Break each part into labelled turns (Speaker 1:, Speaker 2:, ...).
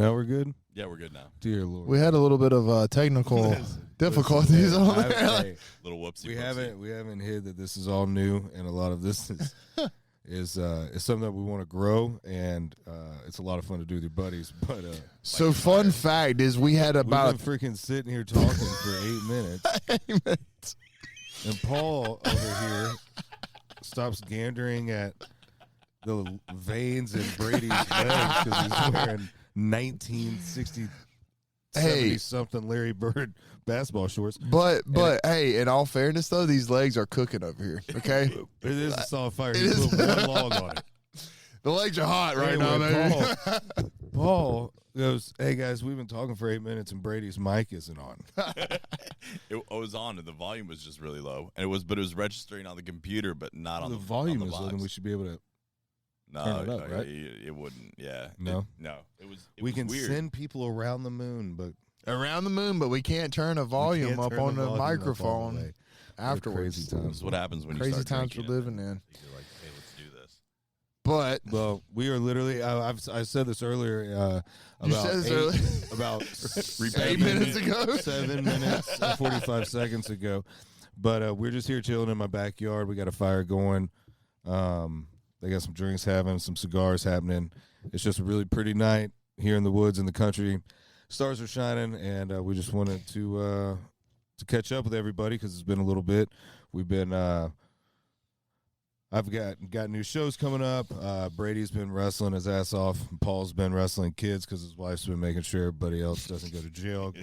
Speaker 1: now we're good?
Speaker 2: Yeah, we're good now.
Speaker 1: Dear Lord.
Speaker 3: We had a little bit of technical difficulties on there.
Speaker 2: Little whoopsie.
Speaker 1: We haven't hid that this is all new, and a lot of this is something that we want to grow, and it's a lot of fun to do with your buddies. But
Speaker 3: so fun fact is we had about
Speaker 1: we've been freaking sitting here talking for 8 minutes. And Paul over here stops gandering at the veins in Brady's legs because he's wearing 1960 70-something Larry Bird basketball shorts.
Speaker 3: But hey, in all fairness though, these legs are cooking over here. Okay,
Speaker 1: it is a solid fire. You put one log on it.
Speaker 3: The legs are hot right now, baby.
Speaker 1: Paul goes, "Hey guys, we've been talking for 8 minutes and Brady's mic isn't on."
Speaker 2: It was on, and the volume was just really low. And it was registering on the computer, but not on the
Speaker 1: volume.
Speaker 2: On the
Speaker 1: is
Speaker 2: box.
Speaker 1: low, then we should be able to.
Speaker 2: No,
Speaker 1: turn it up, right?
Speaker 2: It wouldn't. Yeah.
Speaker 1: No.
Speaker 2: It was.
Speaker 1: We can
Speaker 2: weird.
Speaker 1: send people around the moon, but
Speaker 3: we can't turn a volume up on the microphone afterwards.
Speaker 1: Crazy times.
Speaker 2: This is what happens when
Speaker 3: crazy
Speaker 2: you start
Speaker 3: times we're living in.
Speaker 2: You're like, hey, let's do this.
Speaker 3: But
Speaker 1: we are literally. I said this earlier. About
Speaker 3: 8 minutes ago,
Speaker 1: 7 minutes and 45 seconds ago. But we're just here chilling in my backyard. We got a fire going. They got some drinks having, some cigars happening. It's just a really pretty night here in the woods in the country. Stars are shining, and we just wanted to catch up with everybody because it's been a little bit. We've been I've got new shows coming up. Brady's been wrestling his ass off. Paul's been wrestling kids because his wife's been making sure everybody else doesn't go to jail.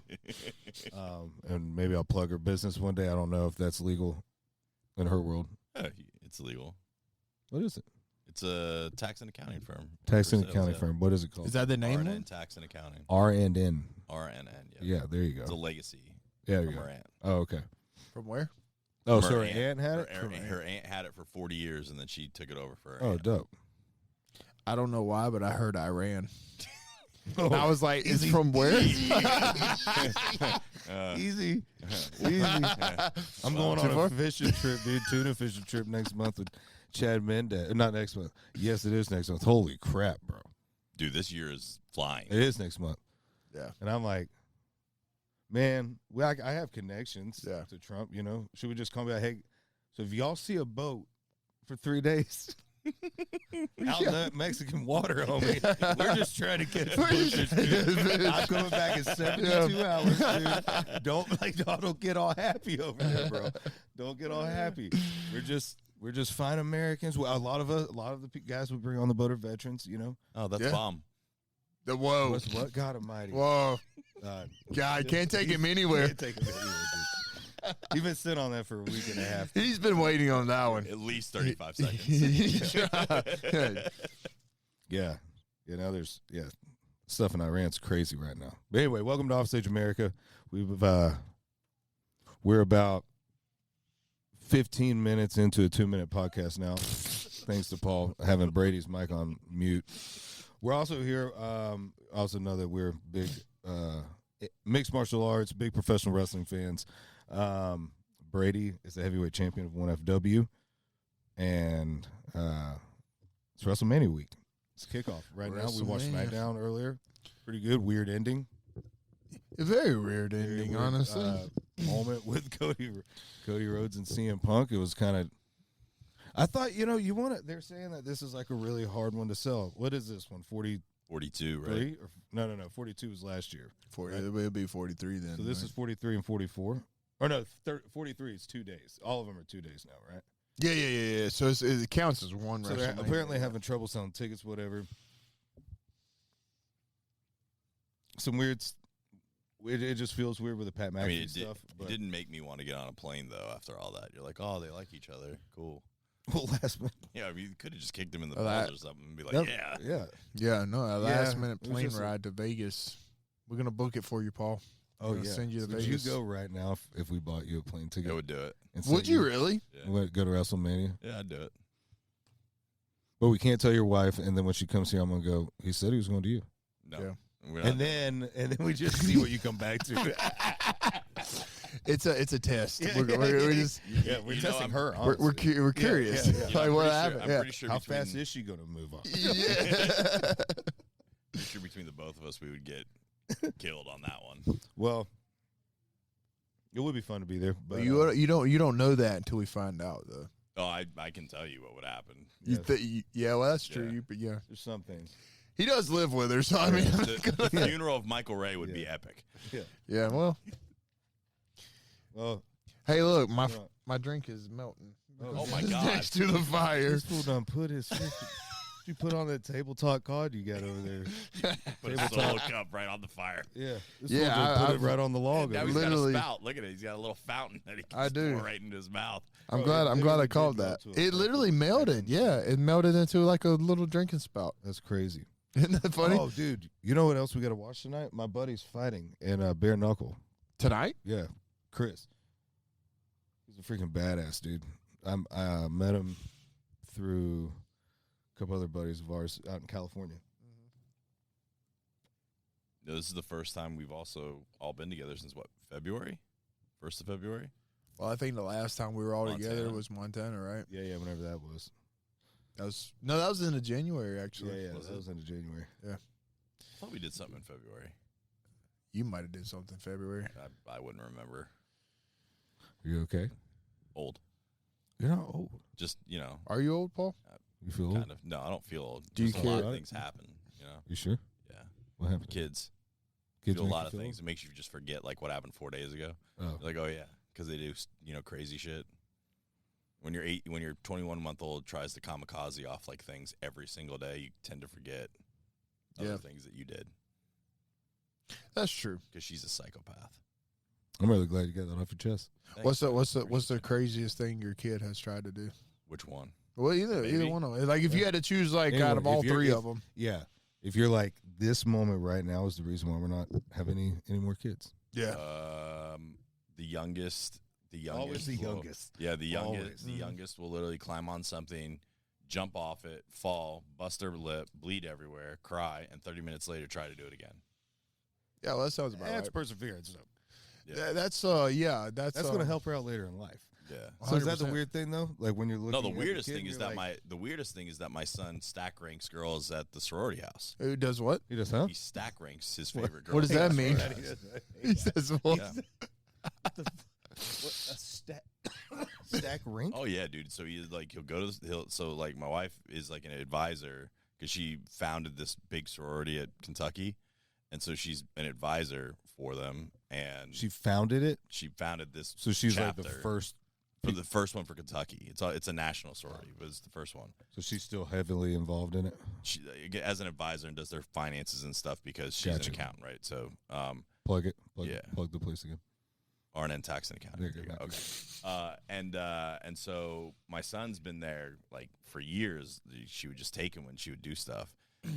Speaker 1: And maybe I'll plug her business one day. I don't know if that's legal in her world.
Speaker 2: It's legal.
Speaker 1: What is it?
Speaker 2: It's a tax and accounting firm.
Speaker 1: Tax and accounting firm. What is it called?
Speaker 3: Is that the name?
Speaker 2: R&N Tax and Accounting.
Speaker 1: R&N.
Speaker 2: R&N.
Speaker 1: Yeah, there you go.
Speaker 2: It's a legacy.
Speaker 1: Yeah,
Speaker 2: from
Speaker 1: you go.
Speaker 2: her aunt.
Speaker 1: Oh, okay.
Speaker 3: From where?
Speaker 1: Oh,
Speaker 2: From
Speaker 1: so
Speaker 2: her
Speaker 1: her aunt had it?
Speaker 2: Her aunt had it for 40 years, and then she took it over for her.
Speaker 1: Oh,
Speaker 2: aunt.
Speaker 1: dope.
Speaker 3: I don't know why, but I heard Iran. I was like, "It's from where?"
Speaker 1: Easy. I'm going on a fishing trip, dude. Tuna fishing trip next month with Chad Mendez. Not next month. Yes, it is next month. Holy crap, bro.
Speaker 2: Dude, this year is flying.
Speaker 1: It is next month.
Speaker 3: Yeah.
Speaker 1: And I'm like, man, I have connections to Trump, you know. Should we just come back? Hey, so if y'all see a boat for 3 days out in that Mexican water, homie, we're just trying to catch bushes, dude. I'm coming back in 72 hours, dude. Don't get all happy over there, bro. Don't get all happy. We're just fine Americans. Well, a lot of the guys we bring on the boat are veterans, you know.
Speaker 2: Oh, that's bomb.
Speaker 3: Whoa.
Speaker 1: What? God almighty.
Speaker 3: Whoa. God, can't take him anywhere.
Speaker 1: Can't take him anywhere, dude. You've been sitting on that for a week and a half.
Speaker 3: He's been waiting on that one.
Speaker 2: At least 35 seconds.
Speaker 1: Yeah. Now there's stuff in Iran's crazy right now. But anyway, welcome to Offstage America. We're about 15 minutes into a 2-minute podcast now, thanks to Paul having Brady's mic on mute. We're also here. Also know that we're big mixed martial arts, big professional wrestling fans. Brady is the heavyweight champion of 1FW, and it's WrestleMania week. It's kickoff right now. We watched SmackDown earlier. Pretty good. Weird ending.
Speaker 3: A very weird ending, honestly.
Speaker 1: Moment with Cody Rhodes and CM Punk. It was kind of. I thought, you want to. They're saying that this is like a really hard one to sell. What is this one?
Speaker 2: 42, right?
Speaker 1: Or, no. 42 was last year.
Speaker 3: It'll be 43 then.
Speaker 1: So this is 43 and 44. Or no, 43 is 2 days. All of them are 2 days now, right?
Speaker 3: Yeah. So it counts as one.
Speaker 1: So they're apparently having trouble selling tickets, whatever. Some weird. It just feels weird with the Pat McAfee stuff.
Speaker 2: It didn't make me want to get on a plane though. After all that, you're like, oh, they like each other. Cool.
Speaker 1: Well, last minute.
Speaker 2: Yeah, you could have just kicked him in the balls or something and be like,
Speaker 3: a last minute plane ride to Vegas. We're gonna book it for you, Paul.
Speaker 1: Oh yeah.
Speaker 3: Send you to
Speaker 1: Would
Speaker 3: Vegas.
Speaker 1: you go right now if we bought you a plane ticket?
Speaker 2: I would do it.
Speaker 3: Would you really?
Speaker 2: Yeah.
Speaker 1: Go to WrestleMania?
Speaker 2: Yeah, I'd do it.
Speaker 1: But we can't tell your wife, and then when she comes here, I'm gonna go. He said he was going to you.
Speaker 2: No.
Speaker 3: Yeah.
Speaker 1: And then we just see what you come back to.
Speaker 3: It's a test.
Speaker 1: Yeah,
Speaker 3: we're just
Speaker 1: we're testing her.
Speaker 3: We're curious.
Speaker 1: Yeah.
Speaker 3: Like what happened?
Speaker 2: I'm pretty sure
Speaker 1: how fast is she going to move on?
Speaker 3: Yeah.
Speaker 2: Pretty sure between the both of us, we would get killed on that one.
Speaker 1: Well, it would be fun to be there, but
Speaker 3: you don't know that until we find out, though.
Speaker 2: Oh, I can tell you what would happen.
Speaker 3: Yeah, well, that's true.
Speaker 2: Yeah.
Speaker 3: But yeah,
Speaker 1: there's some things.
Speaker 3: he does live with her, so I mean,
Speaker 2: The funeral of Michael Ray would be epic.
Speaker 1: Yeah.
Speaker 3: yeah. Well, hey, look, my drink is melting.
Speaker 2: Oh my
Speaker 3: It's
Speaker 2: God!
Speaker 3: next to the fire.
Speaker 1: This fool done put his. You put on that able talk card you got over there.
Speaker 2: Put a solo cup right on the fire.
Speaker 1: Yeah. This
Speaker 3: Yeah,
Speaker 1: fool done put
Speaker 3: I-
Speaker 1: it right on the log.
Speaker 2: Now
Speaker 1: over
Speaker 2: he's
Speaker 1: there.
Speaker 3: Literally-
Speaker 2: got a spout. Look at it. He's got a little fountain that he can
Speaker 3: I do.
Speaker 2: pour right into his mouth.
Speaker 3: I'm
Speaker 1: Oh,
Speaker 3: glad.
Speaker 1: it
Speaker 3: I'm glad I
Speaker 1: literally
Speaker 3: called
Speaker 1: did
Speaker 3: that.
Speaker 1: melt to
Speaker 3: It
Speaker 1: a
Speaker 3: literally
Speaker 1: fucking
Speaker 3: melted.
Speaker 1: second.
Speaker 3: Yeah, it melted into like a little drinking spout.
Speaker 1: That's crazy.
Speaker 3: Isn't that funny?
Speaker 1: Oh, dude. You know what else we got to watch tonight? My buddy's fighting in bare knuckle.
Speaker 3: Tonight?
Speaker 1: Yeah. Chris. He's a freaking badass, dude. I met him through a couple other buddies of ours out in California.
Speaker 2: This is the first time we've also all been together since what, February? 1st of February?
Speaker 3: Well, I think the last time we were all
Speaker 2: Montana.
Speaker 3: together was Montana, right?
Speaker 1: Yeah, whenever that was.
Speaker 3: That was in January actually.
Speaker 1: Yeah,
Speaker 2: Was
Speaker 1: that
Speaker 2: it?
Speaker 1: was into January.
Speaker 2: I thought we did something in February.
Speaker 3: You might have did something in February.
Speaker 2: I wouldn't remember.
Speaker 1: Are you okay?
Speaker 2: Old.
Speaker 1: You're not old.
Speaker 2: Just,
Speaker 3: Are you old, Paul?
Speaker 1: You feel old?
Speaker 2: kind of. No, I don't feel old.
Speaker 3: Do you
Speaker 2: Just a lot
Speaker 1: care?
Speaker 2: of things happen,
Speaker 1: You sure?
Speaker 2: Yeah.
Speaker 1: What happened?
Speaker 2: Kids.
Speaker 1: Kids
Speaker 2: Do a
Speaker 1: make
Speaker 2: lot
Speaker 1: you
Speaker 2: of
Speaker 1: feel
Speaker 2: things. It makes you just forget, like, what happened 4 days ago.
Speaker 1: old? Oh.
Speaker 2: Like, oh, yeah, because they do, crazy shit. When your 21-month-old tries to kamikaze off, like, things every single day, you tend to forget other things that you did
Speaker 3: That's true.
Speaker 2: because she's a psychopath.
Speaker 1: I'm really glad you got that off your chest.
Speaker 3: What's the craziest thing your kid has tried to do?
Speaker 2: Which one?
Speaker 3: Well, either
Speaker 2: Maybe.
Speaker 3: one of them. Like if you had to choose, like
Speaker 1: Anyway,
Speaker 3: out of all
Speaker 1: if you're-
Speaker 3: three
Speaker 1: if-
Speaker 3: of them.
Speaker 1: Yeah. If you're like, this moment right now is the reason why we're not having any more kids.
Speaker 3: Yeah.
Speaker 2: The youngest.
Speaker 1: Always the
Speaker 2: will-
Speaker 1: youngest.
Speaker 2: Yeah, the youngest.
Speaker 1: Always.
Speaker 2: The youngest will literally climb on something, jump off it, fall, bust their lip, bleed everywhere, cry, and 30 minutes later try to do it again.
Speaker 3: Yeah, well, that sounds about
Speaker 1: That's
Speaker 3: right.
Speaker 1: perseverance. So.
Speaker 2: Yeah.
Speaker 3: That's
Speaker 1: That's going to help her out later in life.
Speaker 2: Yeah.
Speaker 1: So is that the
Speaker 3: 100%.
Speaker 1: weird thing though? Like when you're looking.
Speaker 2: No, the
Speaker 1: at
Speaker 2: weirdest
Speaker 1: kid,
Speaker 2: thing is
Speaker 1: you're
Speaker 2: that
Speaker 1: like,
Speaker 2: my son stack ranks girls at the sorority house.
Speaker 3: Who does what?
Speaker 1: He does, huh?
Speaker 2: He stack ranks his favorite girls.
Speaker 3: What does that
Speaker 2: at the
Speaker 3: mean?
Speaker 2: sorority house.
Speaker 3: He says what?
Speaker 2: Yeah.
Speaker 1: What a stack rank?
Speaker 2: Oh yeah, dude. So he'll go to so like my wife is like an advisor because she founded this big sorority at Kentucky, and so she's an advisor for them. And
Speaker 1: She founded it,
Speaker 2: she founded this.
Speaker 1: so she's
Speaker 2: chapter
Speaker 1: like the first.
Speaker 2: for the first one for Kentucky. It's a national sorority, but it's the first one.
Speaker 1: So she's still heavily involved in it.
Speaker 2: She as an advisor and does their finances and stuff because she's
Speaker 1: Gotcha.
Speaker 2: an accountant, right? So
Speaker 1: Plug it.
Speaker 2: Yeah.
Speaker 1: Plug the place again.
Speaker 2: RN tax and accounting.
Speaker 1: There you go.
Speaker 2: Okay. And so my son's been there like for years. She would just take him when she would do stuff.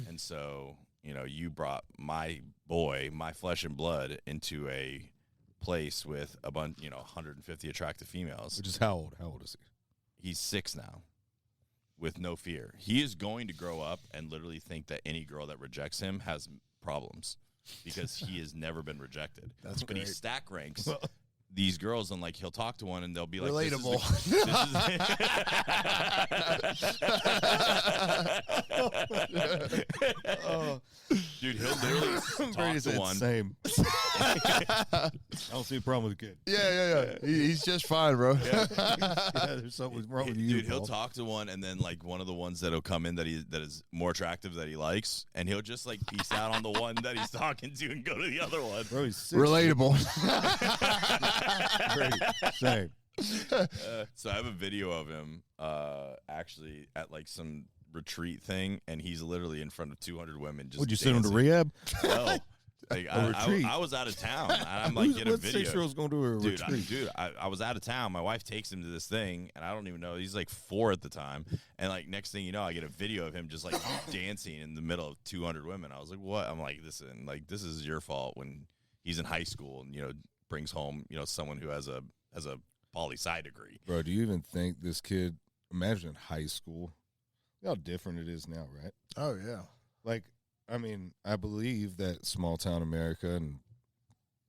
Speaker 2: And so, you brought my boy, my flesh and blood, into a place with a bunch, 150 attractive females.
Speaker 1: Which is how old? How old is he?
Speaker 2: He's 6 now with no fear. He is going to grow up and literally think that any girl that rejects him has problems because he has never been rejected.
Speaker 3: That's
Speaker 2: But he
Speaker 3: great.
Speaker 2: stack ranks these girls, and like he'll talk to one and they'll be like,
Speaker 3: Relatable.
Speaker 2: Dude, he'll literally talk to one.
Speaker 1: Same. I don't see a problem with the kid.
Speaker 3: Yeah. He's just fine, bro.
Speaker 1: Yeah, there's something wrong with you.
Speaker 2: Dude, he'll
Speaker 1: Paul.
Speaker 2: talk to one, and then like one of the ones that'll come in that is more attractive that he likes, and he'll just like peace out on the one that he's talking to and go to the other one.
Speaker 1: Bro, he's 6.
Speaker 3: Relatable.
Speaker 1: Great. Same.
Speaker 2: So I have a video of him actually at like some retreat thing, and he's literally in front of 200 women. Just
Speaker 1: Would you send him to
Speaker 2: dancing.
Speaker 1: rehab?
Speaker 2: No. Like,
Speaker 1: retreat?
Speaker 2: I was out of town. And I'm like, get a
Speaker 1: What
Speaker 2: video.
Speaker 1: 6-year-old's going to a retreat?
Speaker 2: I was out of town. My wife takes him to this thing, and I don't even know. He's like 4 at the time. And like next thing you know, I get a video of him just like dancing in the middle of 200 women. I was like, what? I'm like, this is your fault when he's in high school and brings home someone who has a poli-sci degree.
Speaker 1: Bro, do you even think this kid? Imagine high school. How different it is now, right?
Speaker 3: Oh yeah.
Speaker 1: Like, I mean, I believe that small town America, and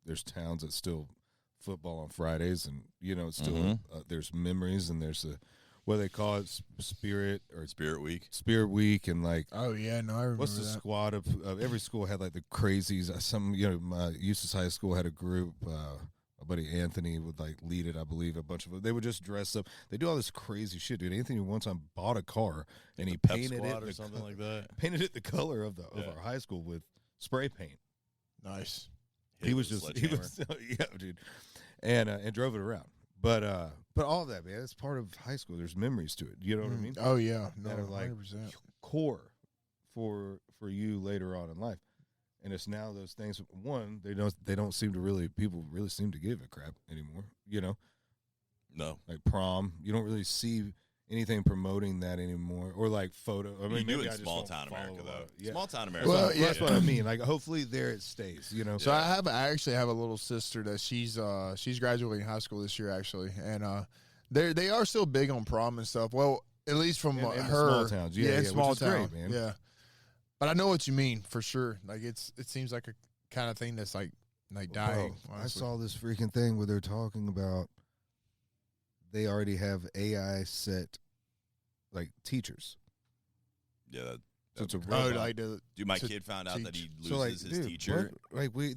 Speaker 1: there's towns that still football on Fridays, and it's still there's memories and there's what they call it, Spirit
Speaker 2: Spirit Week,
Speaker 1: and like.
Speaker 3: Oh yeah, no, I remember
Speaker 1: What's the
Speaker 3: that.
Speaker 1: squad of every school had like the crazies. Some my Eustis High School had a group. My buddy Anthony would like lead it, I believe. A bunch of them. They would just dress up. They do all this crazy shit, dude. Anthony one time bought a car and he painted it
Speaker 2: or something like that.
Speaker 1: Painted it the color of our high school with spray paint.
Speaker 3: Nice.
Speaker 1: He was yeah, dude, and drove it around. But all of that, man, it's part of high school. There's memories to it. You know what I mean?
Speaker 3: Oh yeah, no,
Speaker 1: that are like
Speaker 3: 100%.
Speaker 1: core for you later on in life. And it's now those things. One, they don't seem to people really seem to give a crap anymore. You know,
Speaker 2: no,
Speaker 1: like prom. You don't really see anything promoting that anymore, or like photo. I mean,
Speaker 2: you do in small town America though.
Speaker 1: Yeah.
Speaker 2: Small town America.
Speaker 1: Well, that's what I mean. Like, hopefully, there it stays. You know.
Speaker 3: So I actually have a little sister that she's graduating high school this year actually, and they are still big on prom and stuff. Well, at least from
Speaker 1: in
Speaker 3: her
Speaker 1: small towns, yeah,
Speaker 3: small
Speaker 1: which is
Speaker 3: town,
Speaker 1: great, man.
Speaker 3: yeah. But I know what you mean for sure. Like it seems like a kind of thing that's like dying.
Speaker 1: Bro, I saw this freaking thing where they're talking about they already have AI set like teachers.
Speaker 2: Yeah.
Speaker 1: So it's a robot.
Speaker 2: Dude, my kid found out that he loses
Speaker 1: so like,
Speaker 2: his teacher.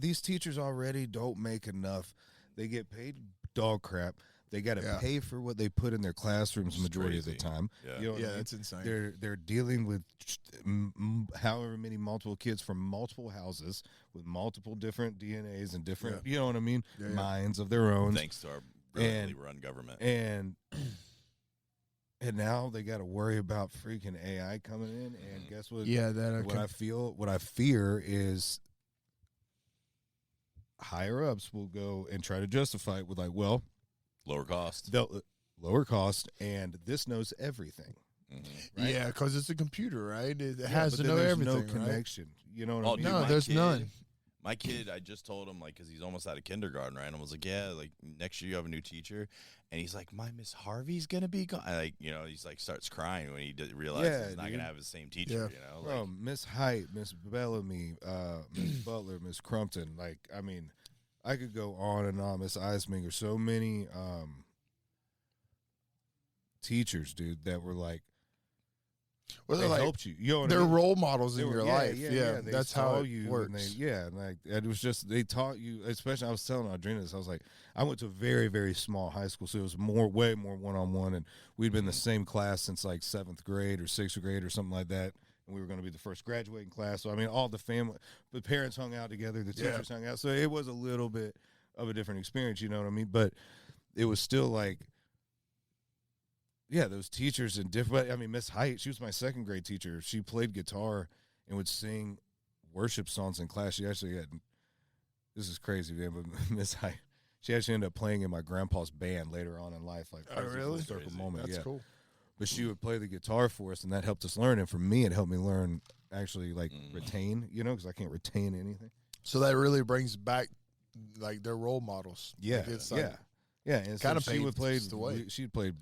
Speaker 1: These teachers already don't make enough. They get paid dog crap. They got to pay for what they put in their classrooms majority of the time.
Speaker 2: Yeah,
Speaker 1: you know what I mean?
Speaker 3: That's insane.
Speaker 1: They're dealing with however many multiple kids from multiple houses with multiple different DNAs and different, you know what I mean, minds of their own.
Speaker 2: Thanks to our brilliantly run government.
Speaker 1: And now they got to worry about freaking AI coming in. And guess what?
Speaker 3: Yeah,
Speaker 1: what I fear is higher ups will go and try to justify it with like, well,
Speaker 2: lower cost.
Speaker 1: Lower cost, and this knows everything.
Speaker 2: Mm-hmm.
Speaker 1: Right?
Speaker 3: Yeah, because it's a computer, right? It has to know everything.
Speaker 1: No connection.
Speaker 3: Right?
Speaker 1: You know what I mean?
Speaker 3: No, there's none.
Speaker 2: My kid, I just told him, like, because he's almost out of kindergarten, right? And I was like, yeah, like, next year you have a new teacher. And he's like, my Miss Harvey's going to be gone. Like, you know, he's like, starts crying when he realizes he's not going to have the same teacher, you know?
Speaker 1: Bro, Miss Height, Miss Bellamy, Miss Butler, Miss Crumpton. Like, I mean, I could go on and on. Miss Eisminger, so many teachers, dude, that were like,
Speaker 3: well,
Speaker 1: they helped you. You know what I
Speaker 3: they're
Speaker 1: mean?
Speaker 3: role models in your life. Yeah, that's how it works.
Speaker 1: And it was just they taught you. Especially, I was telling Audrina this. I was like, I went to a very, very small high school, so it was way more one-on-one, and we'd been in the same class since like 7th grade or 6th grade or something like that. And we were going to be the first graduating class. So I mean, all the parents hung out together, the teachers hung out. So it was a little bit of a different experience. You know what I mean? But it was still like. Yeah, those teachers and different. I mean, Miss Height, she was my 2nd grade teacher. She played guitar and would sing worship songs in class. She actually had, this is crazy, man, but Miss Height, she actually ended up playing in my grandpa's band later on in life. Like,
Speaker 3: really?
Speaker 1: Circle moment.
Speaker 3: That's cool.
Speaker 1: But she would play the guitar for us, and that helped us learn. And for me, it helped me learn actually like retain, you know, because I can't retain anything.
Speaker 3: So that really brings back like their role models.
Speaker 1: Yeah,
Speaker 3: like it's like,
Speaker 1: yeah. And
Speaker 3: kind of
Speaker 1: she would play.
Speaker 3: way.
Speaker 1: She played.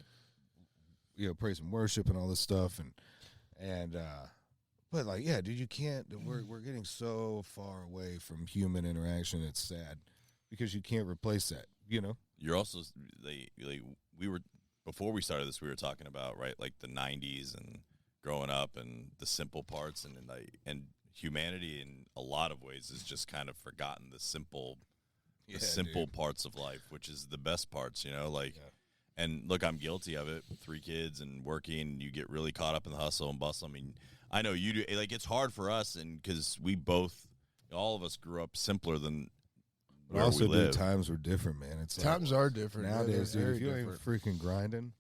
Speaker 1: You know, praise and worship and all this stuff, but like, yeah, dude, you can't. We're getting so far away from human interaction. It's sad because you can't replace that. You know,
Speaker 2: you're also like we were before we started this. We were talking about like the '90s and growing up and the simple parts and humanity in a lot of ways has just kind of forgotten the simple parts of life, which is the best parts. You know, like. Yeah. And look, I'm guilty of it. 3 kids and working, you get really caught up in the hustle and bustle. I mean, I know you do. Like, it's hard for us, and because we both, all of us, grew up simpler than where we live.
Speaker 1: Dude, times were different, man. It's
Speaker 3: times are different
Speaker 1: nowadays, dude. If you ain't freaking grinding,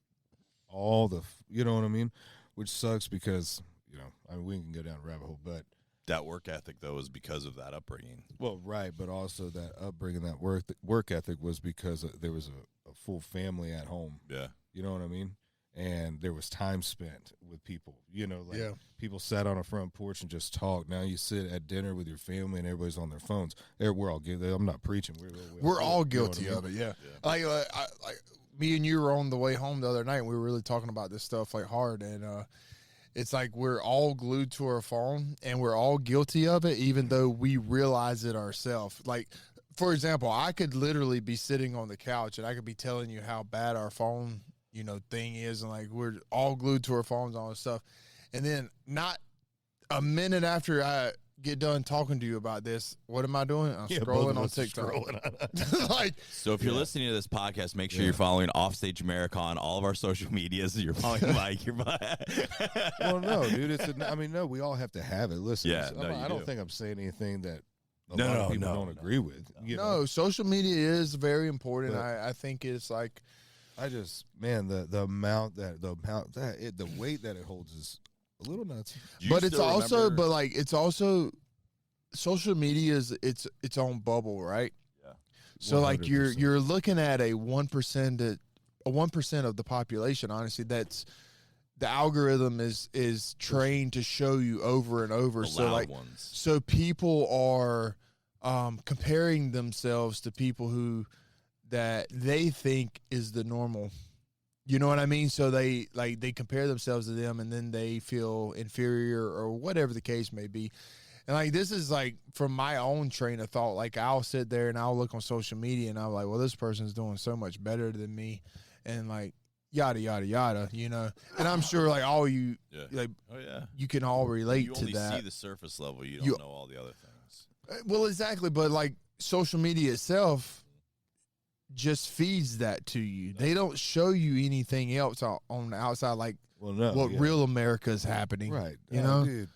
Speaker 1: you know what I mean? Which sucks because I mean, we can go down a rabbit hole, but
Speaker 2: that work ethic though is because of that upbringing.
Speaker 1: Well, right, but also that upbringing, that work ethic was because there was a full family at home.
Speaker 2: Yeah.
Speaker 1: You know what I mean? And there was time spent with people. You know, like people sat on a front porch and just talked. Now you sit at dinner with your family and everybody's on their phones. We're all guilty. I'm not preaching.
Speaker 3: We're all guilty of it. Yeah. Like me and you were on the way home the other night, and we were really talking about this stuff like hard, and it's like we're all glued to our phone, and we're all guilty of it, even though we realize it ourselves. Like, for example, I could literally be sitting on the couch, and I could be telling you how bad our phone thing is, and like we're all glued to our phones, all this stuff. And then not a minute after I get done talking to you about this, what am I doing? I'm scrolling on TikTok.
Speaker 2: So if you're listening to this podcast, make sure you're following Offstage America on all of our social medias. You're following Mike.
Speaker 1: Well, no, dude. No, we all have to have it. Listen,
Speaker 2: I
Speaker 1: don't think I'm saying anything that a lot of people don't agree with.
Speaker 3: Social media is very important. I think it's like,
Speaker 1: the weight that it holds is a little nuts.
Speaker 3: But it's also social media is its own bubble, right? Yeah. So 100%. Like you're looking at a 1% of the population. Honestly, that's the algorithm is trained to show you over and over. So people are comparing themselves to people who that they think is the normal. You know what I mean? So they compare themselves to them, and then they feel inferior or whatever the case may be. And like this is like from my own train of thought. Like I'll sit there and I'll look on social media and I'm like, well, this person's doing so much better than me, and like yada yada yada, And I'm sure like all you you can all relate to that.
Speaker 2: You only see the surface level. You don't know all the other things.
Speaker 3: Well, exactly, but like social media itself just feeds that to you. They don't show you anything else on the outside, like real America is happening.
Speaker 1: Right. Dude.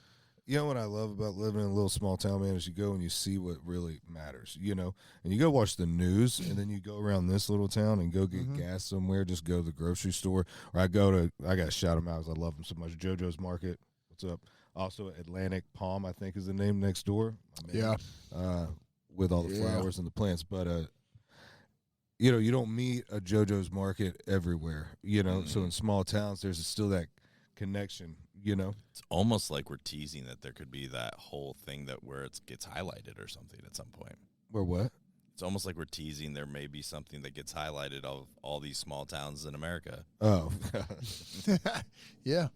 Speaker 1: You know what I love about living in a little small town, man, is you go and you see what really matters, and you go watch the news, and then you go around this little town and go get gas somewhere, just go to the grocery store, or I got to shout them out because I love them so much. JoJo's Market, what's up? Also Atlantic Palm, I think is the name next door. With all the flowers and the plants, but you don't meet a JoJo's Market everywhere, So in small towns, there's still that connection,
Speaker 2: It's almost like we're teasing that there could be that whole thing where it gets highlighted or something at some point.
Speaker 1: Where what?
Speaker 2: It's almost like we're teasing there may be something that gets highlighted of all these small towns in America.
Speaker 1: Oh,
Speaker 3: yeah.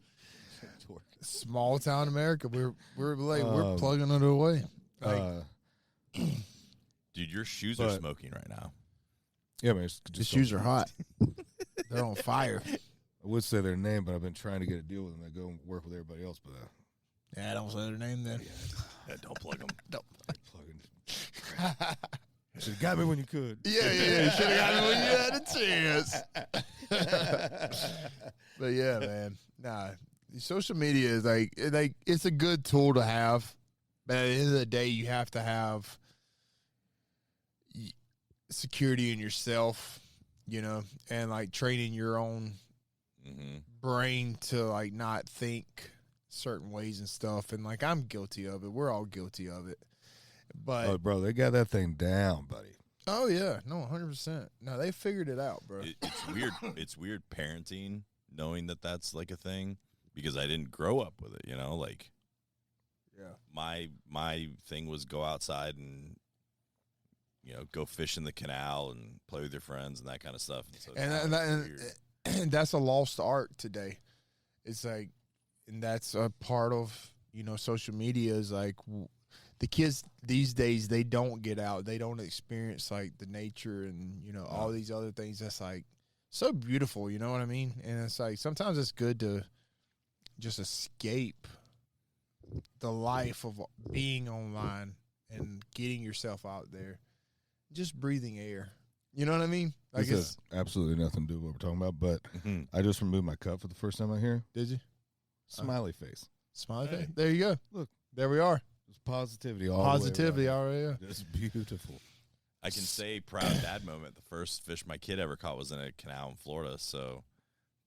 Speaker 3: Small town America. We're plugging it away.
Speaker 2: Dude, your shoes are smoking right now.
Speaker 1: Yeah, man.
Speaker 3: The shoes are hot. They're on fire.
Speaker 1: I would say their name, but I've been trying to get a deal with them. I go and work with everybody else, but
Speaker 3: yeah, don't say their name then.
Speaker 2: Yeah, don't plug them.
Speaker 3: Don't
Speaker 1: plug them. Should have got me when you could.
Speaker 3: Yeah. You should have got me when you had a chance. But yeah, man. Nah, social media is like it's a good tool to have, but at the end of the day, you have to have security in yourself, and like training your own brain to like not think certain ways and stuff. And like I'm guilty of it. We're all guilty of it. But
Speaker 1: bro, they got that thing down, buddy.
Speaker 3: Oh yeah, no, 100%. No, they figured it out, bro.
Speaker 2: It's weird. It's weird parenting, knowing that that's like a thing, because I didn't grow up with it. Like my thing was go outside and go fish in the canal and play with your friends and that kind of stuff. So
Speaker 3: and that's a lost art today. It's like, and that's a part of, social media is like the kids these days, they don't get out. They don't experience like the nature and, all these other things. That's like so beautiful. You know what I mean? And it's like, sometimes it's good to just escape the life of being online and getting yourself out there. Just breathing air. You know what I mean?
Speaker 1: This has absolutely nothing to do with what we're talking about, but I just removed my cup for the first time out here.
Speaker 3: Did you?
Speaker 1: Smiley face.
Speaker 3: Smiley face. There you go.
Speaker 1: Look.
Speaker 3: There we are.
Speaker 1: It's positivity all
Speaker 3: Positivity
Speaker 1: the way
Speaker 3: already, yeah.
Speaker 1: It's beautiful.
Speaker 2: I can say proud dad moment. The first fish my kid ever caught was in a canal in Florida, so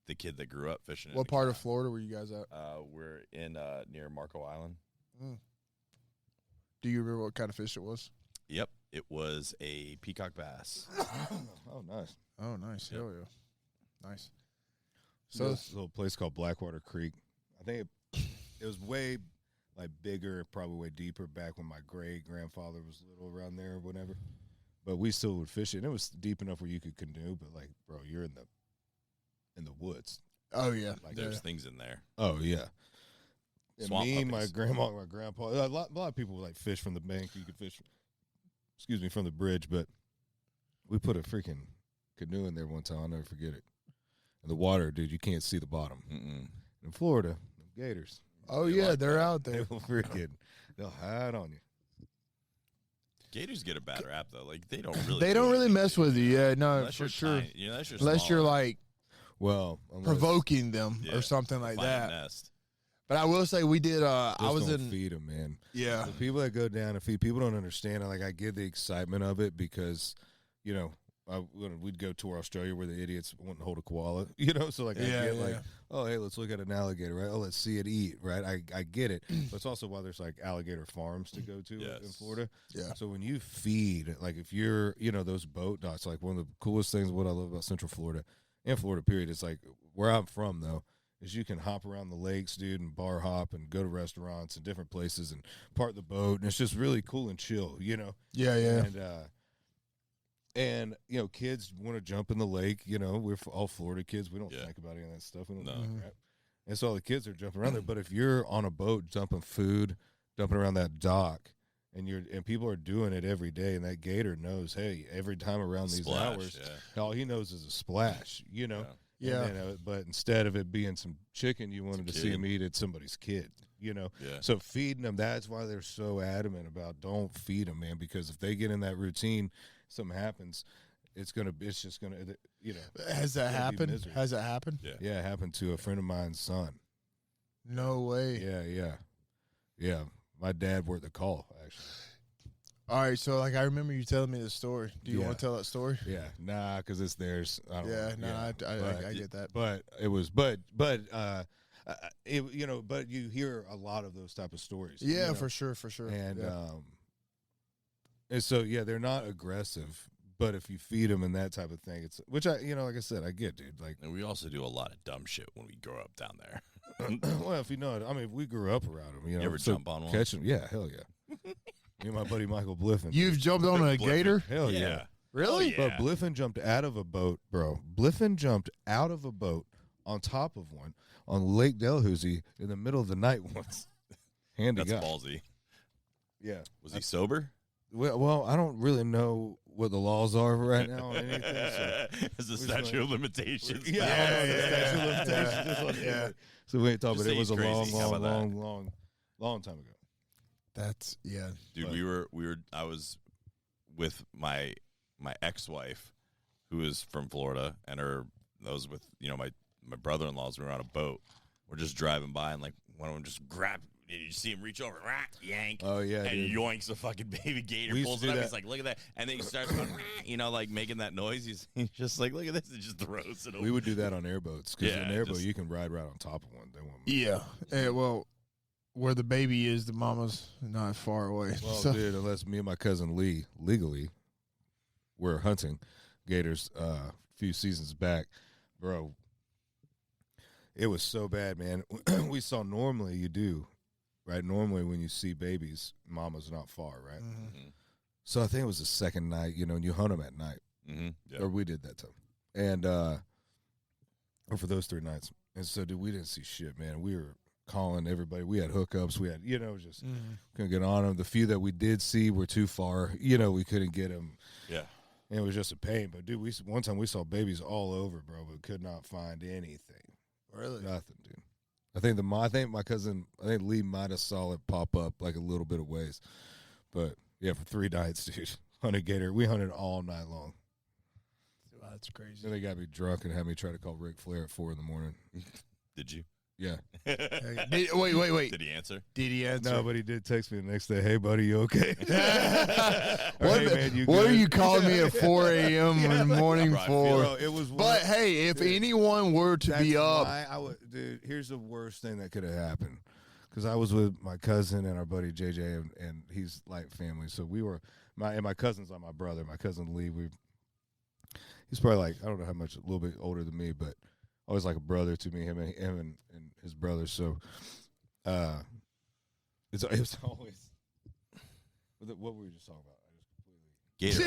Speaker 2: the kid that grew up fishing in
Speaker 3: What part of Florida were you guys at?
Speaker 2: We're in near Marco Island.
Speaker 3: Do you remember what kind of fish it was?
Speaker 2: Yep. It was a peacock bass.
Speaker 1: Oh, nice.
Speaker 3: Oh, nice. Yep. Hell yeah. Nice.
Speaker 1: So this little place called Blackwater Creek. I think it was way like bigger, probably way deeper back when my great grandfather was little around there or whatever. But we still would fish it. And it was deep enough where you could canoe, but like, bro, you're in the woods.
Speaker 3: Oh yeah.
Speaker 2: Like there's things in there.
Speaker 1: Oh yeah. And me,
Speaker 2: puppies.
Speaker 1: my grandma, my grandpa, a lot of people would like fish from the bank. You could fish from the bridge, but we put a freaking canoe in there one time. I'll never forget it. And the water, dude, you can't see the bottom. In Florida, the gators.
Speaker 3: Oh, yeah, they're out
Speaker 1: They
Speaker 3: there.
Speaker 1: will freaking, they'll hide on you.
Speaker 2: Gators get a bad rap though. Like they don't
Speaker 3: really mess with you. Yeah, no,
Speaker 2: unless
Speaker 3: for
Speaker 2: you're
Speaker 3: sure.
Speaker 2: tiny, you know, unless
Speaker 3: Unless you're like
Speaker 1: Well,
Speaker 3: provoking them or something like
Speaker 2: find a
Speaker 3: that.
Speaker 2: nest.
Speaker 3: But I will say we did. I
Speaker 1: just
Speaker 3: was
Speaker 1: don't
Speaker 3: in.
Speaker 1: feed them, man.
Speaker 3: Yeah.
Speaker 1: The people that go down and feed, people don't understand. Like, I get the excitement of it because, you know, we'd go tour Australia where the idiots wouldn't hold a koala, you know. So like, I get like, oh, hey, let's look at an alligator, right? Oh, let's see it eat, right? I get it. But it's also why there's like alligator farms to go to in Florida.
Speaker 3: Yeah.
Speaker 1: So when you feed, like if you're, you know, those boat docks, like one of the coolest things, what I love about Central Florida and Florida period, is like where I'm from though, is you can hop around the lakes, dude, and bar hop and go to restaurants and different places and park the boat, and it's just really cool and chill, you know.
Speaker 3: Yeah, yeah.
Speaker 1: And you know, kids want to jump in the lake. You know, we're all Florida kids. We don't think about any of that stuff. We don't know crap. And so all the kids are jumping around there. But if you're on a boat dumping food, dumping around that dock, and people are doing it every day, and that gator knows, hey, every time around these hours, all he knows is a splash. You know.
Speaker 3: Yeah.
Speaker 1: Then, but instead of it being some chicken, you wanted to see him eat it somebody's kid. You know.
Speaker 2: Yeah.
Speaker 1: So feeding them, that's why they're so adamant about don't feed them, man, because if they get in that routine, something happens, it's just gonna, you know.
Speaker 3: Has that happened? Has that happened?
Speaker 1: Yeah, it happened to a friend of mine's son.
Speaker 3: No way.
Speaker 1: Yeah. My dad worked the call, actually.
Speaker 3: All right, so like I remember you telling me the story. Do you want to tell that story?
Speaker 1: Yeah, nah, because it's theirs. I don't know.
Speaker 3: I get that.
Speaker 1: But it was, you know, but you hear a lot of those type of stories.
Speaker 3: Yeah,
Speaker 1: you know?
Speaker 3: for sure.
Speaker 1: And so, yeah, they're not aggressive, but if you feed them and that type of thing, it's, which I, you know, like I said, I get, dude. Like,
Speaker 2: and we also do a lot of dumb shit when we grow up down there.
Speaker 1: Well, if you know it, I mean, if we grew up around them, you know.
Speaker 2: You ever jump on one?
Speaker 1: Catch them, yeah, hell yeah. Me and my buddy Michael Bliffen.
Speaker 3: You've jumped on a gator?
Speaker 1: Hell yeah.
Speaker 3: Really?
Speaker 1: But Bliffen jumped out of a boat, bro. Bliffen jumped out of a boat on top of one on Lake Delhousie in the middle of the night once.
Speaker 2: That's ballsy.
Speaker 1: Yeah.
Speaker 2: Was he sober?
Speaker 1: Well, I don't really know what the laws are right now on anything. So
Speaker 2: it's the statute of limitations.
Speaker 1: Yeah. So we ain't talking, but it was a long time ago.
Speaker 3: That's
Speaker 2: dude. I was with my ex-wife, who is from Florida, and I was with my brother-in-laws. We were on a boat. We're just driving by, and like one of them just grabbed. You see him reach over, yank.
Speaker 1: Oh yeah,
Speaker 2: and
Speaker 1: dude.
Speaker 2: Yoinks a fucking baby gator, pulls it up. He's like, "Look at that!" And then he starts going, like making that noise. He's just like, "Look at this!" And just throws it over.
Speaker 1: We would do that on airboats because in an airboat you can ride right on top of one. They won't move.
Speaker 3: Yeah. Well, where the baby is, the mama's not far away.
Speaker 1: Well, dude, unless me and my cousin Lee legally were hunting gators a few seasons back, bro. It was so bad, man. We saw normally you do. Right, normally when you see babies, mama's not far, right?
Speaker 2: Mm-hmm.
Speaker 1: So I think it was the second night, and you hunt them at night, or we did that time, and or for those 3 nights. And so, dude, we didn't see shit, man. We were calling everybody. We had hookups. We had, just couldn't get on them. The few that we did see were too far. We couldn't get them.
Speaker 2: Yeah,
Speaker 1: and it was just a pain. But dude, one time we saw babies all over, bro, but could not find anything.
Speaker 3: Really,
Speaker 1: nothing, dude. I think my cousin, Lee might have saw it pop up like a little bit of ways. But, yeah, for 3 nights, dude, hunted gator. We hunted all night long.
Speaker 3: Wow, that's crazy.
Speaker 1: Then they got me drunk and had me try to call Ric Flair at 4 in the morning.
Speaker 2: Did you?
Speaker 1: Yeah.
Speaker 3: Wait.
Speaker 2: Did he answer?
Speaker 1: No, but he did text me the next day, hey, buddy, you okay?
Speaker 3: What are you calling me at 4 a.m. in the morning for?
Speaker 1: Bro, it was
Speaker 3: hey, if anyone were to be up.
Speaker 1: Dude, here's the worst thing that could have happened. Because I was with my cousin and our buddy JJ, and he's like family. So we were, my cousin's like my brother. My cousin Lee, he's probably like, I don't know how much, a little bit older than me, but always like a brother to me, him and his brother. So it was always, what were we just talking about? I just completely
Speaker 2: Gator.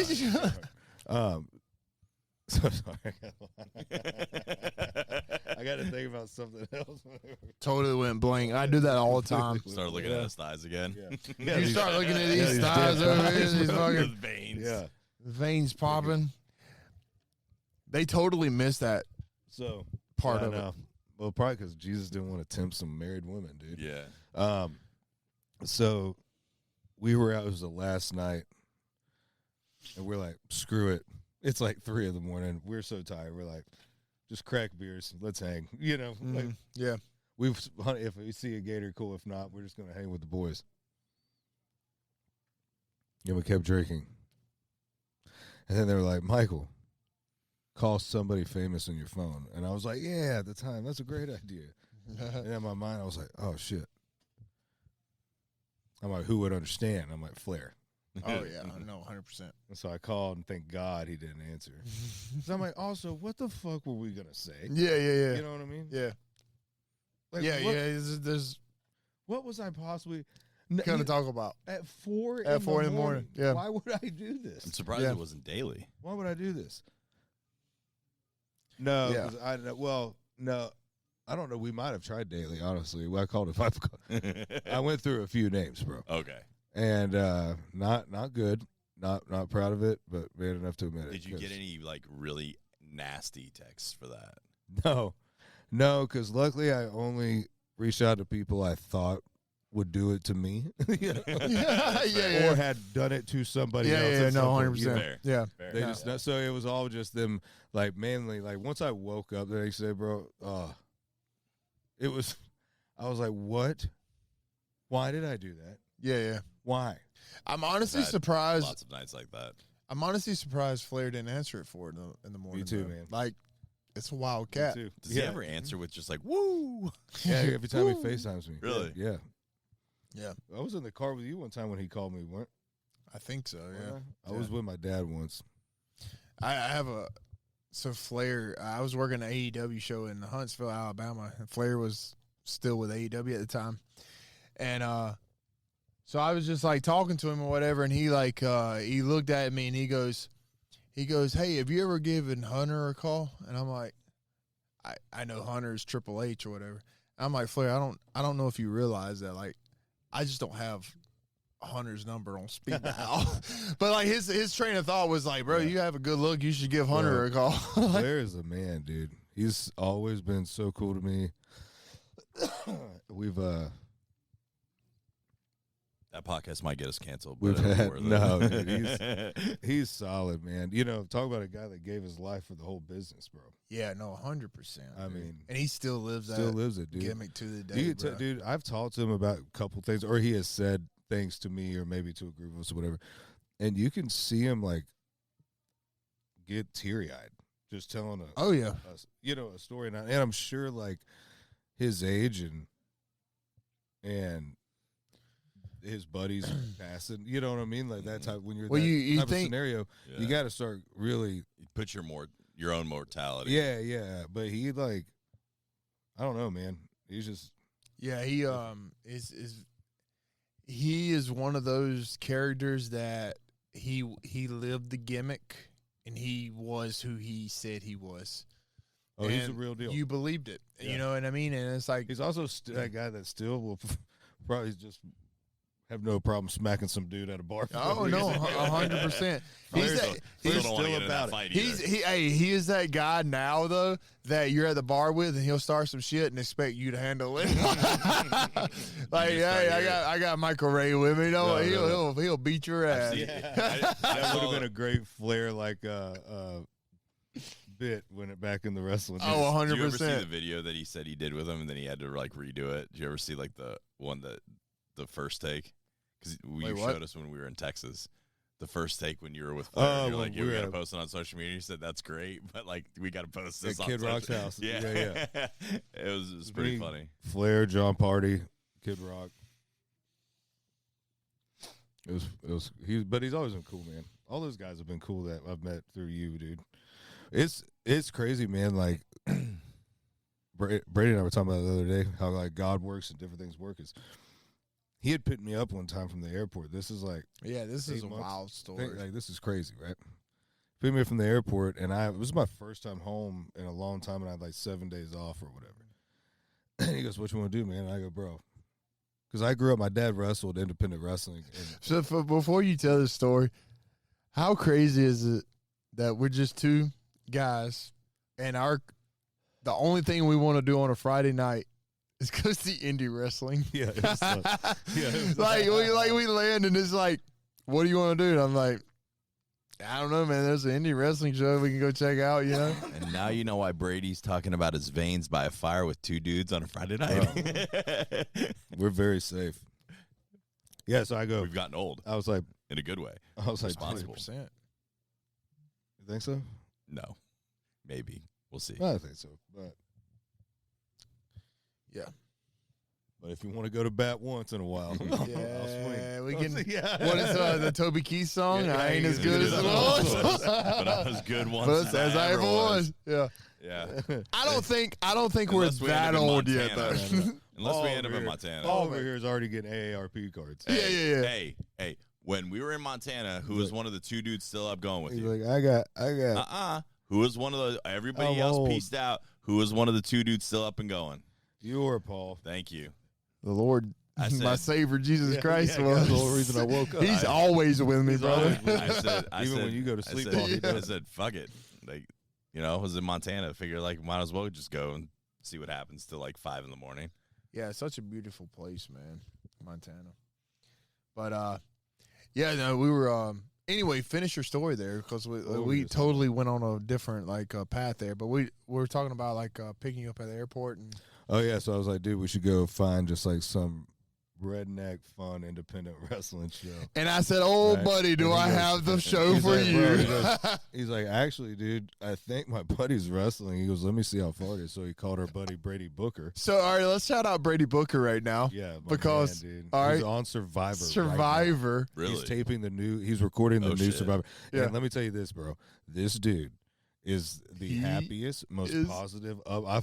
Speaker 1: So sorry. I got to think about something else.
Speaker 3: Totally went blank. I do that all the time.
Speaker 2: Start looking at his thighs again.
Speaker 3: Yeah. You start looking at these thighs over here, these fucking
Speaker 2: veins.
Speaker 1: Yeah,
Speaker 3: veins popping. They totally miss that.
Speaker 1: So
Speaker 3: part of
Speaker 1: it. Well, probably because Jesus didn't want to tempt some married women, dude.
Speaker 2: Yeah.
Speaker 1: So we were out. It was the last night, and we're like, screw it. It's like 3 a.m. We're so tired. We're like, just crack beers. Let's hang. You know, like
Speaker 3: yeah.
Speaker 1: If we see a gator, cool. If not, we're just gonna hang with the boys. And we kept drinking, and then they were like, Michael, call somebody famous on your phone. And I was like, yeah, at the time, that's a great idea. And in my mind, I was like, oh, shit. I'm like, who would understand? I'm like, Flair.
Speaker 3: Oh, yeah. No, 100%.
Speaker 1: And so I called, and thank God he didn't answer. So I'm like, also, what the fuck were we going to say?
Speaker 3: Yeah.
Speaker 1: You know what I mean?
Speaker 3: Yeah.
Speaker 1: Like,
Speaker 3: yeah. There's
Speaker 1: what was I possibly
Speaker 3: going to talk about?
Speaker 1: At 4
Speaker 3: in the morning. Yeah.
Speaker 1: Why would I do this?
Speaker 2: I'm surprised it wasn't daily.
Speaker 1: Why would I do this? No,
Speaker 3: Yeah.
Speaker 1: No, I don't know. We might have tried daily, honestly. I called it. I went through a few names, bro.
Speaker 2: Okay.
Speaker 1: And not good. Not proud of it, but bad enough to admit it.
Speaker 2: Did you get any like really nasty texts for that?
Speaker 1: No, because luckily I only reached out to people I thought would do it to me.
Speaker 3: Yeah.
Speaker 1: Or had done it to somebody else.
Speaker 3: Yeah, no, 100%.
Speaker 2: Fair.
Speaker 3: Yeah.
Speaker 1: They just so it was all just them, like, mainly, like, once I woke up the next day, bro, I was like, what? Why did I do that?
Speaker 3: Yeah.
Speaker 1: Why?
Speaker 3: I'm honestly surprised.
Speaker 2: Lots of nights like that.
Speaker 3: I'm honestly surprised Flair didn't answer it for it in the morning.
Speaker 1: Me too,
Speaker 3: though.
Speaker 1: man.
Speaker 3: Like, it's a wild cat.
Speaker 1: Me too.
Speaker 2: Does he ever answer with just like, woo?
Speaker 1: Yeah, every time he FaceTimes me.
Speaker 2: Really?
Speaker 1: Yeah.
Speaker 3: Yeah.
Speaker 1: I was in the car with you one time when he called me, weren't
Speaker 3: I think so, yeah.
Speaker 1: I was with my dad once.
Speaker 3: I have Flair, I was working an AEW show in Huntsville, Alabama, and Flair was still with AEW at the time. And so I was just like talking to him or whatever, and he like he looked at me and he goes, hey, have you ever given Hunter a call? And I'm like, I know Hunter is Triple H or whatever. I'm like, Flair, I don't know if you realize that, like, I just don't have Hunter's number on speed dial. But like his train of thought was like, bro, you have a good look. You should give Hunter a call.
Speaker 1: Flair is a man, dude. He's always been so cool to me. We've
Speaker 2: That podcast might get us canceled.
Speaker 1: We've
Speaker 2: But
Speaker 1: had dude, he's solid, man. You know, talk about a guy that gave his life for the whole business, bro.
Speaker 3: Yeah, no, 100%.
Speaker 1: I mean,
Speaker 3: and he still lives
Speaker 1: it, dude.
Speaker 3: Gimmick to the day,
Speaker 1: dude. I've talked to him about a couple things, or he has said things to me, or maybe to a group of us, or whatever. And you can see him like get teary eyed just telling a story, and I'm sure like his age and his buddies passing, you know what I mean? Like that type when you're you type think, of scenario, you got to start really
Speaker 2: put your own mortality.
Speaker 1: Yeah. But he like, I don't know, man. He's just he is one of those characters that he lived the gimmick and he was who he said he was. Oh, and he's a real deal.
Speaker 3: You believed it. Yeah. You know what I mean? And it's like
Speaker 1: he's also that guy that still will probably just have no problem smacking some dude at a bar.
Speaker 3: Oh no, 100%. He's
Speaker 2: still about it.
Speaker 3: He is that guy now though that you're at the bar with and he'll start some shit and expect you to handle it. Like, hey, I got Michael Ray with me. He'll beat your ass.
Speaker 1: That would have been a great Flair like bit when it back in the wrestling.
Speaker 3: Oh, 100%.
Speaker 2: Did you ever see the video that he said he did with him and then he had to like redo it? Did you ever see like the one that the first take? Because you showed us when we were in Texas. The first take when you were with Flair, you're like, we got to post it on social media. You said, that's great, but like, we got to post this on
Speaker 1: Kid Rock's house.
Speaker 2: Yeah. It was pretty funny.
Speaker 1: Flair, John Party, Kid Rock. But he's always been cool, man. All those guys have been cool that I've met through you, dude. It's crazy, man. Like, Brady and I were talking about it the other day, how like God works and different things work. He had picked me up one time from the airport. This is like
Speaker 3: this is a wild story.
Speaker 1: Like this is crazy, right? Picked me up from the airport, and it was my first time home in a long time, and I had like 7 days off or whatever. And he goes, "What you want to do, man?" And I go, "Bro," because I grew up. My dad wrestled independent wrestling.
Speaker 3: So before you tell this story, how crazy is it that we're just two guys, and the only thing we want to do on a Friday night is go see indie wrestling.
Speaker 1: Yeah, it was
Speaker 3: we land and it's like, what do you want to do? And I'm like, I don't know, man. There's an indie wrestling show we can go check out, you know?
Speaker 2: And now you know why Brady's talking about his veins by a fire with two dudes on a Friday night.
Speaker 1: We're very safe. Yeah, so I go.
Speaker 2: We've gotten old.
Speaker 1: I was like,
Speaker 2: in a good way.
Speaker 1: I was like,
Speaker 2: Responsible.
Speaker 3: 20%.
Speaker 1: You think so?
Speaker 2: No. Maybe. We'll see.
Speaker 1: I think so. But
Speaker 3: Yeah.
Speaker 1: But if you want to go to bat once in a while, I'll swing.
Speaker 3: We can.
Speaker 1: Yeah.
Speaker 3: What is the Toby Keith song?
Speaker 1: Yeah,
Speaker 3: I ain't as good as I was.
Speaker 2: But I was good once
Speaker 3: As I ever was. Yeah.
Speaker 2: Yeah.
Speaker 3: I don't think we're
Speaker 2: Unless we
Speaker 3: that
Speaker 2: end up in
Speaker 3: old yet,
Speaker 2: Montana.
Speaker 3: though.
Speaker 2: Unless we end up in Montana.
Speaker 1: Paul over here is already getting AARP cards.
Speaker 2: Hey, hey. When we were in Montana, who was one of the two dudes still up going with
Speaker 1: He's
Speaker 2: you?
Speaker 1: like, I got.
Speaker 2: Who was one of the, everybody
Speaker 1: I'm
Speaker 2: else
Speaker 1: old.
Speaker 2: pieced out. Who was one of the two dudes still up and going?
Speaker 1: You or Paul.
Speaker 2: Thank you.
Speaker 3: The Lord,
Speaker 2: I said-
Speaker 3: my Savior Jesus Christ
Speaker 1: yeah,
Speaker 3: was.
Speaker 1: that's the whole reason I woke up.
Speaker 3: He's always with me, brother.
Speaker 2: I
Speaker 1: Even
Speaker 2: said,
Speaker 1: when you go to sleep,
Speaker 2: I
Speaker 1: Paul, he
Speaker 2: said,
Speaker 1: does.
Speaker 2: I said, fuck it. Like, you know, I was in Montana. Figure like might as well just go and see what happens till like 5 a.m.
Speaker 3: Yeah, it's such a beautiful place, man, Montana. But yeah, no, we were. Anyway, finish your story there because we totally went on a different path there. But we were talking about picking you up at the airport and.
Speaker 1: Oh yeah, so I was like, dude, we should go find just like some redneck, fun, independent wrestling show.
Speaker 3: And I said, "Oh,
Speaker 1: Right.
Speaker 3: buddy, do
Speaker 1: And he
Speaker 3: I
Speaker 1: goes-
Speaker 3: have the show
Speaker 1: he's
Speaker 3: for
Speaker 1: like,
Speaker 3: you?"
Speaker 1: bro, he goes- he's like, actually, dude, I think my buddy's wrestling. He goes, let me see how far it is. So he called our buddy Brady Booker.
Speaker 3: So, all right, let's shout out Brady Booker right now.
Speaker 1: Yeah, my
Speaker 3: Because,
Speaker 1: man, dude.
Speaker 3: all
Speaker 1: He's
Speaker 3: right,
Speaker 1: on Survivor.
Speaker 3: Survivor.
Speaker 1: Right now.
Speaker 2: Really?
Speaker 1: He's taping he's recording the
Speaker 2: Oh,
Speaker 1: new
Speaker 2: shit.
Speaker 1: Survivor.
Speaker 3: Yeah.
Speaker 1: And let me tell you this, bro. This dude is the
Speaker 3: He
Speaker 1: happiest, most
Speaker 3: is-
Speaker 1: positive. I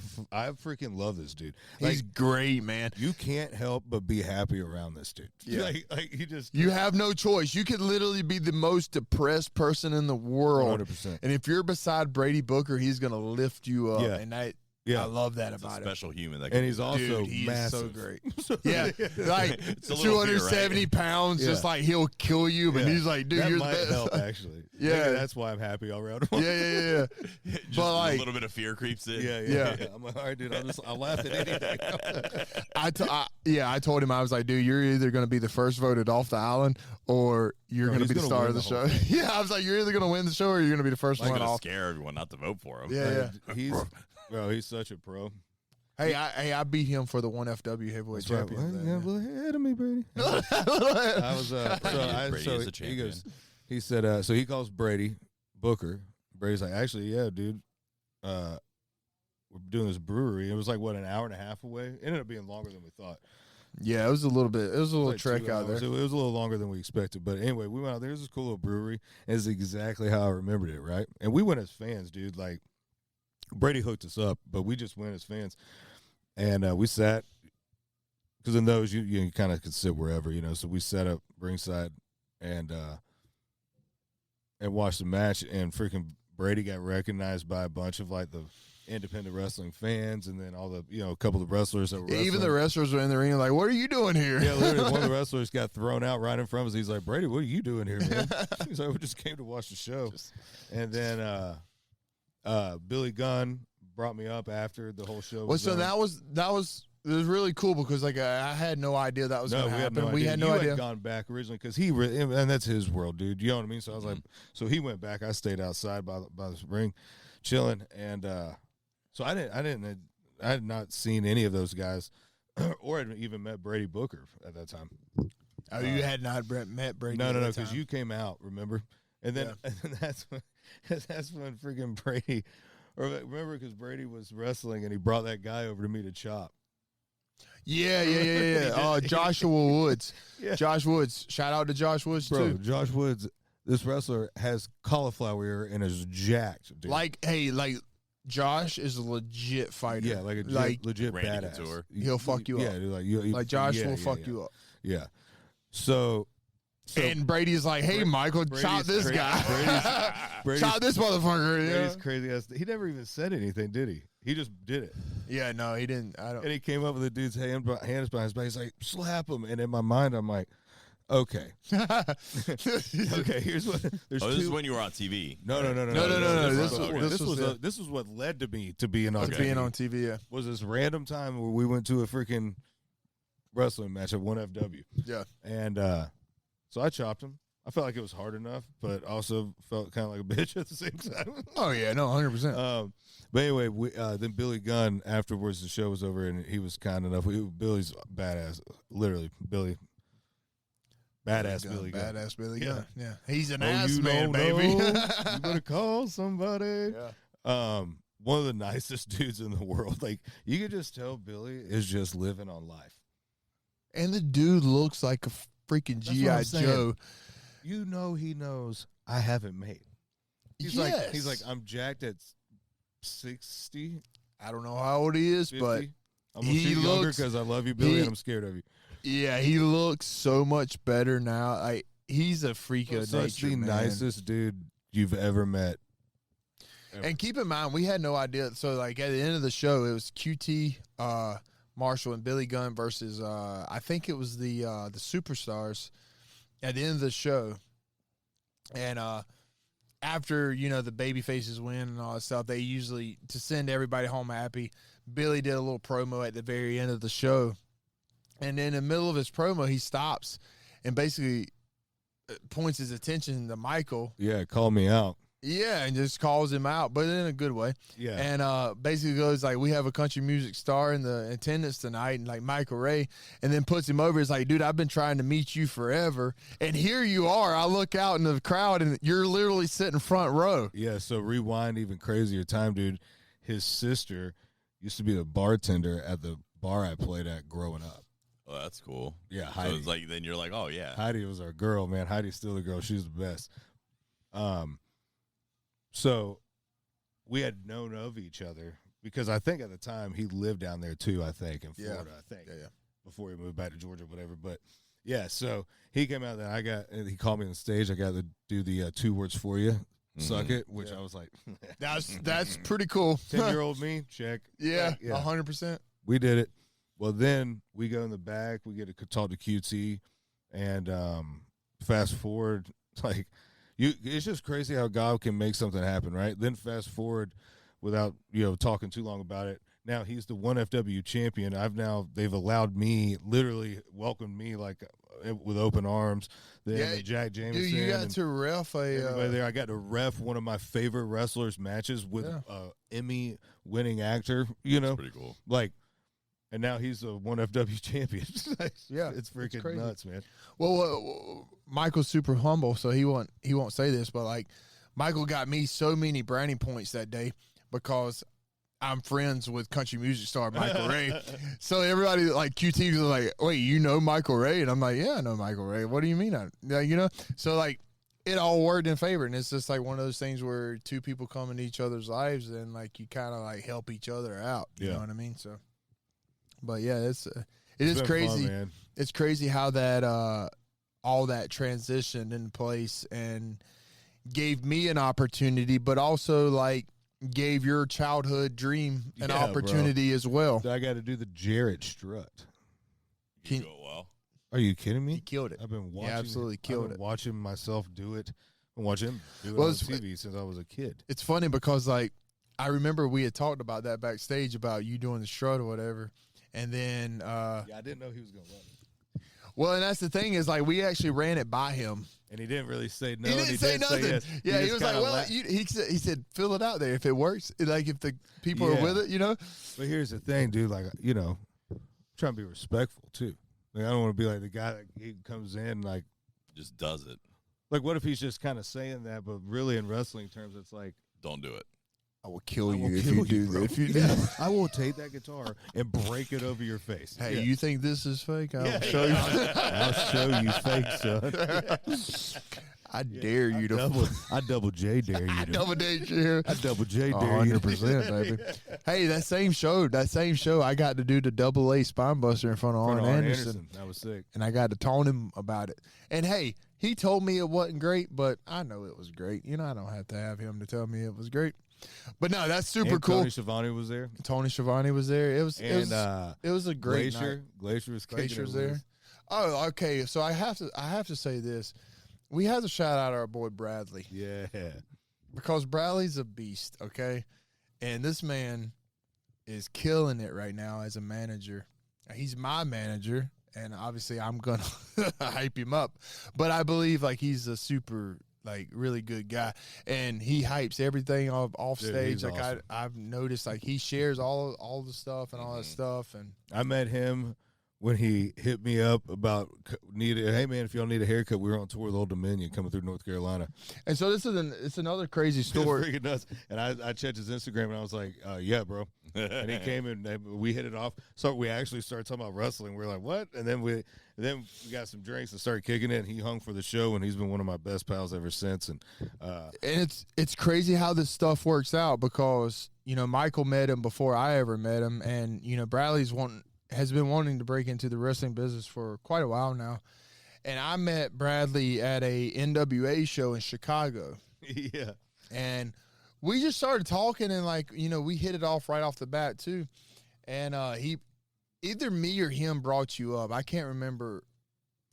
Speaker 1: freaking love this dude.
Speaker 3: He's great, man.
Speaker 1: You can't help but be happy around this dude.
Speaker 3: Yeah.
Speaker 1: like he just
Speaker 3: You have no choice. You could literally be the most depressed person in the world.
Speaker 1: 100%.
Speaker 3: And if you're beside Brady Booker, he's going to lift you up.
Speaker 1: Yeah.
Speaker 3: And I
Speaker 1: Yeah.
Speaker 3: love that
Speaker 2: It's a
Speaker 3: about him.
Speaker 2: special human. That
Speaker 1: And
Speaker 2: can
Speaker 1: he's
Speaker 2: do that.
Speaker 1: also
Speaker 3: Dude, he
Speaker 1: massive.
Speaker 3: is so great. Yeah, like
Speaker 2: It's a little fear,
Speaker 3: 270
Speaker 2: right?
Speaker 3: pounds,
Speaker 1: Yeah.
Speaker 3: just like he'll kill you. But
Speaker 1: Yeah.
Speaker 3: he's like, dude,
Speaker 1: that
Speaker 3: you're
Speaker 1: might
Speaker 3: the best.
Speaker 1: help actually.
Speaker 3: Yeah.
Speaker 1: Maybe that's why I'm happy all around.
Speaker 3: Yeah.
Speaker 2: Just
Speaker 3: But, like-
Speaker 2: a little bit of fear creeps in.
Speaker 1: Yeah. I'm like, all right, dude. I'll laugh at anything.
Speaker 3: I told him, I was like, dude, you're either going to be the first voted off the island or you're
Speaker 1: Bro,
Speaker 3: going to be
Speaker 1: he's
Speaker 3: the
Speaker 1: gonna
Speaker 3: star
Speaker 1: win
Speaker 3: of the
Speaker 1: the whole
Speaker 3: show.
Speaker 1: thing.
Speaker 3: Yeah, I was like, you're either going to win the show or you're going to be the first
Speaker 2: I'm
Speaker 3: one
Speaker 2: gonna
Speaker 3: off.
Speaker 2: scare everyone not to vote for him.
Speaker 3: Yeah.
Speaker 1: He's such a pro.
Speaker 3: Hey, I beat him for the 1FW heavyweight
Speaker 1: That's right.
Speaker 3: champion.
Speaker 1: Yeah, well, ahead of me, Brady. I was
Speaker 2: Brady is a champion.
Speaker 1: He said so he calls Brady Booker. Brady's like, actually, yeah, dude. We're doing this brewery. It was like what, an hour and a half away. It ended up being longer than we thought.
Speaker 3: Yeah, it was a little bit. It was a little
Speaker 1: Like
Speaker 3: trek
Speaker 1: 2
Speaker 3: out there.
Speaker 1: hours. It was a little longer than we expected. But anyway, we went out there. There's this cool little brewery. And it's exactly how I remembered it, right? And we went as fans, dude. Like, Brady hooked us up, but we just went as fans. And we sat, because in those, you kind of could sit wherever, you know. So we sat up ringside and watched the match. And freaking Brady got recognized by a bunch of, like, the independent wrestling fans, and then all the, a couple of wrestlers that were wrestling.
Speaker 3: Even the wrestlers were in the ring like, what are you doing here?
Speaker 1: Yeah, literally, one of the wrestlers got thrown out right in front of us. He's like, Brady, what are you doing here, man? He's like, we just came to watch the show. And then Billy Gunn brought me up after the whole show.
Speaker 3: Well, so that was it was really cool because I had no idea that was going to happen. We had no
Speaker 1: you
Speaker 3: idea.
Speaker 1: had gone back originally because and that's his world, dude. You know what I mean? So I was like, so he went back. I stayed outside by the ring, chilling, and so I had not seen any of those guys, or had even met Brady Booker at that time.
Speaker 3: Oh, you had not met Brady?
Speaker 1: No,
Speaker 3: at that
Speaker 1: because
Speaker 3: time.
Speaker 1: you came out, remember? And then, and then that's when freaking Brady. Or remember, because Brady was wrestling and he brought that guy over to me to chop.
Speaker 3: Yeah. Joshua Woods.
Speaker 1: Yeah.
Speaker 3: Josh Woods. Shout out to Josh Woods
Speaker 1: Bro,
Speaker 3: too.
Speaker 1: Josh Woods, this wrestler has cauliflower ear and is jacked, dude.
Speaker 3: Like Josh is a legit fighter.
Speaker 1: Yeah, like a legit
Speaker 2: Randy
Speaker 1: badass.
Speaker 2: Couture.
Speaker 3: He'll fuck you up.
Speaker 1: Yeah, dude, like
Speaker 3: Josh will fuck you up.
Speaker 1: Yeah. So
Speaker 3: and Brady's like, hey, Michael, chop this guy. Chop this motherfucker.
Speaker 1: Brady's crazy ass. He never even said anything, did he? He just did it.
Speaker 3: Yeah, no, he didn't. I don't.
Speaker 1: And he came up with the dude's hands behind his back. He's like, slap him. And in my mind, I'm like, Okay. Okay. Here's what. There's
Speaker 2: this
Speaker 1: two.
Speaker 2: is when you were on TV.
Speaker 1: No. This was what led to me to being on
Speaker 3: being on TV. Yeah.
Speaker 1: Was this random time where we went to a freaking wrestling match at 1FW.
Speaker 3: Yeah.
Speaker 1: And so I chopped him. I felt like it was hard enough, but also felt kind of like a bitch at the same time.
Speaker 3: Oh yeah, no, 100%.
Speaker 1: But anyway, then Billy Gunn afterwards the show was over and he was kind enough. Billy's badass, literally Billy. Badass Billy Gunn.
Speaker 3: Badass Billy Gunn. Yeah. He's an
Speaker 1: Oh,
Speaker 3: ass
Speaker 1: you
Speaker 3: man,
Speaker 1: don't
Speaker 3: baby.
Speaker 1: know. You better call somebody.
Speaker 3: Yeah.
Speaker 1: One of the nicest dudes in the world. Like, you could just tell Billy is just living on life.
Speaker 3: And the dude looks like a freaking G.I. Joe.
Speaker 1: You know he knows I haven't made. He's like, I'm jacked at 60.
Speaker 3: I don't know how old he is,
Speaker 1: 50.
Speaker 3: but
Speaker 1: I'm gonna shoot younger because I love you, Billy, and I'm scared of you.
Speaker 3: Yeah, he looks so much better now. He's a freak of nature,
Speaker 1: Such the
Speaker 3: man.
Speaker 1: nicest dude you've ever met.
Speaker 3: And keep in mind, we had no idea. So, like, at the end of the show, it was QT, Marshall, and Billy Gunn versus, I think it was the Superstars at the end of the show. And after, the baby faces win and all that stuff, they usually, to send everybody home happy, Billy did a little promo at the very end of the show. And in the middle of his promo, he stops and basically points his attention to Michael.
Speaker 1: Yeah, call me out.
Speaker 3: Yeah, and just calls him out, but in a good way.
Speaker 1: Yeah.
Speaker 3: And basically goes like, we have a country music star in the attendance tonight, and like Michael Ray, and then puts him over. It's like, dude, I've been trying to meet you forever, and here you are. I look out in the crowd, and you're literally sitting front row.
Speaker 1: Yeah, so rewind even crazier time, dude. His sister used to be the bartender at the bar I played at growing up.
Speaker 2: Oh, that's cool.
Speaker 1: Yeah,
Speaker 2: So
Speaker 1: Heidi.
Speaker 2: it's like, then you're like, oh, yeah.
Speaker 1: Heidi was our girl, man. Heidi's still the girl. She's the best. So we had known of each other because I think at the time he lived down there too, I think, in Florida, I think.
Speaker 3: Yeah.
Speaker 1: Before he moved back to Georgia, whatever. But yeah, so he came out and he called me on stage. I got to do the 2 words for you. Suck it, which I was like,
Speaker 3: That's pretty cool.
Speaker 1: 10-year-old me, check.
Speaker 3: Yeah, 100%.
Speaker 1: We did it. Well, then we go in the back. We get to talk to QT, and fast forward, like, it's just crazy how God can make something happen, right? Then fast forward, without talking too long about it. Now he's the 1FW champion. They've allowed me, literally welcomed me like with open arms. Then Jack Jameson.
Speaker 3: Dude, you got to ref
Speaker 1: everybody there. I got to ref one of my favorite wrestlers' matches with Emmy-winning actor.
Speaker 2: That's pretty cool.
Speaker 1: Like. And now he's a 1FW champion.
Speaker 3: Yeah,
Speaker 1: it's freaking nuts, man.
Speaker 3: Well, Michael's super humble, so he won't say this, but like Michael got me so many brownie points that day because I'm friends with country music star Michael Ray. So everybody like QT was like, "Wait, you know Michael Ray?" And I'm like, "Yeah, I know Michael Ray. What do you mean?" So like it all worked in favor, and it's just like one of those things where two people come into each other's lives and like you kind of like help each other out. You know what I mean? So. But yeah, it is crazy.
Speaker 1: Fun, man.
Speaker 3: It's crazy how that all that transitioned in place and gave me an opportunity, but also like gave your childhood dream an opportunity as well.
Speaker 1: I got to do the Jarrett strut.
Speaker 2: You go well.
Speaker 1: Are you kidding me?
Speaker 3: He killed it.
Speaker 1: I've been watching.
Speaker 3: He absolutely killed it.
Speaker 1: Watching myself do it. And watch him do it on TV since I was a kid.
Speaker 3: It's funny because like I remember we had talked about that backstage about you doing the strut or whatever. And then
Speaker 1: I didn't know he was going to let me.
Speaker 3: Well, and that's the thing is like we actually ran it by him.
Speaker 1: And he didn't really say no.
Speaker 3: He didn't say nothing.
Speaker 1: Say yes.
Speaker 3: Yeah, he was like, well, he said, fill it out there. If it works, like if the people are with it,
Speaker 1: But here's the thing, dude. Like, I'm trying to be respectful, too. Like, I don't want to be like the guy that he comes in like.
Speaker 2: Just does it.
Speaker 1: Like, what if he's just kind of saying that, but really in wrestling terms, it's like.
Speaker 2: Don't do it.
Speaker 3: I will kill you if you do that. If you do,
Speaker 1: I will take that guitar and break it over your face.
Speaker 3: Hey, you think this is fake? I'll show you.
Speaker 1: I'll show you fake, son.
Speaker 3: I dare you to.
Speaker 1: I double J dare you.
Speaker 3: I double dare you.
Speaker 1: I double J dare you.
Speaker 3: 100%, baby. Hey, that same show, I got to do the double A spine buster in front of Arn Anderson.
Speaker 1: That was sick.
Speaker 3: And I got to taunt him about it. And hey, he told me it wasn't great, but I know it was great. I don't have to have him to tell me it was great. But no, that's super cool.
Speaker 1: Tony Schiavone was there.
Speaker 3: Tony Schiavone was there. It was a great
Speaker 1: Glacier.
Speaker 3: night.
Speaker 1: Glacier was
Speaker 3: Glacier's there. Oh, okay. So I have to say this. We have to shout out our boy Bradley.
Speaker 1: Yeah.
Speaker 3: Because Bradley's a beast, okay? And this man is killing it right now as a manager. He's my manager, and obviously I'm going to hype him up. But I believe, like, he's a super, like, really good guy. And he hypes everything off stage. Like, awesome. I've noticed, like, he shares all the stuff and all that stuff. And
Speaker 1: I met him when he hit me up about hey man, if y'all need a haircut, we were on tour with Old Dominion coming through North Carolina.
Speaker 3: And so it's another crazy story.
Speaker 1: It's freaking nuts. And I checked his Instagram and I was like, yeah, bro. And he came and we hit it off. So we actually started talking about wrestling. We were like, what? And then we got some drinks and started kicking it. And he hung for the show, and he's been one of my best pals ever since. And
Speaker 3: it's crazy how this stuff works out because, you know, Michael met him before I ever met him, and, you know, Bradley's has been wanting to break into the wrestling business for quite a while now. And I met Bradley at a NWA show in Chicago.
Speaker 1: Yeah.
Speaker 3: And we just started talking, and, like, you know, we hit it off right off the bat too. And he either me or him brought you up. I can't remember.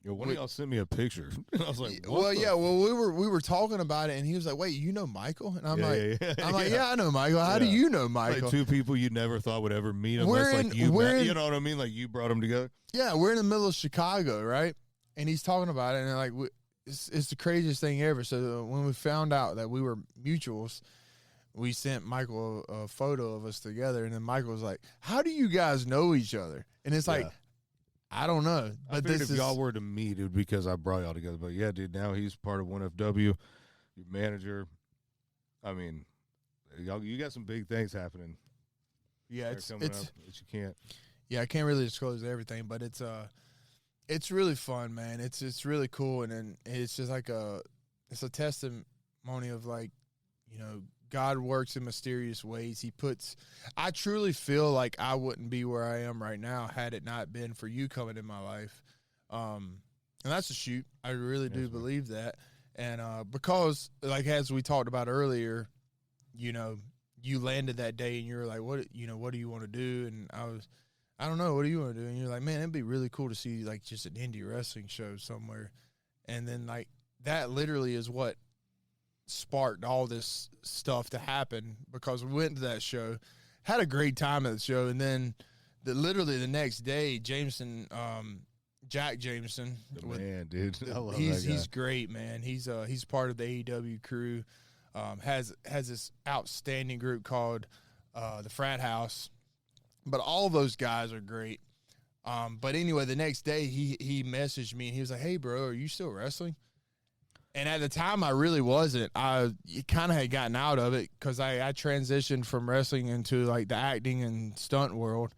Speaker 1: Yo, one of y'all sent me a picture. And I was like,
Speaker 3: we were talking about it, and he was like, "Wait, you know Michael?" And I'm yeah, I know Michael. How do you know Michael?
Speaker 1: Like two people you never thought would ever meet unless like you met, you know what I mean? Like you brought them together.
Speaker 3: Yeah, we're in the middle of Chicago, right? And he's talking about it, and like it's the craziest thing ever. So when we found out that we were mutuals, we sent Michael a photo of us together, and then Michael was like, "How do you guys know each other?" And it's like, I don't know.
Speaker 1: But if y'all were to meet, it would be because I brought y'all together. But yeah, dude, now he's part of 1FW, your manager. I mean, you got some big things happening.
Speaker 3: Yeah,
Speaker 1: it's coming up that you can't.
Speaker 3: Yeah, I can't really disclose everything, but it's really fun, man. It's really cool, and then it's just like it's a testimony of, like, you know, God works in mysterious ways. I truly feel like I wouldn't be where I am right now had it not been for you coming in my life. And that's a shoot. I really do believe that. And because, like, as we talked about earlier, you know, you landed that day and you were like, what do you want to do? And I don't know, what do you want to do? And you're like, man, it'd be really cool to see, like, just an indie wrestling show somewhere. And then, like, that literally is what sparked all this stuff to happen, because we went to that show, had a great time at the show, and then literally the next day, Jack Jameson,
Speaker 1: man, dude, I love that guy.
Speaker 3: He's great, man. He's part of the AEW crew. Has this outstanding group called the Frat House, but all those guys are great. But anyway, the next day he messaged me and he was like, "Hey, bro, are you still wrestling?" And at the time, I really wasn't. I kind of had gotten out of it because I transitioned from wrestling into, like, the acting and stunt world.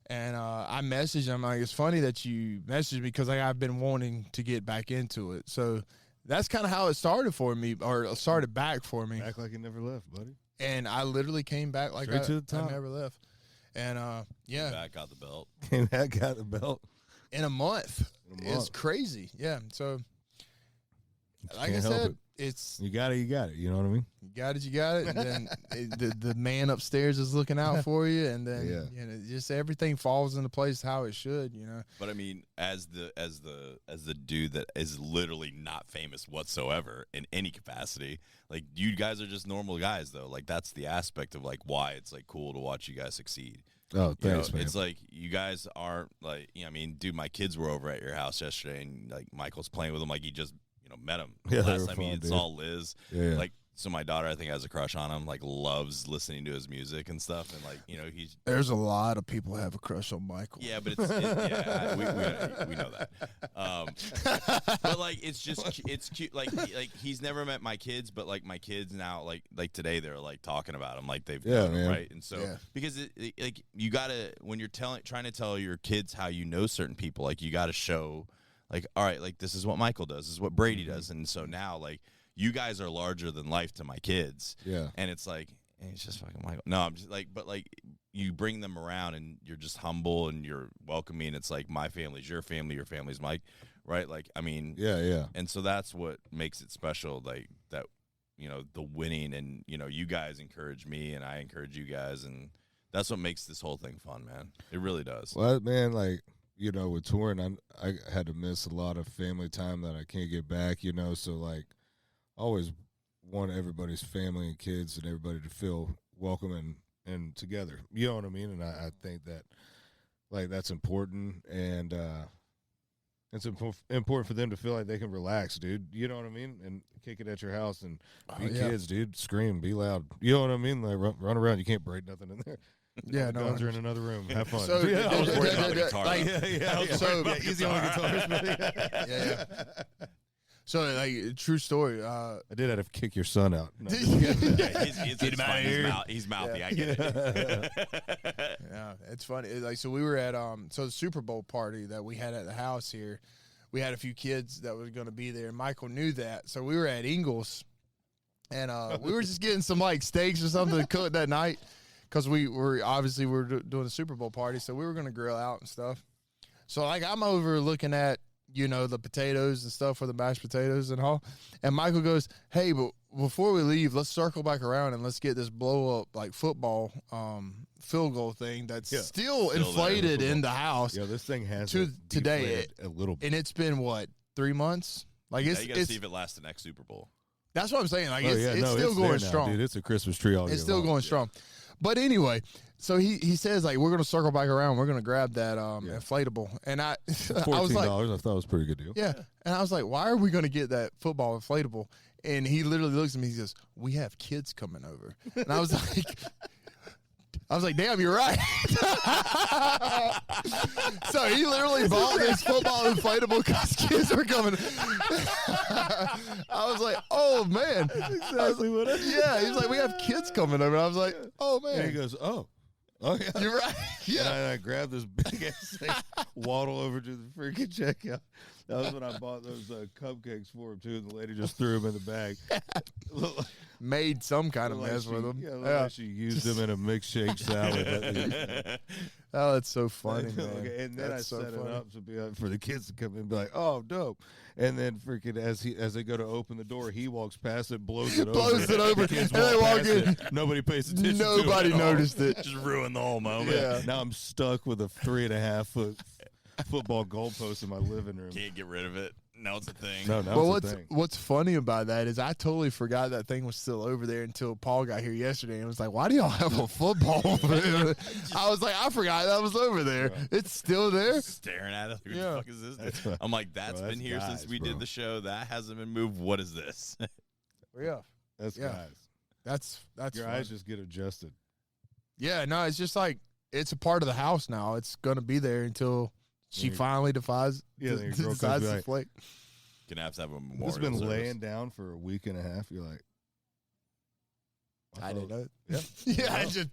Speaker 3: And I messaged him, like, it's funny that you messaged me because, like, I've been wanting to get back into it. So that's kind of how it started for me, or it started back for me.
Speaker 1: Act like it never left, buddy.
Speaker 3: And I literally came back like
Speaker 1: to the top.
Speaker 3: I never left. And, yeah.
Speaker 2: Came back, got the belt.
Speaker 1: Came back, got the belt.
Speaker 3: In a month. It's crazy. Yeah, so... Like I said, it's
Speaker 1: you got it. You know what I mean?
Speaker 3: You got it. And then the man upstairs is looking out for you, and then you know, just everything falls into place how it should. You know.
Speaker 2: But I mean, as the dude that is literally not famous whatsoever in any capacity, like, you guys are just normal guys, though. Like, that's the aspect of, like, why it's, like, cool to watch you guys succeed.
Speaker 1: Oh, thanks, man.
Speaker 2: It's like you guys aren't, like, you know, I mean, dude, my kids were over at your house yesterday, and, like, Michael's playing with them like he just, you know, met him last time. He saw Liz. Yeah. Like, so my daughter, I think, has a crush on him, like, loves listening to his music and stuff. And, like, you know,
Speaker 3: there's a lot of people who have a crush on Michael.
Speaker 2: Yeah, but we know that. But, like, it's cute. Like he's never met my kids, but, like, my kids now, like today, they're, like, talking about him, like, they've known him, right? And so, because like, you gotta, when you're trying to tell your kids how you know certain people, like, you gotta show, like, all right, like, this is what Michael does, this is what Brady does, and so now, like, you guys are larger than life to my kids. Yeah. And it's like, it's just fucking Michael. No, I'm just like, but, like, you bring them around and you're just humble and you're welcoming. It's like, my family's your family's Mike, right? Like, I mean, yeah. And so that's what makes it special, like, that, you know, the winning, and, you know, you guys encourage me and I encourage you guys, and that's what makes this whole thing fun, man. It really does.
Speaker 1: Well, man, like, with touring, I had to miss a lot of family time that I can't get back, so, like, I always want everybody's family and kids and everybody to feel welcome and together. You know what I mean? And I think that, like, that's important, and it's important for them to feel like they can relax, dude. You know what I mean? And kick it at your house and be kids, dude. Scream, be loud. You know what I mean? Like, run around. You can't break nothing in there.
Speaker 3: Yeah,
Speaker 1: the guns are in another room. Have fun.
Speaker 3: So,
Speaker 2: I was worried about the guitar.
Speaker 1: Easy on the guitars.
Speaker 3: Yeah. So, like, true story.
Speaker 1: I did have to kick your son out. No.
Speaker 2: Get him out of here. He's mouthy. Yeah. I get it.
Speaker 3: Yeah, it's funny. Like, so we were at the Super Bowl party that we had at the house here. We had a few kids that was going to be there. Michael knew that, so we were at Ingles, and we were just getting some like steaks or something to cook that night because we were doing a Super Bowl party, so we were going to grill out and stuff. So like I'm over looking at the potatoes and stuff for the mashed potatoes and all, and Michael goes, "Hey, but before we leave, let's circle back around and let's get this blow up like football field goal thing that's still inflated in the house."
Speaker 1: Yeah, this thing has
Speaker 3: today
Speaker 1: a little bit.
Speaker 3: And it's been what, 3 months? Like
Speaker 2: you got to see if it lasts the next Super Bowl.
Speaker 3: That's what I'm saying. Like it's still going strong,
Speaker 1: dude. It's a Christmas tree all year.
Speaker 3: It's still going strong. But anyway, so he says like we're gonna circle back around. We're gonna grab that inflatable, and I was like,
Speaker 1: $14. I thought it was a pretty good deal.
Speaker 3: Yeah, and I was like, why are we gonna get that football inflatable? And he literally looks at me. He goes, "We have kids coming over," and I was like, "Damn, you're right." So he literally bought this football inflatable because kids were coming. I was like, "Oh man!"
Speaker 1: Exactly what I said.
Speaker 3: Yeah, he was like, "We have kids coming over." I was like, "Oh man!"
Speaker 1: And he goes, "Oh, yeah,
Speaker 3: you're right." Yeah,
Speaker 1: and I grabbed this big ass thing, waddle over to the freaking checkout. That was when I bought those cupcakes for him too, and the lady just threw them in the bag.
Speaker 3: Made some kind of mess with them.
Speaker 1: Yeah, like she used them in a milkshake salad.
Speaker 3: Oh, that's so funny, man.
Speaker 1: Okay, and then
Speaker 3: that's
Speaker 1: I set it up to be for the kids to come in and be like, "Oh, dope!" And then freaking as they go to open the door, he walks past it, blows it over,
Speaker 3: and they walk in.
Speaker 1: Nobody pays attention.
Speaker 3: Nobody
Speaker 1: to it
Speaker 3: noticed it.
Speaker 2: Just ruined the whole moment.
Speaker 3: Yeah.
Speaker 1: Now I'm stuck with a 3.5 foot football goalpost in my living room.
Speaker 2: Can't get rid of it. Now it's a thing.
Speaker 1: No, now
Speaker 3: Well,
Speaker 1: it's a thing.
Speaker 3: what's funny about that is I totally forgot that thing was still over there until Paul got here yesterday and was like, "Why do y'all have a football over there?" I was like, "I forgot that was over there.
Speaker 1: Bro.
Speaker 3: It's still there."
Speaker 2: Staring at it. Who
Speaker 3: Yeah.
Speaker 2: the fuck is this? I'm like, that's been here since we did the show. That hasn't been moved. What is this?
Speaker 3: Yeah,
Speaker 1: That's guys.
Speaker 3: that's
Speaker 1: Your
Speaker 3: funny.
Speaker 1: eyes just get adjusted.
Speaker 3: Yeah, no, it's just like it's a part of the house now. It's gonna be there until she finally decides
Speaker 1: Yeah, then your girl comes
Speaker 3: to
Speaker 1: back.
Speaker 3: flake.
Speaker 2: Gonna have to have a memorial.
Speaker 1: It's been
Speaker 2: service.
Speaker 1: laying down for a week and a half. You're like,
Speaker 3: I didn't know it.
Speaker 1: Yeah.
Speaker 3: Yeah, it's just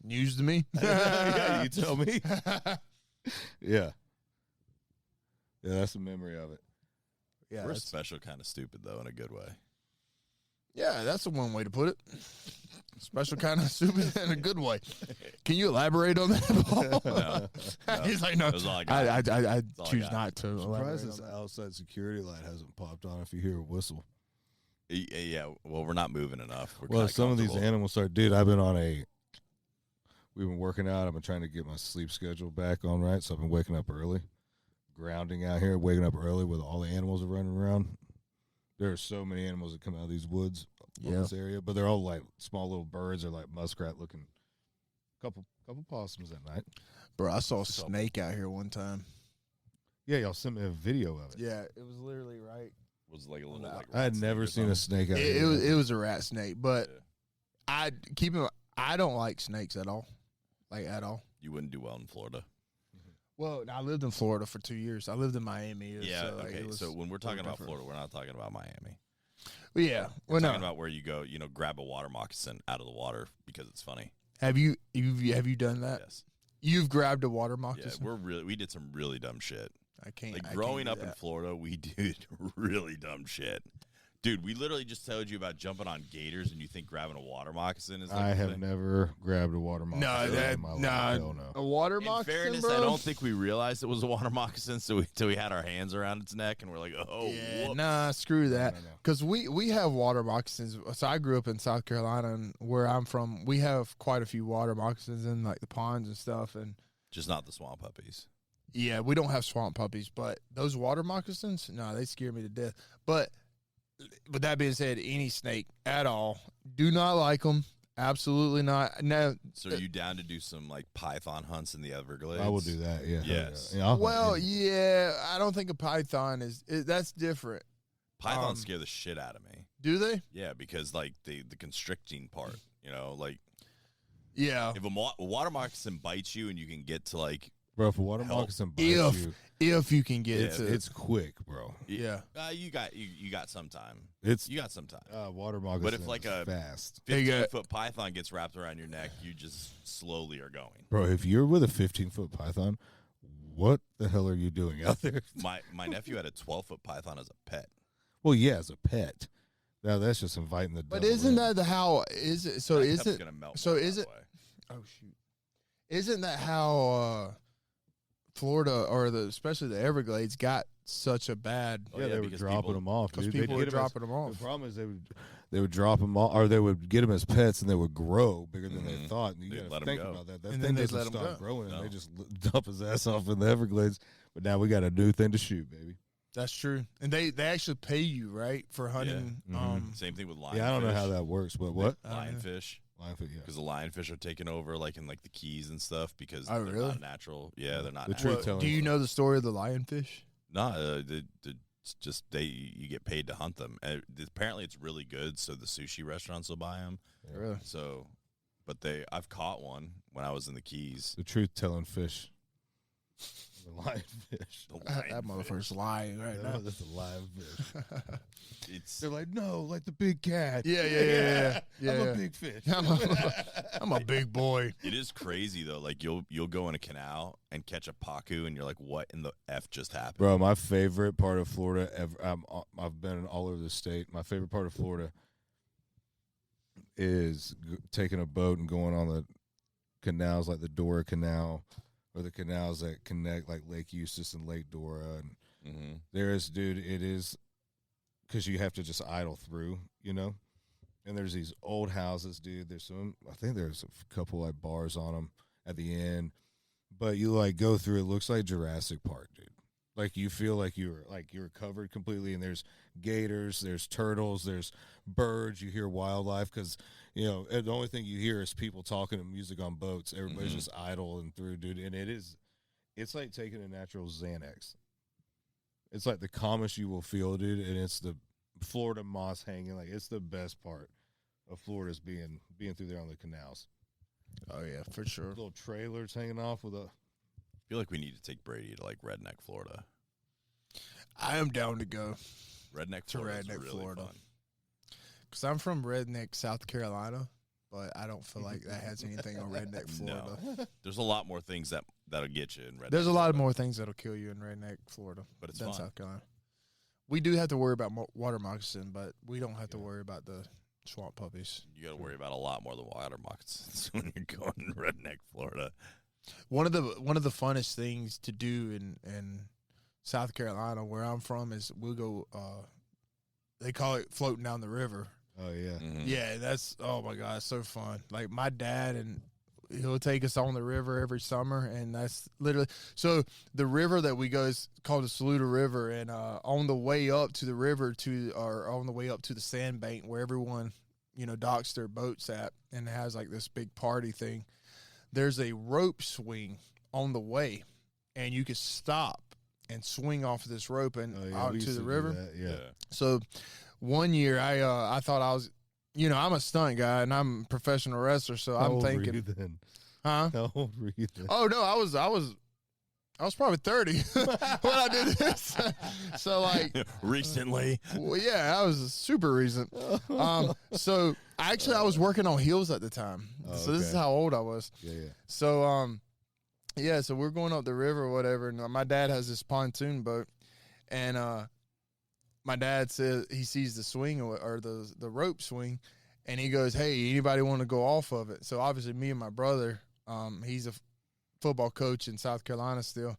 Speaker 3: news to me.
Speaker 1: Yeah, you tell me. Yeah. Yeah, that's the memory of it.
Speaker 3: Yeah,
Speaker 2: We're
Speaker 3: that's,
Speaker 2: special, kind of stupid though, in a good way.
Speaker 3: yeah, that's the one way to put it. Special kind of stupid in a good way. Can you elaborate on that?
Speaker 2: No.
Speaker 3: He's like, no,
Speaker 2: That was all I got.
Speaker 3: I
Speaker 2: all I
Speaker 3: choose
Speaker 2: got.
Speaker 3: not to elaborate
Speaker 1: Surprised
Speaker 3: on
Speaker 1: this
Speaker 3: that.
Speaker 1: outside security light hasn't popped on if you hear a whistle.
Speaker 2: Yeah, well, we're not moving enough. We're
Speaker 1: Well,
Speaker 2: kinda
Speaker 1: some of these
Speaker 2: comfortable.
Speaker 1: animals are, dude, we've been working out. I've been trying to get my sleep schedule back on right, so I've been waking up early, grounding out here, waking up early with all the animals are running around. There are so many animals that come out of these woods in this area, but they're all like small little birds or like muskrat looking. Couple possums at night.
Speaker 3: Bro, I saw a snake out here one time.
Speaker 1: Yeah, y'all sent me a video of it.
Speaker 3: Yeah, it was literally right.
Speaker 2: Was like a little. Like
Speaker 1: I had
Speaker 2: rat
Speaker 1: never
Speaker 2: snake
Speaker 1: seen
Speaker 2: or
Speaker 1: a snake out
Speaker 3: It
Speaker 1: here.
Speaker 3: was a rat snake, but
Speaker 2: Yeah.
Speaker 3: I don't like snakes at all, like at all.
Speaker 2: You wouldn't do well in Florida.
Speaker 3: Well, I lived in Florida for 2 years. I lived in Miami.
Speaker 2: Yeah.
Speaker 3: so, like,
Speaker 2: Okay.
Speaker 3: it was
Speaker 2: So when we're talking about
Speaker 3: different.
Speaker 2: Florida, we're not talking about Miami.
Speaker 3: Yeah,
Speaker 2: We're
Speaker 3: well, no.
Speaker 2: talking about where you go, grab a water moccasin out of the water because it's funny.
Speaker 3: Have you done that?
Speaker 2: Yes.
Speaker 3: You've grabbed a water
Speaker 2: Yeah,
Speaker 3: moccasin.
Speaker 2: we did some really dumb shit.
Speaker 3: I can't.
Speaker 2: Like
Speaker 3: I
Speaker 2: growing
Speaker 3: can't
Speaker 2: up
Speaker 3: do
Speaker 2: in
Speaker 3: that.
Speaker 2: Florida, we did really dumb shit. Dude, we literally just told you about jumping on gators, and you think grabbing a water moccasin is like
Speaker 1: I
Speaker 2: the
Speaker 1: have
Speaker 2: thing?
Speaker 1: never grabbed a water moccasin in my life. Hell no.
Speaker 3: a water
Speaker 2: In
Speaker 3: moccasin,
Speaker 2: fairness,
Speaker 3: bro?
Speaker 2: I don't think we realized it was a water moccasin until we had our hands around its neck, and we're like, oh,
Speaker 3: Yeah,
Speaker 2: whoops.
Speaker 3: nah, screw that.
Speaker 1: No.
Speaker 3: Because we have water moccasins. So I grew up in South Carolina, and where I'm from, we have quite a few water moccasins in like the ponds and stuff. And
Speaker 2: Just not the swamp puppies.
Speaker 3: Yeah, we don't have swamp puppies, but those water moccasins, no, they scare me to death. But with that being said, any snake at all, do not like them. Absolutely not. No.
Speaker 2: So are you down to do some like python hunts in the Everglades?
Speaker 1: I will do that. Yeah.
Speaker 2: Yes.
Speaker 1: Yeah,
Speaker 3: Well, yeah, I don't think a python that's different.
Speaker 2: Pythons scare the shit out of me.
Speaker 3: Do they?
Speaker 2: Yeah, because like the constricting part, like
Speaker 3: Yeah.
Speaker 2: if a water moccasin bites you and you can get to like
Speaker 1: bro, if a water moccasin bites you,
Speaker 3: if you can get to
Speaker 1: it's quick, bro.
Speaker 3: Yeah.
Speaker 2: you got some time. You got some time.
Speaker 1: Water moccasin.
Speaker 2: But if like a
Speaker 1: fast
Speaker 2: 15-foot python gets wrapped around your neck, you just slowly are going.
Speaker 1: Bro, if you're with a 15-foot python, what the hell are you doing out there?
Speaker 2: My nephew had a 12-foot python as a pet.
Speaker 1: Well, yeah, as a pet. Now that's just inviting the devil.
Speaker 3: But isn't that how is it? So is it?
Speaker 2: Gonna melt
Speaker 3: So
Speaker 2: by
Speaker 3: is
Speaker 2: the
Speaker 3: it?
Speaker 2: way.
Speaker 3: Oh shoot! Isn't that how Florida or especially the Everglades got such a bad?
Speaker 1: Yeah, they were dropping them off,
Speaker 3: Because
Speaker 1: dude.
Speaker 3: people
Speaker 1: They'd
Speaker 3: were
Speaker 1: get 'em
Speaker 3: dropping them off.
Speaker 1: The problem is they would drop them off, or they would get them as pets, and they would grow bigger than they thought. And you
Speaker 2: They'd
Speaker 1: got
Speaker 2: let
Speaker 1: to
Speaker 2: 'em
Speaker 1: think
Speaker 2: go.
Speaker 1: about that. That
Speaker 3: And
Speaker 1: thing
Speaker 3: then they'd
Speaker 1: doesn't
Speaker 3: let 'em
Speaker 1: stop
Speaker 3: go.
Speaker 1: growing,
Speaker 2: No.
Speaker 1: and they just dump his ass off in the Everglades. But now we got a new thing to shoot, baby.
Speaker 3: That's true. And they actually pay you, right, for hunting.
Speaker 2: Same thing with lionfish.
Speaker 1: Yeah, I don't know how that works, but what?
Speaker 2: Lionfish.
Speaker 1: Lionfish, yeah.
Speaker 2: Because the lionfish are taking over, like in like the Keys and stuff, because
Speaker 3: Oh,
Speaker 2: they're
Speaker 3: really?
Speaker 2: not natural. Yeah, they're not.
Speaker 1: The
Speaker 2: natural.
Speaker 1: truth telling.
Speaker 3: Do you know the story of the lionfish?
Speaker 2: No, it's just you get paid to hunt them. And apparently, it's really good. So the sushi restaurants will buy them.
Speaker 1: Yeah.
Speaker 3: Really?
Speaker 2: So, but I've caught one when I was in the Keys.
Speaker 1: The truth telling fish. The lionfish.
Speaker 2: The
Speaker 3: That
Speaker 2: lionfish.
Speaker 3: motherfucker's lying right
Speaker 1: No,
Speaker 3: now.
Speaker 1: that's a lionfish.
Speaker 2: It's
Speaker 1: They're like, no, like the big cat.
Speaker 3: Yeah.
Speaker 1: I'm a big fish.
Speaker 3: I'm a big boy.
Speaker 2: It is crazy though. Like you'll go in a canal and catch a pacu, and you're like, "What in the f just happened?"
Speaker 1: Bro, my favorite part of Florida ever. I've been all over the state. My favorite part of Florida is taking a boat and going on the canals, like the Dora Canal, or the canals that connect like Lake Eustis and Lake Dora. And there is, dude, it is because you have to just idle through, And there's these old houses, dude. There's I think there's a couple like bars on them at the end, but you like go through. It looks like Jurassic Park, dude. Like you feel like you're covered completely, and there's gators, there's turtles, there's birds. You hear wildlife because the only thing you hear is people talking and music on boats. Everybody's just idle and through, dude. And it's like taking a natural Xanax. It's like the calmest you will feel, dude. And it's the Florida moss hanging. Like it's the best part of Florida's being through there on the canals.
Speaker 3: Oh yeah, for sure.
Speaker 1: Little trailers hanging off with a.
Speaker 2: I feel like we need to take Brady to like Redneck Florida.
Speaker 3: I am down to go
Speaker 2: Redneck
Speaker 3: to
Speaker 2: Florida is
Speaker 3: Redneck
Speaker 2: really
Speaker 3: Florida
Speaker 2: fun.
Speaker 3: because I'm from Redneck, South Carolina, but I don't feel like that has anything on Redneck Florida.
Speaker 2: No. There's a lot more things that'll get you in Redneck.
Speaker 3: There's a lot
Speaker 2: Florida,
Speaker 3: more things that'll kill you in Redneck Florida,
Speaker 2: but it's
Speaker 3: than
Speaker 2: fun.
Speaker 3: South Carolina. We do have to worry about water moccasin, but we don't have to worry about the swamp puppies.
Speaker 2: You got to worry about a lot more than water moccasins when you're going in Redneck Florida.
Speaker 3: One of the funnest things to do in South Carolina, where I'm from, is we'll go. They call it floating down the river.
Speaker 1: Oh yeah.
Speaker 3: Yeah, that's oh my god, it's so fun. Like my dad, and he'll take us on the river every summer, and that's literally so. The river that we go is called the Saluda River, and on the way up to the river or on the way up to the sandbank where everyone docks their boats at, and has like this big party thing. There's a rope swing on the way, and you can stop and swing off of this rope and out to the river.
Speaker 1: Yeah.
Speaker 3: So one year I thought I was, I'm a stunt guy and I'm a professional wrestler, so
Speaker 1: How
Speaker 3: I'm
Speaker 1: old were
Speaker 3: thinking,
Speaker 1: you then?
Speaker 3: huh?
Speaker 1: How old were you then?
Speaker 3: Oh no, I was probably 30 when I did this. So like
Speaker 2: Recently.
Speaker 3: well, yeah, I was super recent. So actually I was working on heels at the time.
Speaker 1: Oh,
Speaker 3: so this is
Speaker 1: okay.
Speaker 3: how old I was.
Speaker 1: Yeah.
Speaker 3: So yeah, so we're going up the river or whatever, and my dad has this pontoon boat, and my dad says he sees the swing or the rope swing, and he goes, "Hey, anybody want to go off of it?" So obviously me and my brother, he's a football coach in South Carolina still,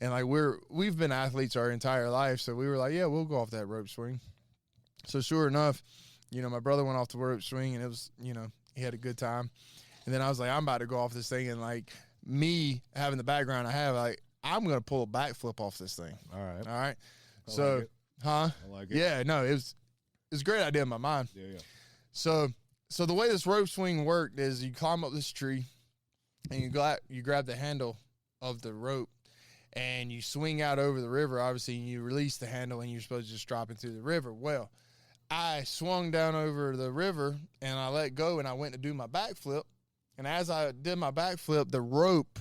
Speaker 3: and like we've been athletes our entire life, so we were like, "Yeah, we'll go off that rope swing." So sure enough, my brother went off the rope swing, and it was, he had a good time, and then I was like, I'm about to go off this thing, and like me having the background I have, like I'm going to pull a backflip off this thing.
Speaker 1: All right.
Speaker 3: All right.
Speaker 1: I
Speaker 3: So,
Speaker 1: like it.
Speaker 3: huh?
Speaker 1: I like it.
Speaker 3: Yeah, no, it was a great idea in my mind.
Speaker 1: Yeah.
Speaker 3: So the way this rope swing worked is you climb up this tree and you grab the handle of the rope and you swing out over the river, obviously, and you release the handle and you're supposed to just drop into the river. Well, I swung down over the river and I let go and I went to do my backflip. And as I did my backflip, the rope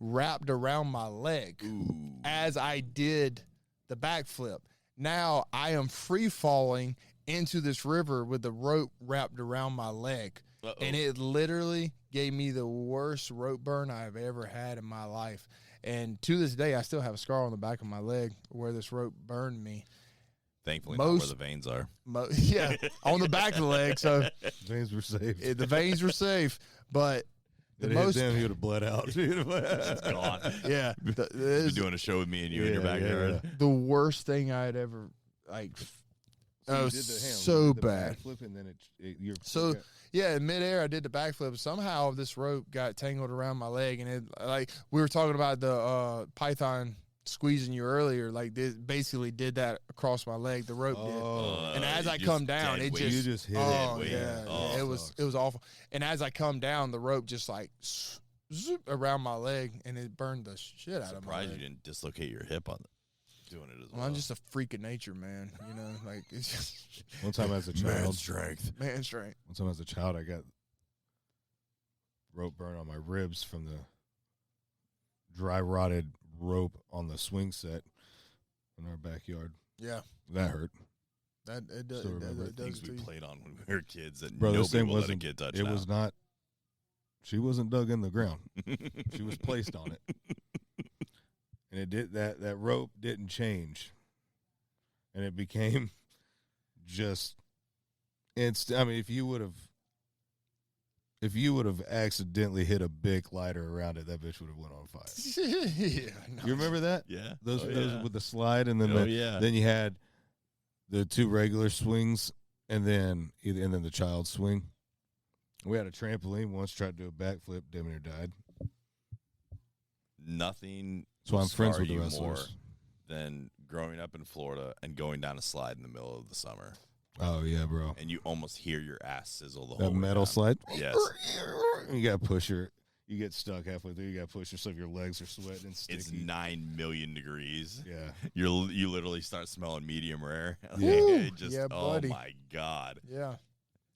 Speaker 3: wrapped around my leg as I did the backflip. Now I am free falling into this river with the rope wrapped around my leg. And it literally gave me the worst rope burn I've ever had in my life. And to this day, I still have a scar on the back of my leg where this rope burned me.
Speaker 2: Thankfully, not where the veins are.
Speaker 3: Yeah, on the back of the leg. So
Speaker 1: veins were safe.
Speaker 3: The veins were safe, but
Speaker 1: the most damn, he would have bled out.
Speaker 2: It's gone.
Speaker 3: Yeah,
Speaker 2: you've been doing a show with me and you in your backyard.
Speaker 3: Yeah. The worst thing I had ever
Speaker 1: So
Speaker 3: so bad.
Speaker 1: Flip and then
Speaker 3: yeah, in midair I did the backflip. Somehow this rope got tangled around my leg, and it like we were talking about the python squeezing you earlier. Like this basically did that across my leg. The rope did, and as I come down, it
Speaker 1: you just hit
Speaker 3: it. Yeah, it was awful. And as I come down, the rope just like zoop around my leg, and it burned the shit out of my leg.
Speaker 2: Surprised you didn't dislocate your hip on doing it as well.
Speaker 3: I'm just a freak of nature, man. You know, like it's just
Speaker 1: one time as a child,
Speaker 3: man strength.
Speaker 1: One time as a child, I got rope burn on my ribs from the dry rotted rope on the swing set in our backyard.
Speaker 3: Yeah,
Speaker 1: that hurt.
Speaker 3: That it does.
Speaker 2: Things we played on when we were kids that
Speaker 1: Bro,
Speaker 2: nobody will let a kid touch.
Speaker 1: It was not. She wasn't dug in the ground. She was placed on it. And it did that rope didn't change, and it became just instant. I mean, if you would have accidentally hit a big lighter around it, that bitch would have went on fire.
Speaker 3: Yeah,
Speaker 1: you remember that?
Speaker 2: Yeah,
Speaker 1: those with the slide, and then then you had the two regular swings, and then the child swing. We had a trampoline once, tried to do a backflip, damn near died.
Speaker 2: Nothing.
Speaker 1: So I'm friends with the wrestlers.
Speaker 2: More than growing up in Florida and going down a slide in the middle of the summer.
Speaker 1: Oh yeah, bro.
Speaker 2: And you almost hear your ass sizzle the
Speaker 1: whole
Speaker 2: way
Speaker 1: metal
Speaker 2: down.
Speaker 1: Slide.
Speaker 2: Yes.
Speaker 1: You got to push her. You get stuck halfway through. You got to push yourself. Your legs are sweating and sticky.
Speaker 2: It's 9 million degrees.
Speaker 1: Yeah.
Speaker 2: You literally start smelling medium rare.
Speaker 1: Yeah.
Speaker 2: Oh my God.
Speaker 3: Yeah.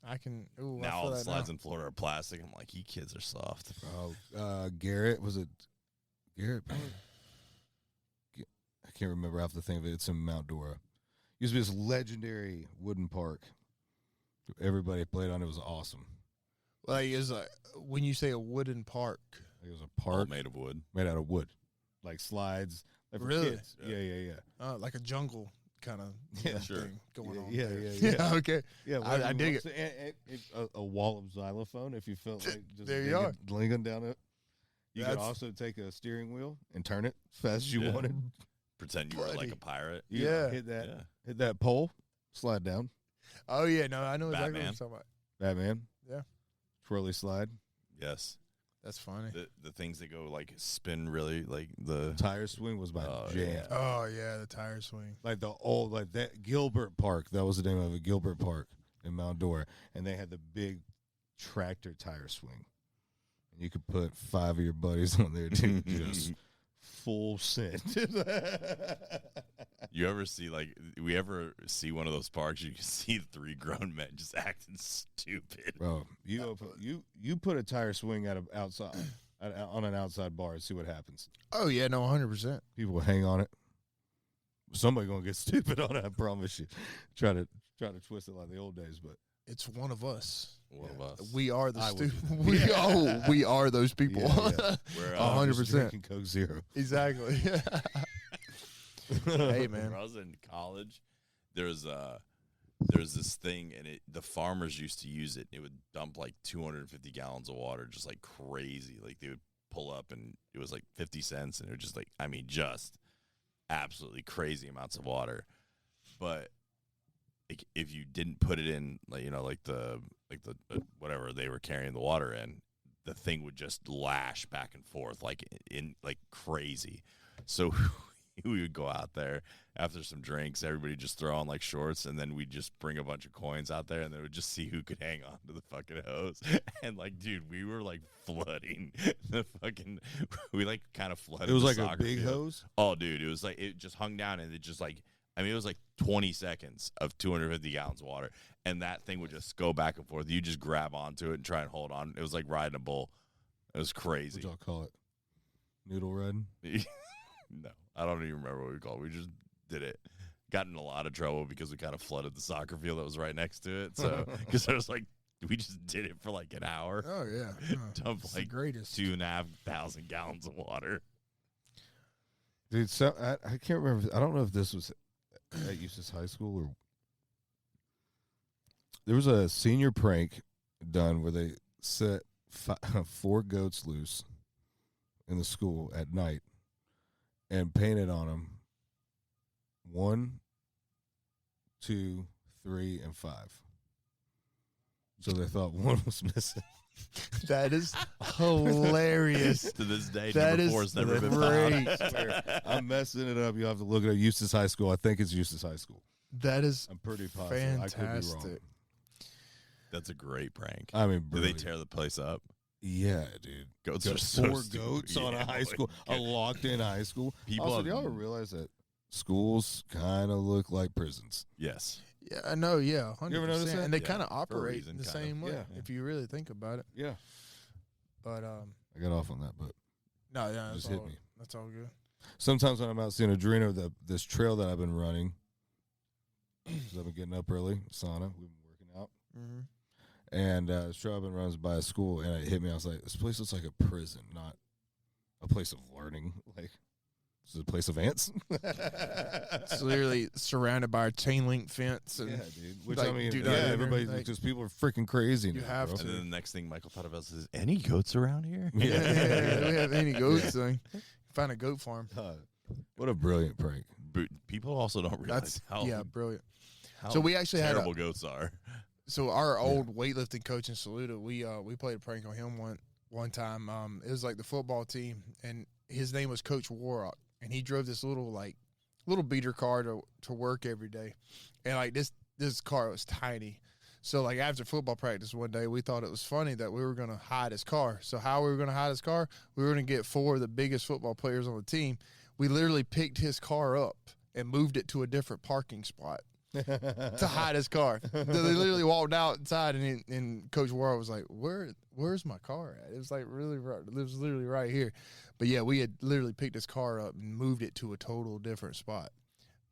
Speaker 3: I can. Ooh,
Speaker 2: now all the slides
Speaker 3: now.
Speaker 2: in Florida are plastic. I'm like, you kids are soft.
Speaker 1: Oh, Garrett, was it Garrett? I can't remember half the thing of it. It's in Mount Dora. Used to be this legendary wooden park. Everybody played on. It was awesome.
Speaker 3: Like, is when you say a wooden park,
Speaker 1: it was a park
Speaker 2: made of wood,
Speaker 1: made out of wood, like slides. Like
Speaker 3: really?
Speaker 1: Kids. Yeah.
Speaker 3: Like a jungle kind of thing going on.
Speaker 1: Yeah.
Speaker 3: Okay.
Speaker 1: Yeah,
Speaker 3: I dig it.
Speaker 1: And a wall of xylophone if you felt like just
Speaker 3: there you are.
Speaker 1: Linking down it. You could also take a steering wheel and turn it as fast as you wanted.
Speaker 2: Pretend you were like a pirate.
Speaker 1: Hit that pole, slide down.
Speaker 3: Oh yeah, no, I know exactly what you're talking about.
Speaker 1: Batman.
Speaker 3: Yeah.
Speaker 1: Twirly slide.
Speaker 2: Yes.
Speaker 3: That's funny.
Speaker 2: The things that go like spin really, like the
Speaker 1: tire swing was my jam.
Speaker 2: Yeah.
Speaker 3: Oh yeah, the tire swing.
Speaker 1: Like the old, like that Gilbert Park. That was the name of it, Gilbert Park in Mount Dora, and they had the big tractor tire swing, and you could put 5 of your buddies on there too, just full send.
Speaker 2: We ever see one of those parks? You can see 3 grown men just acting stupid.
Speaker 1: Bro, you put a tire swing outside on an outside bar and see what happens.
Speaker 3: Oh yeah, no, 100%.
Speaker 1: People will hang on it. Somebody gonna get stupid on it. I promise you. Try to twist it like the old days, but
Speaker 3: it's one of us.
Speaker 2: One of us.
Speaker 3: We are the stupid. We are those people.
Speaker 1: Yeah.
Speaker 2: We're
Speaker 3: 100%.
Speaker 1: Drinking Coke Zero.
Speaker 3: Exactly. Hey man,
Speaker 2: when I was in college, there's this thing, and the farmers used to use it. It would dump like 250 gallons of water, just like crazy. Like they would pull up, and it was like 50 cents, and it was just like, I mean, just absolutely crazy amounts of water. But like, if you didn't put it in, like, you know, like the whatever they were carrying the water in, the thing would just lash back and forth like crazy. So we would go out there after some drinks, everybody just throw on like shorts, and then we'd just bring a bunch of coins out there, and then we'd just see who could hang on to the fucking hose. And like, dude, we were like flooding the fucking, we like kind of flooded.
Speaker 1: It was
Speaker 2: the
Speaker 1: like a
Speaker 2: soccer
Speaker 1: big
Speaker 2: field.
Speaker 1: hose?
Speaker 2: Oh, dude, it was like, it just hung down, and it just like, I mean, it was like 20 seconds of 250 gallons of water, and that thing would just go back and forth. You just grab onto it and try and hold on. It was like riding a bull. It was crazy.
Speaker 1: What'd y'all call it? Noodle riding?
Speaker 2: No, I don't even remember what we called it. We just did it. Got in a lot of trouble because we kind of flooded the soccer field that was right next to it. So, because there was like, we just did it for like an hour.
Speaker 3: Oh, yeah.
Speaker 2: Dumped
Speaker 3: It's
Speaker 2: like
Speaker 3: the greatest.
Speaker 2: 2,500 gallons of water.
Speaker 1: Dude, so I can't remember. I don't know if this was at Eustis High School or there was a senior prank done where they set 4 goats loose in the school at night and painted on them 1, 2, 3, and 5. So they thought one was missing.
Speaker 3: That is hilarious.
Speaker 2: To this day,
Speaker 3: That
Speaker 2: number 4
Speaker 3: is
Speaker 2: has never been
Speaker 3: great.
Speaker 2: found.
Speaker 1: I'm messing it up. You'll have to look it up. Eustis High School. I think it's Eustis High School.
Speaker 3: That is
Speaker 1: I'm pretty positive. I could be wrong.
Speaker 3: fantastic.
Speaker 2: That's a great prank.
Speaker 1: I mean,
Speaker 2: Did
Speaker 1: brilliant.
Speaker 2: they tear the place up?
Speaker 1: Yeah, dude.
Speaker 2: Goats
Speaker 1: Got
Speaker 2: are so
Speaker 1: 4
Speaker 2: stupid.
Speaker 1: goats on a
Speaker 2: Yeah,
Speaker 1: high school, a
Speaker 2: like,
Speaker 1: locked-in high school.
Speaker 2: People
Speaker 1: Also,
Speaker 2: have-
Speaker 1: do y'all ever realize that schools kind of look like prisons?
Speaker 2: Yes.
Speaker 3: Yeah, I know. Yeah, 100%.
Speaker 1: You ever notice that?
Speaker 3: And they
Speaker 2: Yeah,
Speaker 3: kind of
Speaker 2: for a
Speaker 3: operate
Speaker 2: reason,
Speaker 3: the
Speaker 2: kind
Speaker 3: same
Speaker 2: of.
Speaker 3: way,
Speaker 1: Yeah.
Speaker 3: if you really think about it.
Speaker 1: Yeah.
Speaker 3: But
Speaker 1: I got off on that, but
Speaker 3: no, yeah,
Speaker 1: just
Speaker 3: that's
Speaker 1: hit
Speaker 3: all,
Speaker 1: me.
Speaker 3: That's all good.
Speaker 1: Sometimes when I'm out seeing Adreno, this trail that I've been running, because I've been getting up early, sauna, we've been working out.
Speaker 3: Mm-hmm.
Speaker 1: And this trail I've been runs by a school, and it hit me. I was like, this place looks like a prison, not a place of learning. Like, this is a place of ants.
Speaker 3: It's literally surrounded by a chain link fence. And
Speaker 1: Yeah, dude. Which,
Speaker 3: like,
Speaker 1: I mean,
Speaker 3: do
Speaker 1: yeah,
Speaker 3: not enter,
Speaker 1: everybody,
Speaker 3: like-
Speaker 1: because people are freaking crazy
Speaker 3: You
Speaker 1: now,
Speaker 3: have
Speaker 1: bro.
Speaker 3: to.
Speaker 2: And then the next thing Michael thought about is, any goats around here?
Speaker 3: yeah, we have any goats. Thing. Find a goat farm.
Speaker 1: What a brilliant prank.
Speaker 2: But people also don't realize
Speaker 3: That's
Speaker 2: how,
Speaker 3: brilliant.
Speaker 2: how
Speaker 3: So we actually had
Speaker 2: terrible goats are.
Speaker 3: So our old weightlifting coach in Saluda, we played a prank on him one time. It was like the football team, and his name was Coach Warrock, and he drove this little beater car to work every day, and like this car was tiny. So like after football practice one day, we thought it was funny that we were going to hide his car. So how we were going to hide his car? We were going to get 4 of the biggest football players on the team. We literally picked his car up and moved it to a different parking spot to hide his car. They literally walked outside, and Coach Warren was like, "Where's my car at?" It was like really right. It was literally right here. But yeah, we had literally picked his car up and moved it to a total different spot.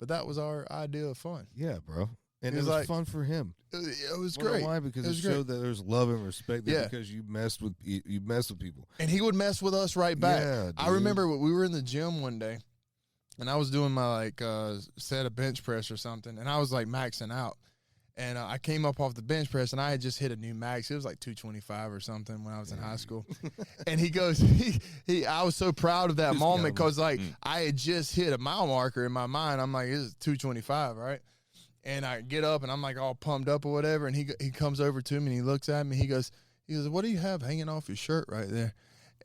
Speaker 3: But that was our idea of fun.
Speaker 1: Yeah, bro. And
Speaker 3: It
Speaker 1: it
Speaker 3: was
Speaker 1: was
Speaker 3: like-
Speaker 1: fun for him.
Speaker 3: It was
Speaker 1: Wanna know
Speaker 3: great.
Speaker 1: Why? Because
Speaker 3: It
Speaker 1: it,
Speaker 3: was
Speaker 1: showed that there's love and respect.
Speaker 3: Yeah.
Speaker 1: Because you mess with people.
Speaker 3: And he would mess with us right back.
Speaker 1: Yeah,
Speaker 3: I
Speaker 1: dude.
Speaker 3: remember we were in the gym one day, and I was doing my set of bench press or something, and I was like maxing out. And I came up off the bench press, and I had just hit a new max. It was like 225 or something when I was in high school. And he goes, I was so proud of that
Speaker 1: Just
Speaker 3: moment
Speaker 1: got him.
Speaker 3: because I had just hit a mile marker in my mind. I'm like, this is 225, right? And I get up, and I'm like all pumped up or whatever. And he comes over to me, and he looks at me. He goes, what do you have hanging off your shirt right there?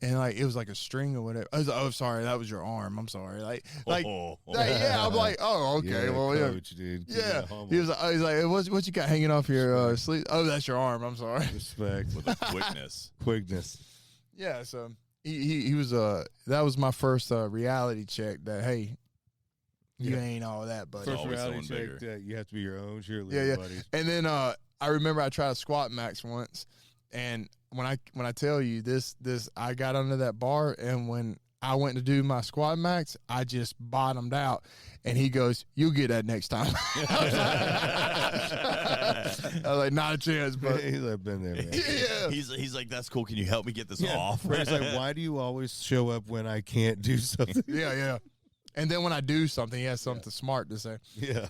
Speaker 3: And like it was like a string or whatever. I was like, oh, sorry, that was your arm. I'm sorry. Like yeah. I'm like, oh, okay,
Speaker 1: Yeah,
Speaker 3: well, yeah.
Speaker 1: coach, dude. Keep
Speaker 3: Yeah,
Speaker 1: it humble.
Speaker 3: he's like, what you got hanging off your sleeve? Oh, that's your arm. I'm sorry.
Speaker 1: Respect.
Speaker 2: With a quickness.
Speaker 1: Quickness.
Speaker 3: Yeah, so he was that was my first reality check that hey, you
Speaker 1: Yeah.
Speaker 3: ain't all that, buddy.
Speaker 1: First
Speaker 2: always
Speaker 1: reality
Speaker 2: someone
Speaker 1: check
Speaker 2: bigger.
Speaker 1: that you have to be your own cheerleader,
Speaker 3: Yeah, yeah.
Speaker 1: buddy.
Speaker 3: And then I remember I tried a squat max once, and when I tell you this I got under that bar, and when I went to do my squat max, I just bottomed out. And he goes, "You'll get that next time." I was like, "Not a chance, but
Speaker 1: He's like, been there, man.
Speaker 3: yeah."
Speaker 2: He's like, that's cool. Can you help me get this off?
Speaker 1: He's like, why do you always show up when I can't do something?
Speaker 3: Yeah. And then when I do something, he has something smart to say.
Speaker 1: Yeah.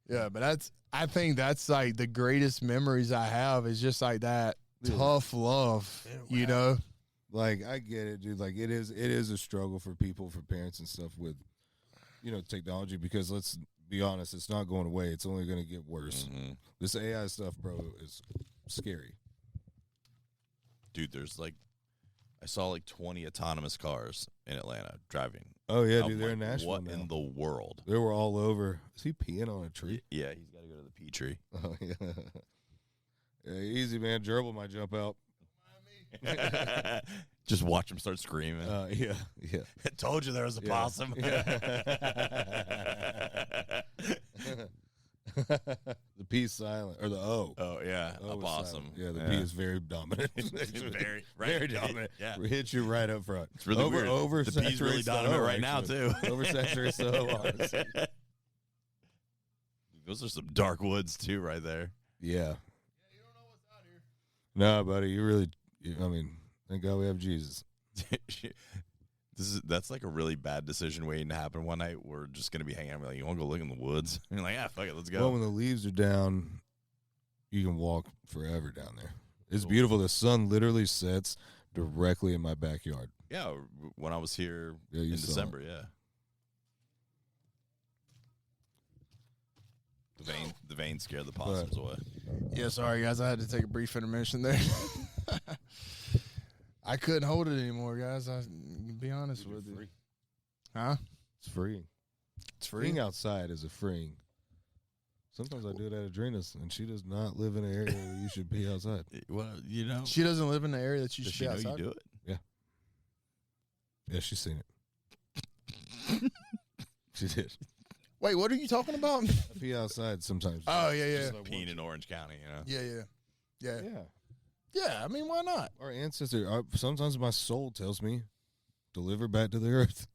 Speaker 3: Yeah, but I think that's like the greatest memories I have is just like that tough love, you know?
Speaker 1: Like, I get it, dude. Like, it is a struggle for people, for parents and stuff with, technology, because let's be honest, it's not going away. It's only going to get worse.
Speaker 2: Mm-hmm.
Speaker 1: This AI stuff, bro, is scary.
Speaker 2: Dude, there's like I saw like 20 autonomous cars in Atlanta driving.
Speaker 1: Oh yeah,
Speaker 2: I'm
Speaker 1: dude, they're in
Speaker 2: like,
Speaker 1: Nashville
Speaker 2: what
Speaker 1: now.
Speaker 2: in the world?
Speaker 1: They were all over. Is he peeing on a tree?
Speaker 2: Yeah, he's got to go to the pea tree.
Speaker 1: Oh yeah. Yeah, easy man. Gerbil might jump out.
Speaker 2: Just watch him start screaming.
Speaker 1: Yeah.
Speaker 2: I told you there was a possum.
Speaker 1: The P is silent, or the O.
Speaker 2: Oh yeah,
Speaker 1: O
Speaker 2: a
Speaker 1: is
Speaker 2: possum.
Speaker 1: silent. Yeah, the P is very dominant.
Speaker 2: It's very,
Speaker 1: very dominant.
Speaker 2: Yeah,
Speaker 1: We hit you right up front.
Speaker 2: it's really weird. The P's really dominant right now too.
Speaker 1: Oversaturates the O, honestly.
Speaker 2: Those are some dark woods too, right there.
Speaker 1: Yeah.
Speaker 3: You don't know what's out here.
Speaker 1: No, buddy, you really. I mean, thank God we have Jesus.
Speaker 2: That's like a really bad decision waiting to happen one night. We're just gonna be hanging out. We're like, you want to go look in the woods? And you're like, yeah, fuck it, let's go.
Speaker 1: Well, when the leaves are down, you can walk forever down there. It's beautiful. The sun literally sets directly in my backyard.
Speaker 2: Yeah, when I was here
Speaker 1: Yeah,
Speaker 2: in
Speaker 1: you saw
Speaker 2: December,
Speaker 1: it.
Speaker 2: yeah. The vein scared the possums away.
Speaker 3: Yeah, sorry guys, I had to take a brief intermission there. I couldn't hold it anymore, guys. I be honest with you.
Speaker 1: Free.
Speaker 3: Huh?
Speaker 1: It's freeing.
Speaker 3: It's free.
Speaker 1: Being outside is a freeing. Sometimes I do it at Adrena's, and she does not live in an area where you should be outside.
Speaker 2: Well, you know,
Speaker 3: She doesn't live in the area that you
Speaker 2: does
Speaker 3: should
Speaker 2: she
Speaker 3: be
Speaker 2: know
Speaker 3: outside.
Speaker 2: you do it?
Speaker 1: Yeah, she's seen it. She did.
Speaker 3: Wait, what are you talking about?
Speaker 1: I pee outside sometimes.
Speaker 3: Oh yeah, yeah,
Speaker 1: Just like
Speaker 2: Peeing
Speaker 1: once.
Speaker 2: in Orange County, you know.
Speaker 3: yeah.
Speaker 1: Yeah.
Speaker 3: Yeah, I mean, why not?
Speaker 1: Our ancestor, sometimes my soul tells me, deliver back to the earth.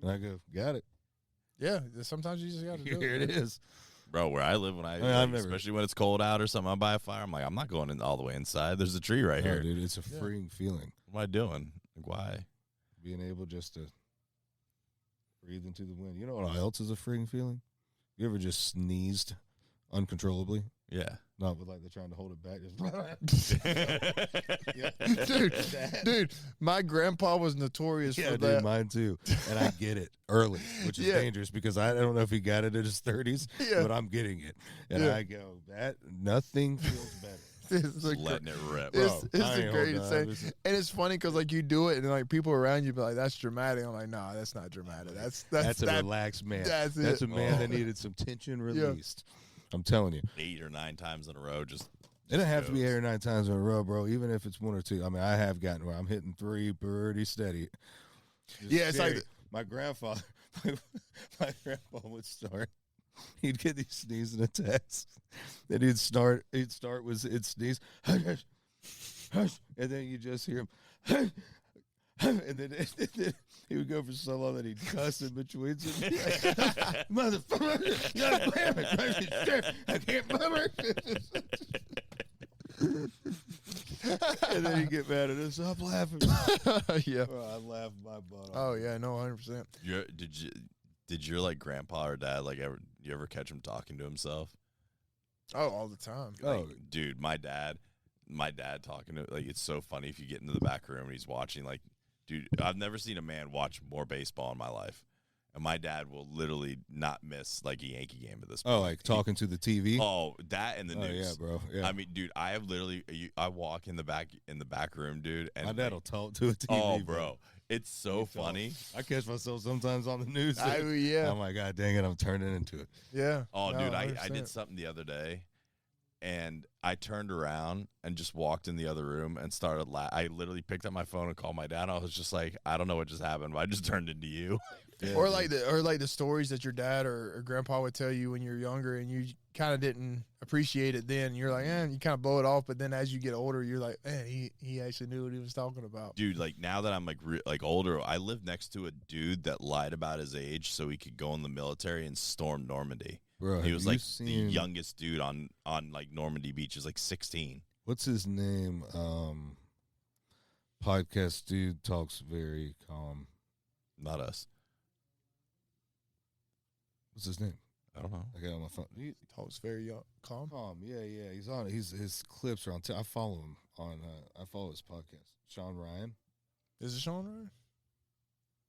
Speaker 1: And I go, got it.
Speaker 3: Yeah, sometimes you just got to do
Speaker 1: Here it is.
Speaker 2: Bro, where I live, when
Speaker 1: mean, I've never-
Speaker 2: especially when it's cold out or something, I'm by a fire. I'm like, I'm not going in all the way inside. There's a tree right
Speaker 1: No,
Speaker 2: here.
Speaker 1: dude, it's a
Speaker 3: Yeah.
Speaker 1: freeing feeling.
Speaker 2: What am I doing? Like, why?
Speaker 1: Being able just to breathe into the wind. You know what else is a freeing feeling? You ever just sneezed uncontrollably?
Speaker 2: Yeah.
Speaker 1: Not with like they're trying to hold it back. Just
Speaker 3: Dude, my grandpa was notorious
Speaker 1: Yeah,
Speaker 3: for
Speaker 1: dude,
Speaker 3: that.
Speaker 1: mine too. And I get it early, which is
Speaker 3: Yeah.
Speaker 1: dangerous because I don't know if he got it in his 30s,
Speaker 3: Yeah.
Speaker 1: but I'm getting it. And
Speaker 3: Yeah.
Speaker 1: I go, that nothing feels better.
Speaker 3: It's
Speaker 2: Just
Speaker 3: the
Speaker 2: letting it rip.
Speaker 3: It's,
Speaker 1: Bro,
Speaker 3: it's
Speaker 1: I
Speaker 3: the
Speaker 1: ain't
Speaker 3: greatest
Speaker 1: holding
Speaker 3: thing.
Speaker 1: on.
Speaker 3: And it's funny because, like, you do it and, like, people around you be like, that's dramatic. I'm like, nah, that's not dramatic. That's
Speaker 1: That's a relaxed man.
Speaker 3: That's
Speaker 1: That's
Speaker 3: it.
Speaker 1: a man that needed some tension released. I'm telling you.
Speaker 2: 8 or 9 times in a row, just
Speaker 1: It doesn't have to be
Speaker 2: goes.
Speaker 1: 8 or 9 times in a row, bro. Even if it's 1 or 2. I mean, I have gotten where I'm hitting 3 pretty steady. Just
Speaker 3: Yeah, it's like
Speaker 1: steady. My grandfather, my grandpa would start. He'd get these sneezing attacks, and he'd start with it sneeze, hush, hush, hush, and then you just hear him, hush, hush, and then he would go for so long that he'd cuss in between. Motherfucker, God damn it, I can't remember. And then he'd get mad at us. Stop laughing.
Speaker 3: yeah.
Speaker 1: Bro, I laughed my butt off.
Speaker 3: Oh, yeah, no, 100%.
Speaker 2: Did your like grandpa or dad like you ever catch him talking to himself?
Speaker 3: Oh, all the time.
Speaker 1: Oh,
Speaker 2: Like, dude, my dad talking to, like, it's so funny if you get into the back room and he's watching, like, dude, I've never seen a man watch more baseball in my life. And my dad will literally not miss like a Yankee game at this point.
Speaker 1: oh, like talking to the TV.
Speaker 2: Oh, that and the
Speaker 1: Oh,
Speaker 2: news.
Speaker 1: yeah, bro. Yeah.
Speaker 2: I mean, dude, I have literally I walk in the back room, dude, and
Speaker 1: My dad will talk to a TV.
Speaker 2: oh, bro, it's so
Speaker 1: He talk.
Speaker 2: funny.
Speaker 1: I catch myself sometimes on the news.
Speaker 3: Yeah.
Speaker 1: Oh my god, dang it! I'm turning into it.
Speaker 3: Yeah.
Speaker 2: Oh,
Speaker 3: No,
Speaker 2: dude, I
Speaker 3: 100%.
Speaker 2: did something the other day, and I turned around and just walked in the other room and started I literally picked up my phone and called my dad. I was just like, I don't know what just happened, but I just turned into you.
Speaker 1: Yeah,
Speaker 3: Or
Speaker 1: dude.
Speaker 3: like the stories that your dad or grandpa would tell you when you're younger and you kind of didn't appreciate it then. You're like, you kind of blow it off. But then as you get older, you're like, man, he actually knew what he was talking about.
Speaker 2: Dude, like now that I'm like older, I live next to a dude that lied about his age so he could go in the military and storm Normandy.
Speaker 1: Bro,
Speaker 2: He
Speaker 1: have
Speaker 2: was
Speaker 1: you
Speaker 2: like
Speaker 1: seen,
Speaker 2: the youngest dude on like Normandy Beach. Is like 16.
Speaker 1: What's his name? Podcast dude talks very calm.
Speaker 2: Not us.
Speaker 1: What's his name?
Speaker 2: I don't know.
Speaker 1: I got it on my phone.
Speaker 3: He talks very calm.
Speaker 1: Calm. Yeah. He's on. His clips are on. I follow him on. I follow his podcast. Sean Ryan.
Speaker 3: Is it Sean Ryan?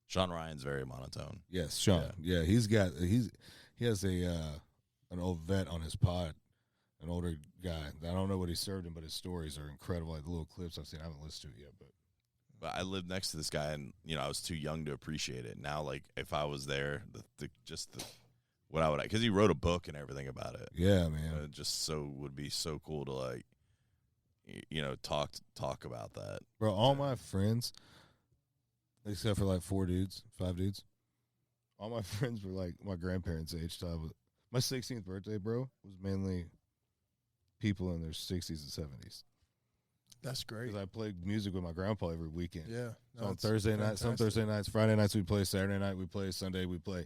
Speaker 2: Sean Ryan's very monotone.
Speaker 1: Yes, Sean. Yeah, he has an old vet on his pod, an older guy. I don't know what he served him, but his stories are incredible. Like the little clips I've seen, I haven't listened to it yet, but
Speaker 2: But I lived next to this guy, and I was too young to appreciate it. Now, like if I was there, what I would, because he wrote a book and everything about it.
Speaker 1: Yeah, man.
Speaker 2: It just would be so cool to like, talk about that.
Speaker 1: Bro, all my friends, except for like 5 dudes, all my friends were like my grandparents' age. My 16th birthday, bro, was mainly people in their 60s and 70s.
Speaker 3: That's great.
Speaker 1: Because I played music with my grandpa every weekend.
Speaker 3: Yeah.
Speaker 1: So on Thursday night, some Thursday nights, Friday nights we play, Saturday night we play, Sunday we play.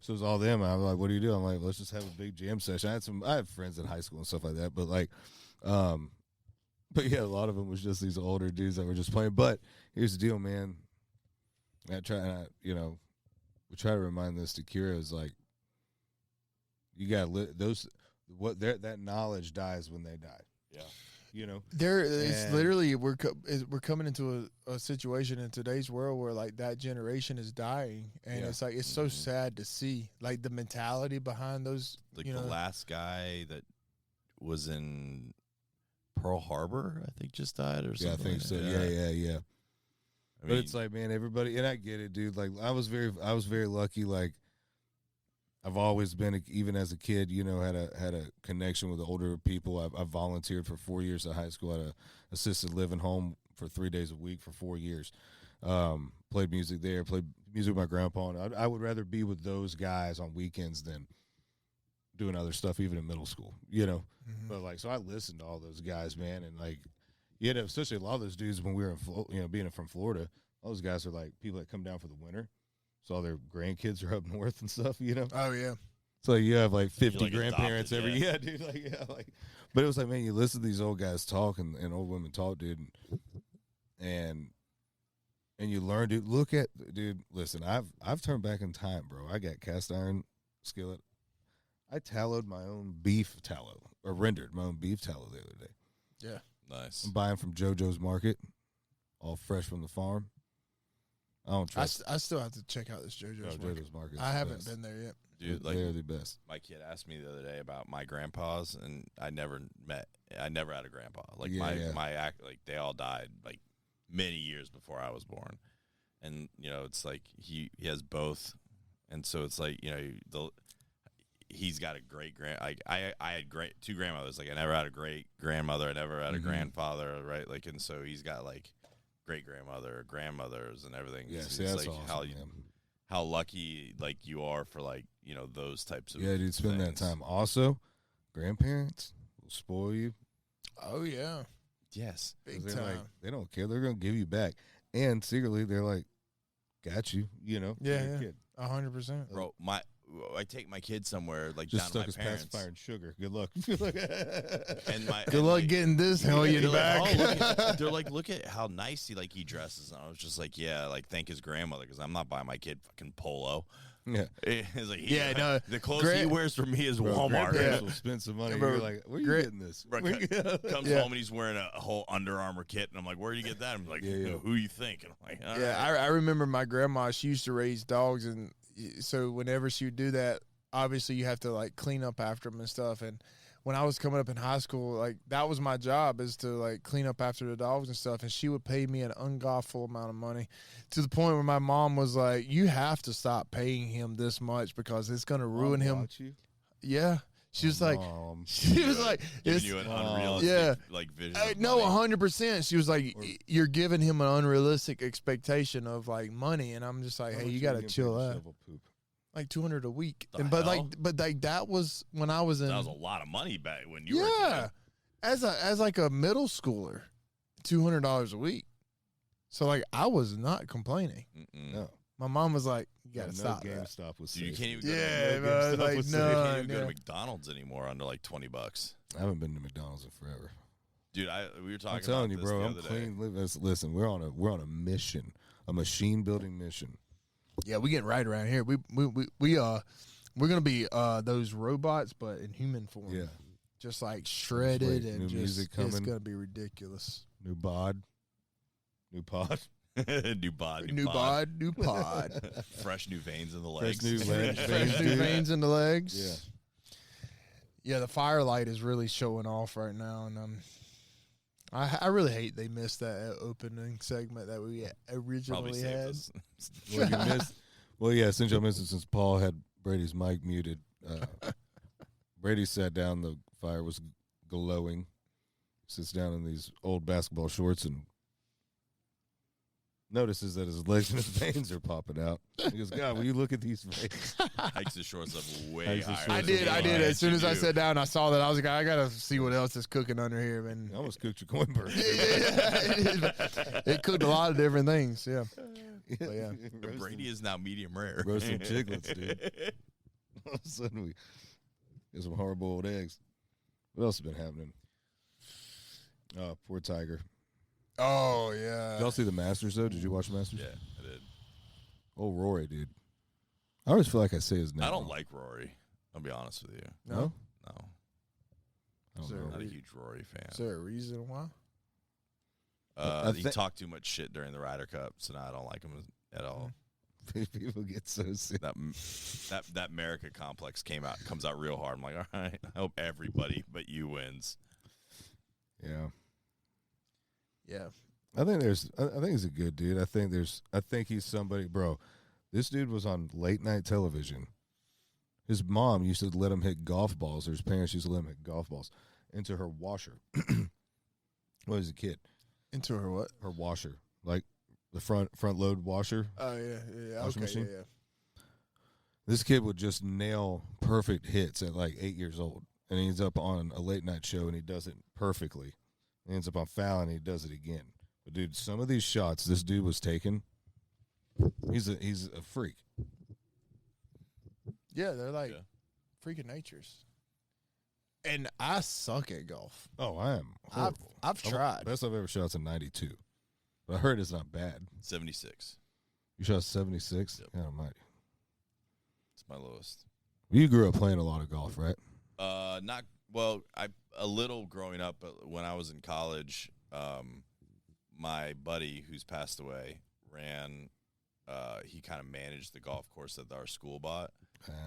Speaker 1: So it was all them. And I was like, what do you do? I'm like, let's just have a big jam session. I had friends in high school and stuff like that, but like, but yeah, a lot of them was just these older dudes that were just playing. But here's the deal, man. We try to remind this to Kira is like, you got that knowledge dies when they die.
Speaker 2: Yeah.
Speaker 3: It's literally we're coming into a situation in today's world where like that generation is dying, and it's like it's so sad to see like the mentality behind those.
Speaker 2: Like the last guy that was in Pearl Harbor, I think, just died or something.
Speaker 1: Yeah, I think so. Yeah. But it's like, man, everybody, and I get it, dude. Like I was very lucky. Like I've always been, even as a kid, had a connection with the older people. I volunteered for 4 years at high school at a assisted living home for 3 days a week for 4 years. Played music there, played music with my grandpa, and I would rather be with those guys on weekends than doing other stuff, even in middle school, Mm-hmm. But like, so I listened to all those guys, man, and like, especially a lot of those dudes when we were in, being from Florida, all those guys are like people that come down for the winter. So all their grandkids are up north and stuff,
Speaker 3: Oh, yeah.
Speaker 1: So you have like 50
Speaker 2: like
Speaker 1: grandparents
Speaker 2: adopted,
Speaker 1: dude. But it was like, man, you listen to these old guys talk and old women talk, dude. And you learn, dude. Listen, I've turned back in time, bro. I got cast iron skillet. I tallowed my own beef tallow, or rendered my own beef tallow the other day.
Speaker 3: Yeah.
Speaker 2: Nice.
Speaker 1: I'm buying from JoJo's Market, all fresh from the farm. I don't trust.
Speaker 3: I still have to check out this JoJo's Market. I haven't been there yet.
Speaker 2: Dude,
Speaker 1: they're the best.
Speaker 2: My kid asked me the other day about my grandpas, and I never had a grandpa. Like they all died like many years before I was born, and it's like he has both, and so it's like he's got a great I had two grandmothers. Like I never had a great grandmother. I never had a grandfather, right? Like, and so he's got like great grandmother, grandmothers, and everything.
Speaker 1: Yeah,
Speaker 2: it's
Speaker 1: that's
Speaker 2: like
Speaker 1: awesome,
Speaker 2: how lucky like you are for like those types of
Speaker 1: dude. Spend that time. Also, grandparents will spoil you.
Speaker 3: Oh yeah,
Speaker 2: yes,
Speaker 3: big time.
Speaker 1: Like, they don't care. They're gonna give you back, and secretly they're like, got you.
Speaker 3: Yeah, 100%,
Speaker 2: bro. I take my kid somewhere like
Speaker 1: just
Speaker 2: down to
Speaker 1: stuck
Speaker 2: my
Speaker 1: his
Speaker 2: parents.
Speaker 1: pacifier and sugar. Good luck.
Speaker 3: Good luck getting this hellion back.
Speaker 2: They're like, look at how nice he dresses. And I was just like, thank his grandmother because I'm not buying my kid fucking polo.
Speaker 1: Yeah,
Speaker 2: it's like,
Speaker 3: no,
Speaker 2: the clothes he wears for me is Walmart.
Speaker 1: Grandparents will spend some money. Bro, you're like, where are you getting this?
Speaker 2: Bro, comes home and he's wearing a whole Under Armour kit, and I'm like, where do you get that? I'm like, who you think? And I'm like, all right.
Speaker 3: I remember my grandma. She used to raise dogs, and so whenever she would do that, obviously you have to like clean up after them and stuff. And when I was coming up in high school, like that was my job, is to like clean up after the dogs and stuff. And she would pay me an ungodful amount of money, to the point where my mom was like, you have to stop paying him this much because it's going to ruin him. Yeah. She was like,
Speaker 2: giving you an unrealistic like vision.
Speaker 3: No, 100%. She was like, you're giving him an unrealistic expectation of like money. And I'm just like, hey, you got to chill out. Like $200 a week, but that was when I was in.
Speaker 2: That was a lot of money back when you were. Yeah,
Speaker 3: as like a middle schooler, $200 a week. So like I was not complaining.
Speaker 1: No,
Speaker 3: my mom was like, "You gotta stop."
Speaker 1: GameStop was safe.
Speaker 2: You can't even.
Speaker 3: You can't even
Speaker 2: go to McDonald's anymore under like $20.
Speaker 1: I haven't been to McDonald's in forever.
Speaker 2: Dude, we were talking.
Speaker 1: I'm telling
Speaker 2: about
Speaker 1: you, bro. I'm
Speaker 2: the
Speaker 1: clean. Listen, we're on a mission, a machine building mission.
Speaker 3: Yeah, we getting right around here. We're gonna be those robots, but in human form.
Speaker 1: Yeah,
Speaker 3: just like shredded and
Speaker 1: new
Speaker 3: just
Speaker 1: music coming.
Speaker 3: It's gonna be ridiculous.
Speaker 1: New pod.
Speaker 2: new pod. Fresh new veins in the legs.
Speaker 3: Fresh new veins in the legs. Yeah, the firelight is really showing off right now, and I really hate they missed that opening segment that we originally had.
Speaker 1: Well, you missed. Well, yeah, since y'all missed it, since Paul had Brady's mic muted, Brady sat down. The fire was glowing. Sits down in these old basketball shorts and notices that his legs and his veins are popping out. He goes, God, will you look at these veins?
Speaker 2: Hikes his shorts up way higher.
Speaker 3: I did. As soon as I sat down, I saw that. I was like, I got to see what else is cooking under here, man.
Speaker 1: I almost cooked your corn burger.
Speaker 3: It cooked a lot of different things, yeah. But yeah.
Speaker 2: Brady is now medium rare.
Speaker 1: Roast some chiclets, dude. All of a sudden, we get some hard-boiled eggs. What else has been happening? Oh, poor Tiger.
Speaker 3: Oh, yeah.
Speaker 1: Did y'all see the Masters, though? Did you watch the Masters?
Speaker 2: Yeah, I did.
Speaker 1: Oh, Rory, dude. I always feel like I say his name
Speaker 2: I don't
Speaker 1: wrong.
Speaker 2: like Rory. I'll be honest with you.
Speaker 3: No?
Speaker 2: No.
Speaker 1: I don't
Speaker 3: Sir.
Speaker 1: know.
Speaker 2: I'm not a huge Rory fan.
Speaker 3: Is there a reason why?
Speaker 2: He talked too much shit during the Ryder Cup, so now I don't like him at all.
Speaker 1: People get so sick.
Speaker 2: That America complex comes out real hard. I'm like, all right, I hope everybody but you wins.
Speaker 1: Yeah.
Speaker 3: Yeah.
Speaker 1: I think he's a good dude. I think he's somebody, bro. This dude was on late night television. His mom used to let him hit golf balls, or his parents used to let him hit golf balls into her washer. When he was a kid.
Speaker 3: Into her what?
Speaker 1: Her washer. Like the front load washer.
Speaker 3: Oh, yeah.
Speaker 1: Washing
Speaker 3: Okay,
Speaker 1: machine?
Speaker 3: yeah.
Speaker 1: This kid would just nail perfect hits at like 8 years old. And he ends up on a late night show and he does it perfectly. He ends up on foul and he does it again. But dude, some of these shots this dude was taking, he's a freak.
Speaker 3: Yeah, they're like freaking natures. And I suck at golf.
Speaker 1: Oh, I am horrible.
Speaker 3: I've tried.
Speaker 1: Best I've ever shot's a 92. But I heard it's not bad.
Speaker 2: 76.
Speaker 1: You shot 76?
Speaker 2: Yep.
Speaker 1: God almighty.
Speaker 2: It's my lowest.
Speaker 1: You grew up playing a lot of golf, right?
Speaker 2: Not well. A little growing up, but when I was in college, my buddy who's passed away ran. He kind of managed the golf course that our school bought.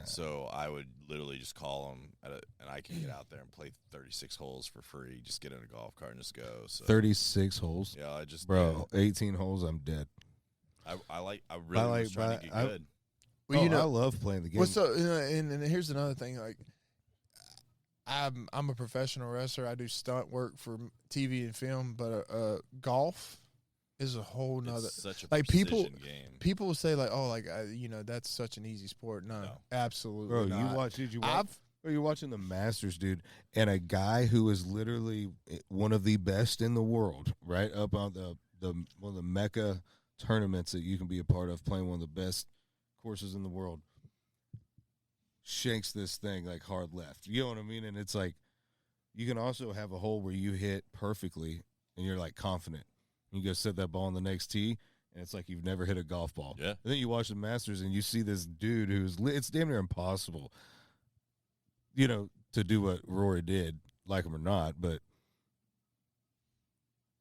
Speaker 2: So I would literally just call him, and I can get out there and play 36 holes for free. Just get in a golf cart and just go. So
Speaker 1: 36 holes?
Speaker 2: Yeah, I just
Speaker 1: 18 holes, I'm dead.
Speaker 2: I really was trying to get good.
Speaker 1: Well, I love playing the game.
Speaker 3: So, and here's another thing. Like, I'm a professional wrestler. I do stunt work for TV and film, but golf is a whole nother.
Speaker 2: It's such a
Speaker 3: like
Speaker 2: precision game.
Speaker 3: People will say like, oh, like that's such an easy sport. No. Absolutely,
Speaker 1: bro.
Speaker 3: not.
Speaker 1: You're watching the Masters, dude, and a guy who is literally one of the best in the world, right up on one of the Mecca tournaments that you can be a part of, playing one of the best courses in the world, shanks this thing like hard left. You know what I mean? And it's like you can also have a hole where you hit perfectly and you're like confident. You go set that ball on the next tee, and it's like you've never hit a golf ball.
Speaker 2: Yeah.
Speaker 1: And then you watch the Masters, and you see this dude it's damn near impossible, to do what Rory did, like him or not. But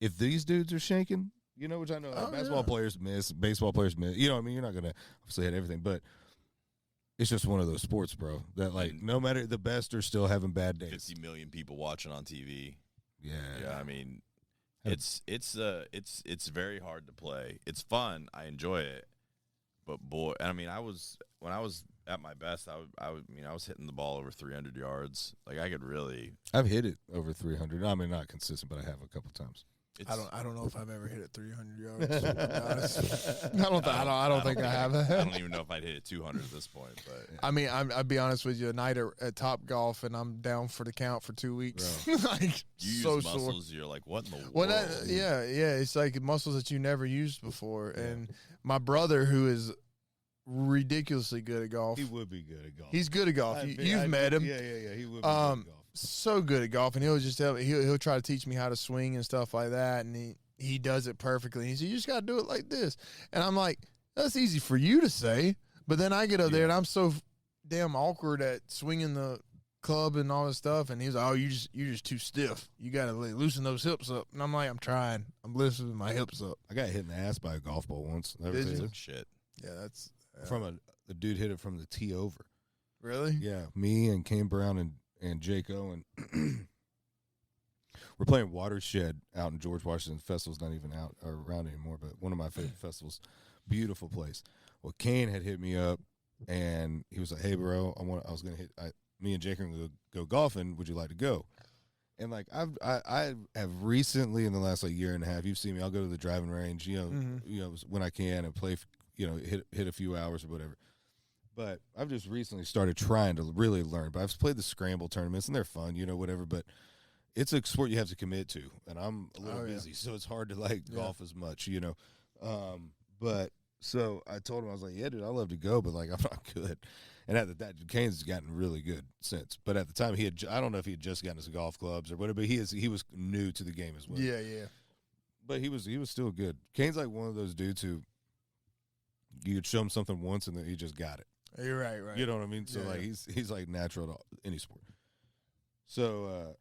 Speaker 1: if these dudes are shanking, which I know basketball players miss, baseball players miss. You know what I mean? You're not going to obviously hit everything, but it's just one of those sports, bro, that like no matter the best are still having bad days.
Speaker 2: 50 million people watching on TV.
Speaker 1: Yeah.
Speaker 2: Yeah, I mean, it's very hard to play. It's fun. I enjoy it. But boy, I mean, when I was at my best, I was hitting the ball over 300 yards. Like I could really.
Speaker 1: I've hit it over 300. I mean, not consistent, but I have a couple times.
Speaker 3: I don't know if I've ever hit it 300 yards. I don't think I have.
Speaker 2: I don't even know if I'd hit it 200 at this point. But
Speaker 3: I mean, I'd be honest with you. A night at Top Golf, and I'm down for the count for 2 weeks. Like
Speaker 2: you
Speaker 3: so
Speaker 2: use muscles,
Speaker 3: sore.
Speaker 2: you're like, what in the
Speaker 3: Well,
Speaker 2: world?
Speaker 3: yeah, it's like muscles that you never used before. Yeah. And my brother, who is ridiculously good at golf,
Speaker 1: he would be good at golf.
Speaker 3: He's good at golf. You've met him.
Speaker 1: Yeah. He would be good at golf.
Speaker 3: So good at golf, and he'll just tell me he'll try to teach me how to swing and stuff like that, and he does it perfectly. He said, "You just got to do it like this," and I'm like, "That's easy for you to say," but then I get up there and I'm so damn awkward at swinging the club and all this stuff, and he's like, "Oh, you're just too stiff. You got to loosen those hips up." And I'm like, "I'm trying. I'm loosening my hips up."
Speaker 1: I got hit in the ass by a golf ball once.
Speaker 3: Did you?
Speaker 2: Shit.
Speaker 3: Yeah, that's
Speaker 1: from the dude hit it from the tee over.
Speaker 3: Really?
Speaker 1: Yeah, me and Kane Brown and Jake Owen. We're playing Watershed out in George Washington. Festival's not even out or around anymore, but one of my favorite festivals. Beautiful place. Well, Kane had hit me up, and he was like, "Hey, bro, I was gonna hit. Me and Jake are gonna go golfing. Would you like to go?" And like I have recently in the last like year and a half, you've seen me. I'll go to the driving range, you know, when I can and play, hit a few hours or whatever. But I've just recently started trying to really learn. But I've played the scramble tournaments and they're fun, whatever. But it's a sport you have to commit to, and I'm a little busy, so it's hard to like golf as much, But so I told him, I was like, "Yeah, dude, I'd love to go, but like I'm not good." And at that, Kane's gotten really good since. But at the time, I don't know if he had just gotten his golf clubs or whatever. But he was new to the game as well.
Speaker 3: Yeah.
Speaker 1: But he was still good. Kane's like one of those dudes who you could show him something once and then he just got it.
Speaker 3: You're right.
Speaker 1: You know what I mean? So like he's like natural at any sport. So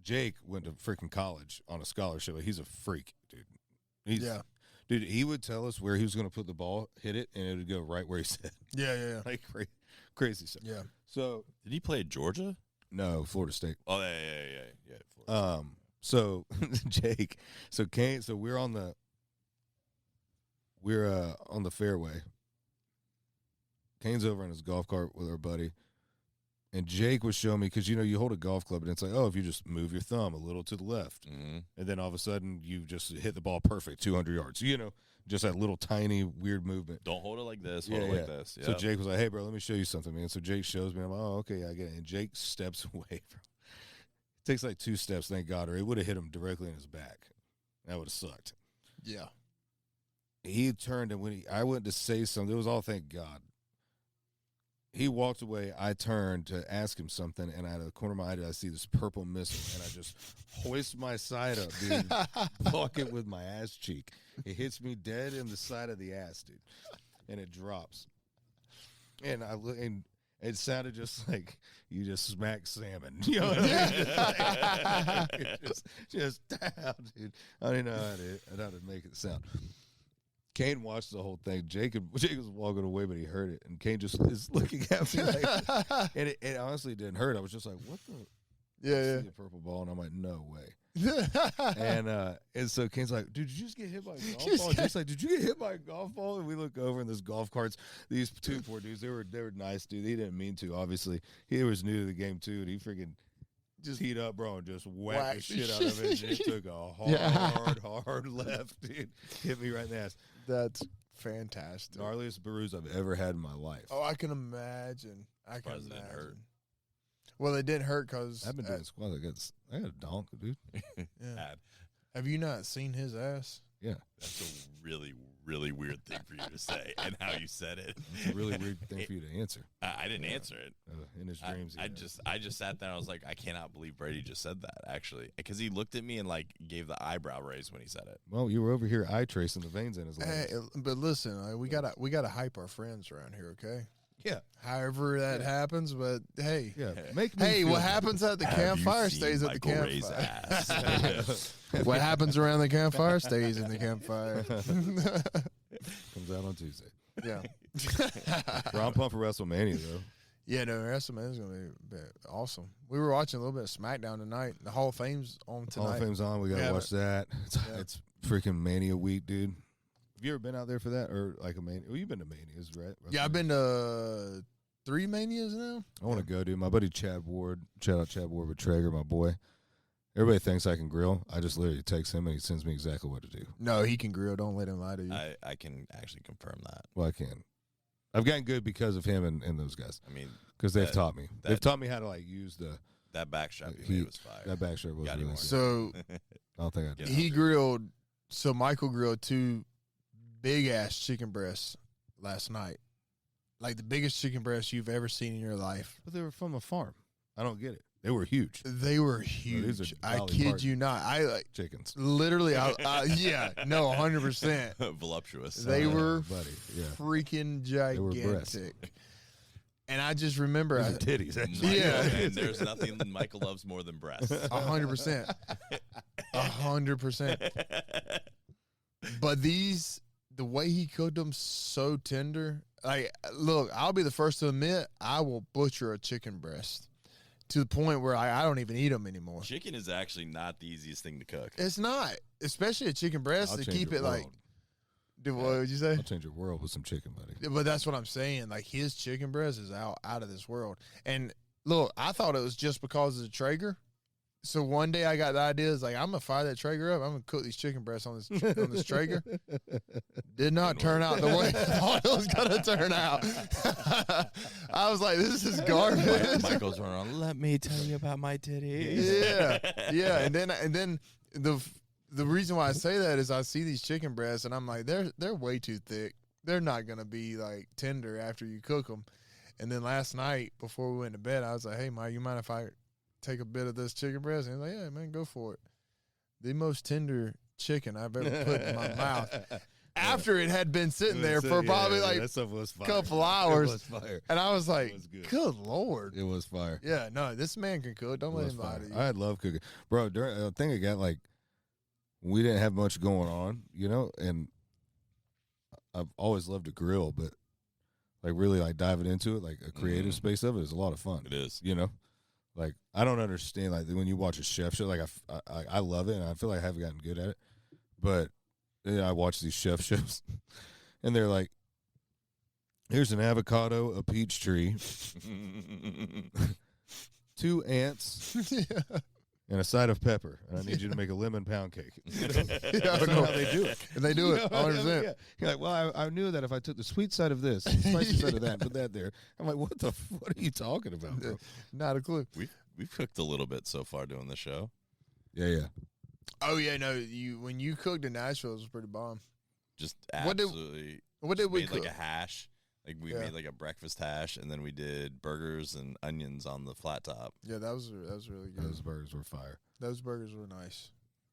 Speaker 1: Jake went to freaking college on a scholarship. He's a freak, dude. Dude, he would tell us where he was going to put the ball, hit it, and it would go right where he said.
Speaker 3: Yeah.
Speaker 1: Like crazy stuff.
Speaker 3: Yeah.
Speaker 2: So did he play at Georgia?
Speaker 1: No, Florida State.
Speaker 2: Oh yeah. Florida State.
Speaker 1: So Jake, so Kane, so we're on the fairway. Kane's over on his golf cart with our buddy. And Jake was showing me, because, you hold a golf club, and it's like, oh, if you just move your thumb a little to the left, and then all of a sudden you just hit the ball perfect 200 yards, just that little tiny weird movement.
Speaker 2: Don't hold it like this, hold it like this. Yep.
Speaker 1: So Jake was like, hey, bro, let me show you something, man. So Jake shows me. I'm like, oh, okay, I get it. And Jake steps away from it. Takes like 2 steps, thank God, or it would have hit him directly in his back. That would have sucked.
Speaker 3: Yeah.
Speaker 1: He turned, and when I went to say something, it was all thank God. He walked away. I turned to ask him something, and out of the corner of my eye, I see this purple missile, and I just hoist my side up, dude, block it with my ass cheek. It hits me dead in the side of the ass, dude, and it drops. And I look, and it sounded just like you just smacked salmon. You know what I mean? just down, dude. I didn't know how to make it sound. Kane watched the whole thing. Jake was walking away, but he heard it, and Kane just is looking at me like, and it honestly didn't hurt. I was just like, "What the?"
Speaker 3: Yeah.
Speaker 1: See the purple ball, and I'm like, "No way." and so Kane's like, "Dude, did you just get hit by a golf ball?" Jake's like, "Did you get hit by a golf ball?" And we look over, and this golf carts. These 2 poor dudes, they were nice, dude. He didn't mean to. Obviously, he was new to the game too, and he freaking just heat up, bro, and just whacked the shit out of it. And it took a hard left, dude. Hit me right in the ass.
Speaker 3: That's fantastic.
Speaker 1: Gnarliest bruise I've ever had in my life.
Speaker 3: Oh, I can imagine.
Speaker 2: It didn't hurt.
Speaker 3: Well, it didn't hurt because
Speaker 1: I've been doing squats. I got a donk, dude.
Speaker 3: Yeah. Have you not seen his ass?
Speaker 1: Yeah.
Speaker 2: That's a really, really weird thing for you to say, and how you said it.
Speaker 1: It's a really weird thing for you to answer.
Speaker 2: I didn't answer it.
Speaker 1: In his dreams.
Speaker 2: I just sat there and I was like, I cannot believe Brady just said that, actually. Because he looked at me and like gave the eyebrow raise when he said it.
Speaker 1: Well, you were over here eye tracing the veins in his legs.
Speaker 3: Hey, but listen, we gotta hype our friends around here, okay?
Speaker 1: Yeah.
Speaker 3: However that happens, but hey.
Speaker 1: Yeah. Make me
Speaker 3: Hey,
Speaker 1: feel
Speaker 3: what
Speaker 1: good.
Speaker 3: happens at the campfire stays at the
Speaker 2: Michael Ray's
Speaker 3: campfire.
Speaker 2: ass?
Speaker 3: What happens around the campfire stays in the campfire.
Speaker 1: Comes out on Tuesday.
Speaker 3: Yeah.
Speaker 1: Bro, I'm pumped for WrestleMania, though.
Speaker 3: Yeah, no, WrestleMania is going to be awesome. We were watching a little bit of SmackDown tonight. The Hall of Fame's on tonight.
Speaker 1: Hall of Fame's on. We got to watch that. It's freaking Mania week, dude. Have you ever been out there for that? Or like a Mania? Well, you've been to Manias, right?
Speaker 3: Yeah, I've been to 3 Manias now.
Speaker 1: I want to go, dude. My buddy Chad Ward, shout out Chad Ward with Traeger, my boy. Everybody thinks I can grill. I just literally text him and he sends me exactly what to do.
Speaker 3: No, he can grill. Don't let him lie to you.
Speaker 2: I can actually confirm that.
Speaker 1: Well, I can. I've gotten good because of him and those guys.
Speaker 2: I mean,
Speaker 1: because they've taught me. They've taught me how to like use the
Speaker 2: that backstrap you made was fire.
Speaker 1: That backstrap was really good.
Speaker 3: So
Speaker 1: I don't think I did.
Speaker 3: He grilled. So Michael grilled 2 big ass chicken breasts last night, like the biggest chicken breasts you've ever seen in your life.
Speaker 1: But they were from a farm. I don't get it. They were huge.
Speaker 3: They were huge. I kid you not. I like
Speaker 1: chickens.
Speaker 3: Literally, yeah, no, 100%.
Speaker 2: Voluptuous.
Speaker 3: They were
Speaker 1: yeah.
Speaker 3: freaking gigantic. And I just remember
Speaker 1: titties.
Speaker 3: Yeah,
Speaker 2: and there's nothing Michael loves more than breasts.
Speaker 3: 100%. 100%. But the way he cooked them, so tender. Like, look, I'll be the first to admit I will butcher a chicken breast to the point where I don't even eat them anymore.
Speaker 2: Chicken is actually not the easiest thing to cook.
Speaker 3: It's not, especially a chicken breast to keep it like. Dude, what would you say?
Speaker 1: I'll change your world with some chicken, buddy.
Speaker 3: But that's what I'm saying. Like, his chicken breast is out of this world. And look, I thought it was just because of the Traeger. So one day I got the idea, is like, I'm gonna fire that Traeger up. I'm gonna cook these chicken breasts on this Traeger. Did not turn out the way I thought it was gonna turn out. I was like, this is garbage.
Speaker 2: Michael's running around. Let me tell you about my titties.
Speaker 3: Yeah. And then the reason why I say that is I see these chicken breasts and I'm like, they're way too thick. They're not gonna be like tender after you cook them. And then last night before we went to bed, I was like, hey, Mike, you mind if I take a bit of this chicken breast? And he's like, yeah, man, go for it. The most tender chicken I've ever put in my mouth. After it had been sitting there for probably like a couple hours.
Speaker 1: It was fire.
Speaker 3: And I was like, good Lord.
Speaker 1: It was fire.
Speaker 3: Yeah, no, this man can cook. Don't let him lie to you.
Speaker 1: I love cooking. Bro, I think I got like, we didn't have much going on, you know, and I've always loved to grill, but like really like diving into it, like a creative space of it is a lot of fun.
Speaker 2: It is.
Speaker 1: You know? Like, I don't understand, like, when you watch a chef show, like, I love it, and I feel like I haven't gotten good at it. But I watch these chef shows, and they're like, here's an avocado, a peach tree, 2 ants, and a side of pepper. And I need you to make a lemon pound cake. That's how they do it.
Speaker 3: And they do it 100%.
Speaker 1: Yeah. You're like, well, I knew that if I took the sweet side of this, the spicy side of that, and put that there. I'm like, what are you talking about, bro?
Speaker 3: Not a clue.
Speaker 2: We've cooked a little bit so far doing the show.
Speaker 1: Yeah.
Speaker 3: Oh yeah, no. When you cooked in Nashville, it was pretty bomb.
Speaker 2: Just absolutely.
Speaker 3: What did we
Speaker 2: made
Speaker 3: cook?
Speaker 2: Like a hash. Like we made like a breakfast hash, and then we did burgers and onions on the flat top.
Speaker 3: Yeah, that was really good.
Speaker 1: Those burgers were fire.
Speaker 3: Those burgers were nice,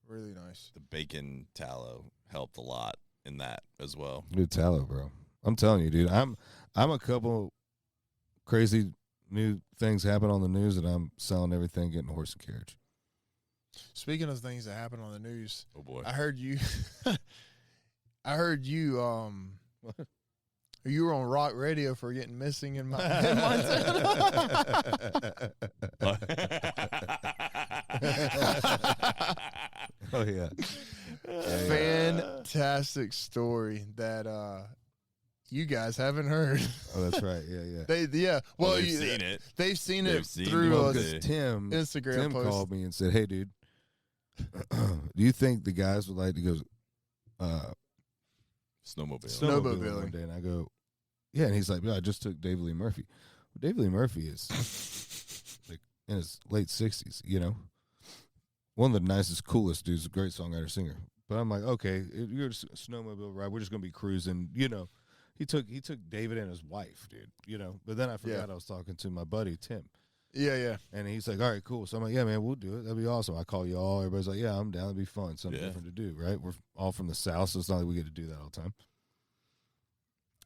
Speaker 3: really nice.
Speaker 2: The bacon tallow helped a lot in that as well.
Speaker 1: Good tallow, bro. I'm telling you, dude. I'm a couple crazy new things happen on the news, and I'm selling everything, getting a horse and carriage.
Speaker 3: Speaking of things that happen on the news,
Speaker 2: Oh boy,
Speaker 3: I heard you. What? You were on rock radio for getting missing in Montana.
Speaker 1: Oh yeah.
Speaker 3: Fantastic story that you guys haven't heard.
Speaker 1: Oh, that's right. Yeah.
Speaker 3: Well,
Speaker 2: they've seen it.
Speaker 3: They've seen it
Speaker 2: seen
Speaker 3: through
Speaker 2: it.
Speaker 3: a
Speaker 1: Tim
Speaker 3: Instagram post.
Speaker 1: called me and said, "Hey, dude, do you think the guys would like to go snowmobiling one day?" And I go, "Yeah." And he's like, "Yeah, I just took David Lee Murphy." Well, David Lee Murphy is like in his late 60s, you know, one of the nicest, coolest dudes, a great songwriter, singer. But I'm like, okay, you're a snowmobile ride. We're just gonna be cruising, you know. He took David and his wife, dude, you know. But then I forgot I was talking to my buddy Tim.
Speaker 3: Yeah.
Speaker 1: And he's like, all right, cool. So I'm like, yeah, man, we'll do it. That'd be awesome. I call you all. Everybody's like, yeah, I'm down. It'd be fun. Something different to do, right? We're all from the South, so it's not like we get to do that all the time.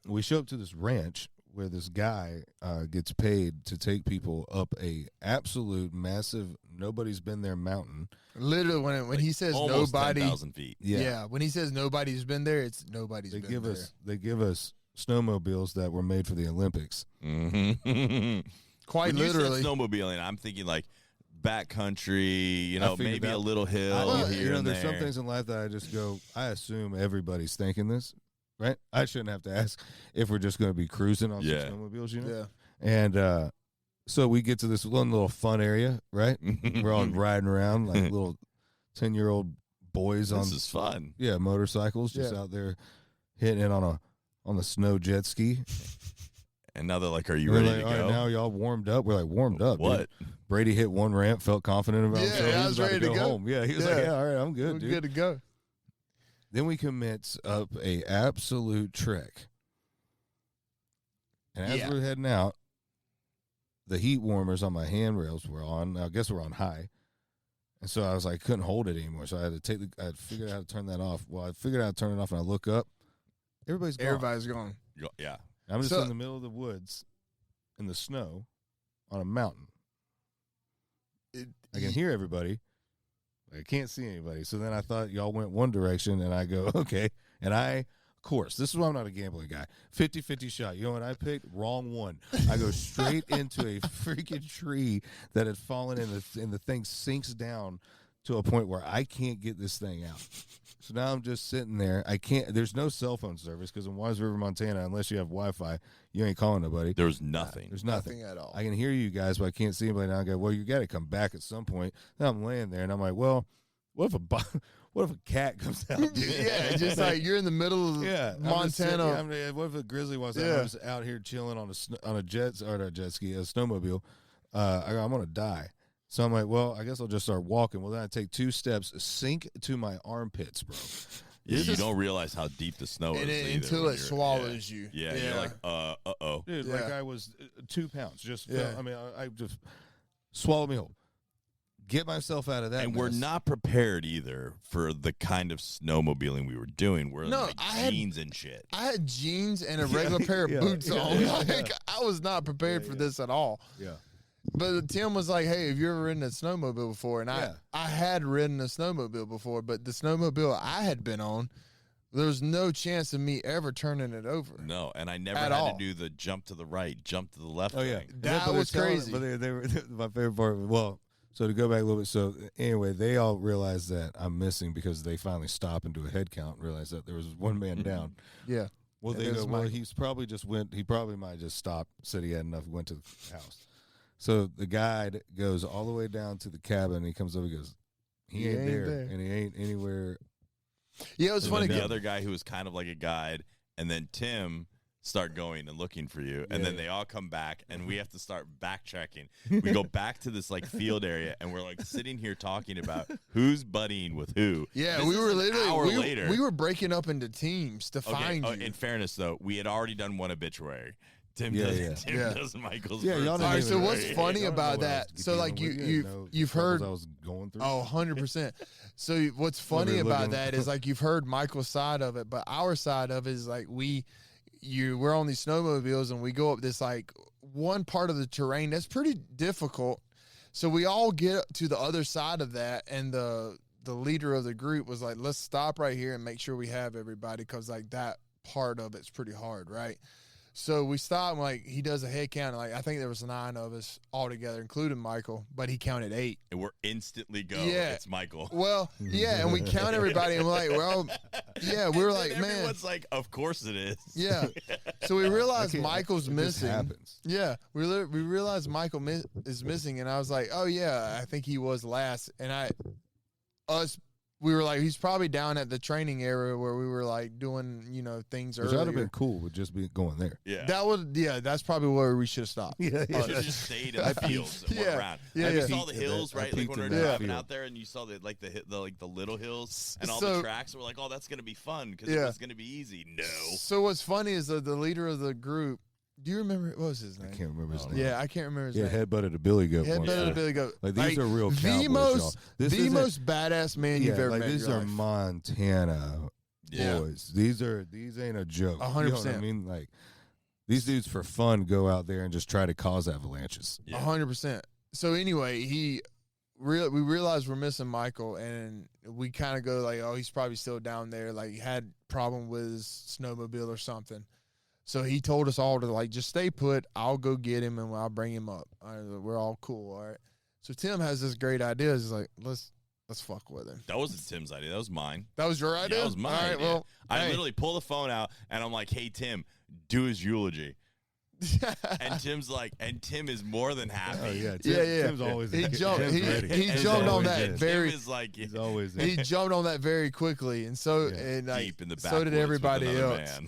Speaker 1: We show up to this ranch where this guy gets paid to take people up a absolute massive, nobody's been there mountain.
Speaker 3: Literally, when he says
Speaker 2: almost
Speaker 3: nobody,
Speaker 2: 10,000 feet.
Speaker 3: Yeah, when he says nobody's been there, it's nobody's been there.
Speaker 1: They give us snowmobiles that were made for the Olympics.
Speaker 2: Mm-hmm.
Speaker 3: Quite
Speaker 2: when
Speaker 3: literally.
Speaker 2: You said snowmobiling, I'm thinking like backcountry, you know, maybe a little hill here
Speaker 1: you know,
Speaker 2: and
Speaker 1: there's
Speaker 2: there.
Speaker 1: some things in life that I just go, I assume everybody's thinking this, right? I shouldn't have to ask if we're just going to be cruising on some snowmobiles, you know?
Speaker 3: Yeah.
Speaker 1: And so we get to this one little fun area, right? We're all riding around like little 10-year-old boys
Speaker 2: This is fun.
Speaker 1: Yeah, motorcycles, just out there hitting it on the snow jet ski.
Speaker 2: And now they're like, are you ready to go?
Speaker 1: All right, now y'all warmed up. We're like, warmed up.
Speaker 2: What?
Speaker 1: Dude. Brady hit one ramp, felt confident about himself.
Speaker 3: Yeah,
Speaker 1: He
Speaker 3: I was
Speaker 1: about
Speaker 3: ready
Speaker 1: to
Speaker 3: to
Speaker 1: go
Speaker 3: go
Speaker 1: home. Yeah, he was like, yeah, all right, I'm good,
Speaker 3: We're
Speaker 1: dude.
Speaker 3: good to go.
Speaker 1: Then we commence up a absolute trek. And as we're heading out, the heat warmers on my handrails were on. I guess we're on high. And so I was like, couldn't hold it anymore. So I had to I had figured out how to turn that off. Well, I figured out how to turn it off, and I look up. Everybody's gone.
Speaker 2: Yeah.
Speaker 1: I'm just in the middle of the woods in the snow on a mountain. I can hear everybody. I can't see anybody. So then I thought y'all went one direction, and I go, okay. And I course, this is why I'm not a gambling guy. 50-50 shot. You know what I picked? Wrong one. I go straight into a freaking tree that had fallen, and the thing sinks down to a point where I can't get this thing out. So now I'm just sitting there. I can't. There's no cell phone service because in Wise River, Montana, unless you have Wi-Fi, you ain't calling nobody.
Speaker 2: There was nothing.
Speaker 1: There's nothing
Speaker 3: at all.
Speaker 1: I can hear you guys, but I can't see anybody. Now I go, well, you got to come back at some point. Then I'm laying there, and I'm like, well, what if a cat comes out?
Speaker 3: Yeah, just like you're in the middle of Montana.
Speaker 1: What if a grizzly walks out? I'm just out here chilling on a jet ski, a snowmobile. I'm gonna die. So I'm like, well, I guess I'll just start walking. Well, then I take 2 steps, sink to my armpits, bro.
Speaker 2: You don't realize how deep the snow is
Speaker 3: until it swallows you.
Speaker 2: Yeah, you're like, uh-oh.
Speaker 1: Dude, like I was 2 pounds. Just, I mean, I just swallowed me whole. Get myself out of that.
Speaker 2: And we're not prepared either for the kind of snowmobiling we were doing. We're like jeans and shit.
Speaker 3: I had jeans and a regular pair of boots on. Like, I was not prepared for this at all.
Speaker 1: Yeah.
Speaker 3: But Tim was like, hey, have you ever ridden a snowmobile before? And I had ridden a snowmobile before, but the snowmobile I had been on, there was no chance of me ever turning it over.
Speaker 2: No, and I never had to do the jump to the right, jump to the left thing.
Speaker 3: That was crazy.
Speaker 1: But they were my favorite part. Well, so to go back a little bit. So anyway, they all realized that I'm missing because they finally stop and do a head count and realize that there was one man down.
Speaker 3: Yeah.
Speaker 1: Well, they go, well, he's probably just went. He probably might have just stopped, said he had enough, went to the house. So the guide goes all the way down to the cabin. And he comes over. He goes, he ain't there, and he ain't anywhere.
Speaker 3: Yeah, it was funny.
Speaker 2: The other guy who was kind of like a guide, and then Tim start going and looking for you, and then they all come back, and we have to start backtracking. We go back to this like field area, and we're like sitting here talking about who's buddying with who.
Speaker 3: Yeah,
Speaker 2: this
Speaker 3: we were literally
Speaker 2: later.
Speaker 3: We were breaking up into teams to find you.
Speaker 2: In fairness, though, we had already done one obituary. Tim does Michael's.
Speaker 1: Yeah, y'all
Speaker 3: all right. So what's funny about that? So like you've heard
Speaker 1: I was going through.
Speaker 3: 100%. So what's funny about that is like you've heard Michael's side of it, but our side of it is like we're on these snowmobiles and we go up this like one part of the terrain that's pretty difficult. So we all get to the other side of that, and the leader of the group was like, let's stop right here and make sure we have everybody, because like that part of it's pretty hard, right? So we stopped, and like he does a head count, and like I think there was 9 of us all together, including Michael, but he counted 8.
Speaker 2: And we're instantly it's Michael.
Speaker 3: Well, yeah, and we count everybody, and we're like, well, yeah, we were like, man.
Speaker 2: Everyone's like, of course it is.
Speaker 3: Yeah. So we realized Michael's missing.
Speaker 1: Happens.
Speaker 3: Yeah, we realized Michael is missing, and I was like, oh yeah, I think he was last, and we were like, he's probably down at the training area where we were like doing, things earlier.
Speaker 1: Which would have been cool with just going there.
Speaker 2: Yeah.
Speaker 3: That's probably where we should have stopped.
Speaker 2: Yeah. You should have just stayed in the fields and went around. You saw the hills, right? Like when we were driving out there, and you saw the little hills and all the tracks. We're like, oh, that's gonna be fun because it was gonna be easy. No.
Speaker 3: So what's funny is that the leader of the group. Do you remember what was his name?
Speaker 1: I can't remember his name.
Speaker 3: Yeah, I can't remember his name.
Speaker 1: Yeah, headbutted a billy goat.
Speaker 3: Headbutted a billy goat.
Speaker 1: Like these are real cowboys,
Speaker 3: the most badass man you've ever met.
Speaker 1: These are Montana boys. These ain't a joke.
Speaker 3: 100%.
Speaker 1: You know what I mean? Like these dudes for fun go out there and just try to cause avalanches.
Speaker 3: 100%. So anyway, we realized we're missing Michael, and we kind of go like, oh, he's probably still down there. Like he had problem with his snowmobile or something. So he told us all to like just stay put. I'll go get him and I'll bring him up. We're all cool, all right. So Tim has this great idea. He's like, let's fuck with him.
Speaker 2: That wasn't Tim's idea. That was mine.
Speaker 3: That was your idea?
Speaker 2: Yeah, that was mine.
Speaker 3: All right, well,
Speaker 2: I literally pull the phone out and I'm like, hey Tim, do his eulogy. And Tim's like, and Tim is more than happy.
Speaker 1: Oh, yeah. Tim's always
Speaker 3: he jumped on that very.
Speaker 2: Tim is like,
Speaker 1: he's always
Speaker 3: he jumped on that very quickly, and so and like,
Speaker 2: deep in the
Speaker 3: so did everybody else.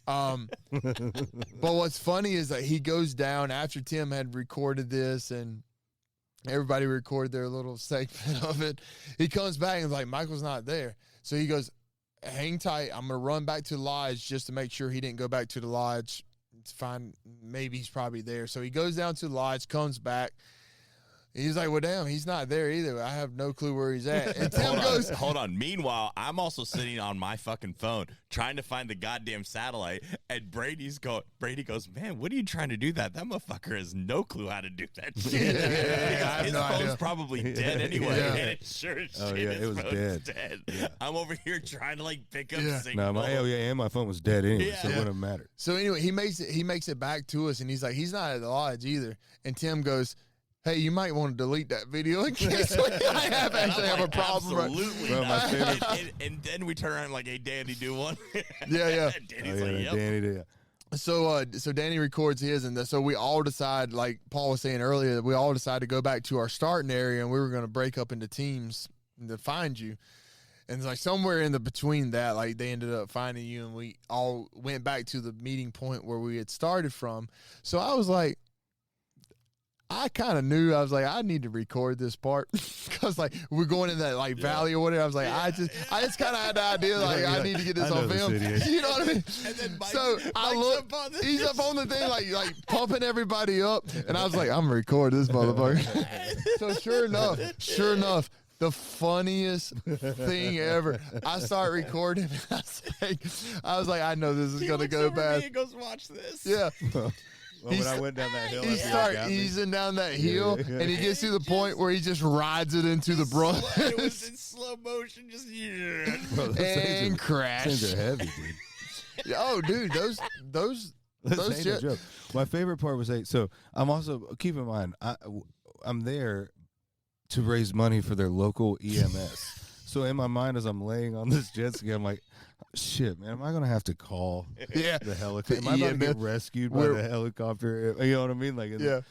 Speaker 3: But what's funny is that he goes down after Tim had recorded this, and everybody recorded their little segment of it. He comes back and is like, Michael's not there, so he goes, hang tight. I'm gonna run back to the lodge just to make sure he didn't go back to the lodge. It's fine. Maybe he's probably there. So he goes down to the lodge, comes back. He's like, well, damn, he's not there either. I have no clue where he's at. And Tim goes,
Speaker 2: hold on. Meanwhile, I'm also sitting on my fucking phone trying to find the goddamn satellite, and Brady goes, man, what are you trying to do that? That motherfucker has no clue how to do that shit. His phone's probably dead anyway.
Speaker 3: Yeah.
Speaker 2: And it sure as shit,
Speaker 1: it was dead.
Speaker 2: Yeah. I'm over here trying to like pick up signal.
Speaker 1: No, and my phone was dead anyway, so it wouldn't have mattered.
Speaker 3: So anyway, he makes it back to us, and he's like, he's not at the lodge either. And Tim goes, hey, you might want to delete that video in case I actually have a problem.
Speaker 2: Absolutely.
Speaker 1: Bro, my favorite.
Speaker 2: And then we turn around like, hey, Danny, do one.
Speaker 3: Yeah.
Speaker 2: Danny's like, yep.
Speaker 1: Danny did.
Speaker 3: So Danny records his, and so we all decide, like Paul was saying earlier, that we all decide to go back to our starting area, and we were going to break up into teams to find you. And it's like somewhere in the between that, like they ended up finding you, and we all went back to the meeting point where we had started from. So I was like, I kind of knew. I was like, I need to record this part because like we're going in that like valley or whatever. I was like, I just kind of had the idea like I need to get this on film. You know what I mean? And then I look, he's up on the thing like pumping everybody up, and I was like, I'm gonna record this motherfucker. So sure enough. The funniest thing ever. I start recording. I was like, I know this is gonna go bad.
Speaker 2: He goes, watch this.
Speaker 3: Yeah.
Speaker 1: Well, when I went down that hill,
Speaker 3: he starts easing down that hill, and he gets to the point where he just rides it into the brush.
Speaker 2: It was in slow motion, just
Speaker 3: and crash.
Speaker 1: Things are heavy, dude.
Speaker 3: Oh, dude, those shit.
Speaker 1: No, my favorite part was so I'm also keep in mind I'm there to raise money for their local EMS. So in my mind, as I'm laying on this jet ski, I'm like, shit, man, am I going to have to call the helicopter? Am I about to get rescued by the helicopter? You know what I mean? Like the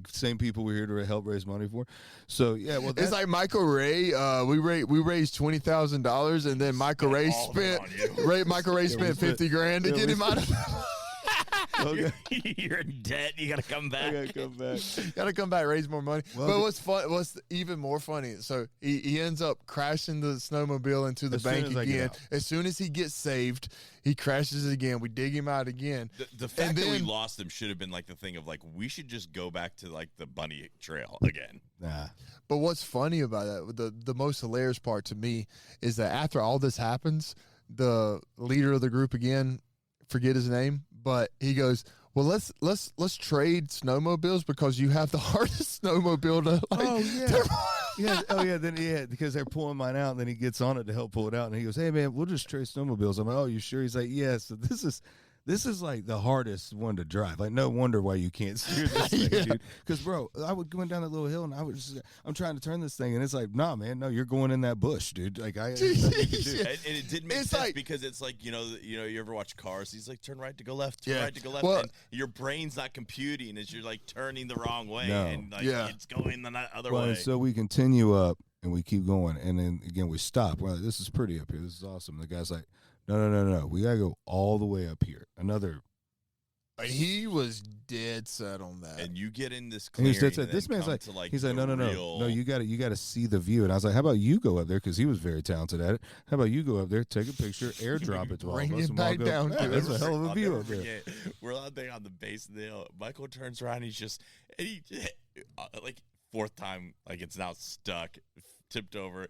Speaker 1: same people we're here to help raise money for. So, yeah. Well,
Speaker 3: it's like Michael Ray. We raised $20,000, and then Michael Ray spent $50,000 to get him out of
Speaker 1: Okay.
Speaker 2: You're in debt. You gotta come back.
Speaker 3: Gotta come back, raise more money. Well, but what's even more funny? So he ends up crashing the snowmobile into the bank again. As soon as he gets saved, he crashes it again. We dig him out again.
Speaker 2: The fact that we lost him should have been like the thing of like we should just go back to like the bunny trail again.
Speaker 1: Nah.
Speaker 3: But what's funny about that? The most hilarious part to me is that after all this happens, the leader of the group again, forget his name, but he goes, well, let's trade snowmobiles because you have the hardest snowmobile to
Speaker 1: like. Because they're pulling mine out, and then he gets on it to help pull it out, and he goes, hey man, we'll just trade snowmobiles. I'm like, oh, you sure? He's like, yeah. So this is like the hardest one to drive. Like, no wonder why you can't steer this thing, dude. Because, bro, I would go down that little hill, and I'm trying to turn this thing, and it's like, nah, man, no, you're going in that bush, dude. Like, and
Speaker 2: it did make sense because it's like, you know, you ever watch Cars? He's like, turn right to go left, right to go left, and your brain's not computing as you're like turning the wrong way, and like it's going the other way.
Speaker 1: And so we continue up, and we keep going, and then again we stop. We're like, this is pretty up here. This is awesome. The guy's like, no. We gotta go all the way up here.
Speaker 3: He was dead set on that.
Speaker 2: And you get in this clearing.
Speaker 1: This man's like, he's like, no. You gotta see the view. And I was like, how about you go up there? Because he was very talented at it. How about you go up there, take a picture, airdrop it to all of us,
Speaker 3: bring it back down.
Speaker 1: That's a hell of a view up there.
Speaker 2: We're out there on the base of the hill. Michael turns around. He like fourth time, like it's now stuck. Tipped over.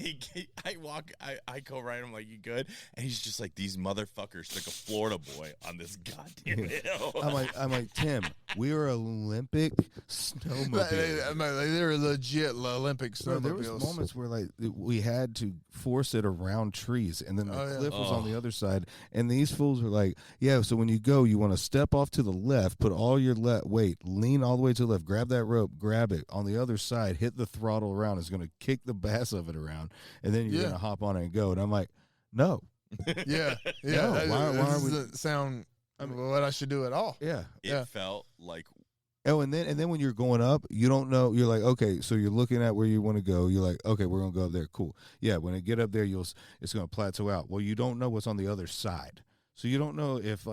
Speaker 2: I go right. I'm like, you good? And he's just like, these motherfuckers took a Florida boy on this goddamn hill.
Speaker 1: I'm like, Tim, we are Olympic snowmobiles.
Speaker 3: They're legit Olympic snowmobiles.
Speaker 1: There was moments where like we had to force it around trees, and then the cliff was on the other side. And these fools were like, yeah. So when you go, you want to step off to the left, put all your weight, lean all the way to the left, grab that rope, grab it on the other side, hit the throttle around. It's going to kick the bass of it around, and then you're gonna hop on it and go. And I'm like, no.
Speaker 3: No, why are we sound what I should do at all?
Speaker 2: It felt like
Speaker 1: and then when you're going up, you don't know. You're like, okay, so you're looking at where you want to go. You're like, okay, we're gonna go up there. Cool. Yeah, when it get up there, it's gonna plateau out. Well, you don't know what's on the other side. So you don't know if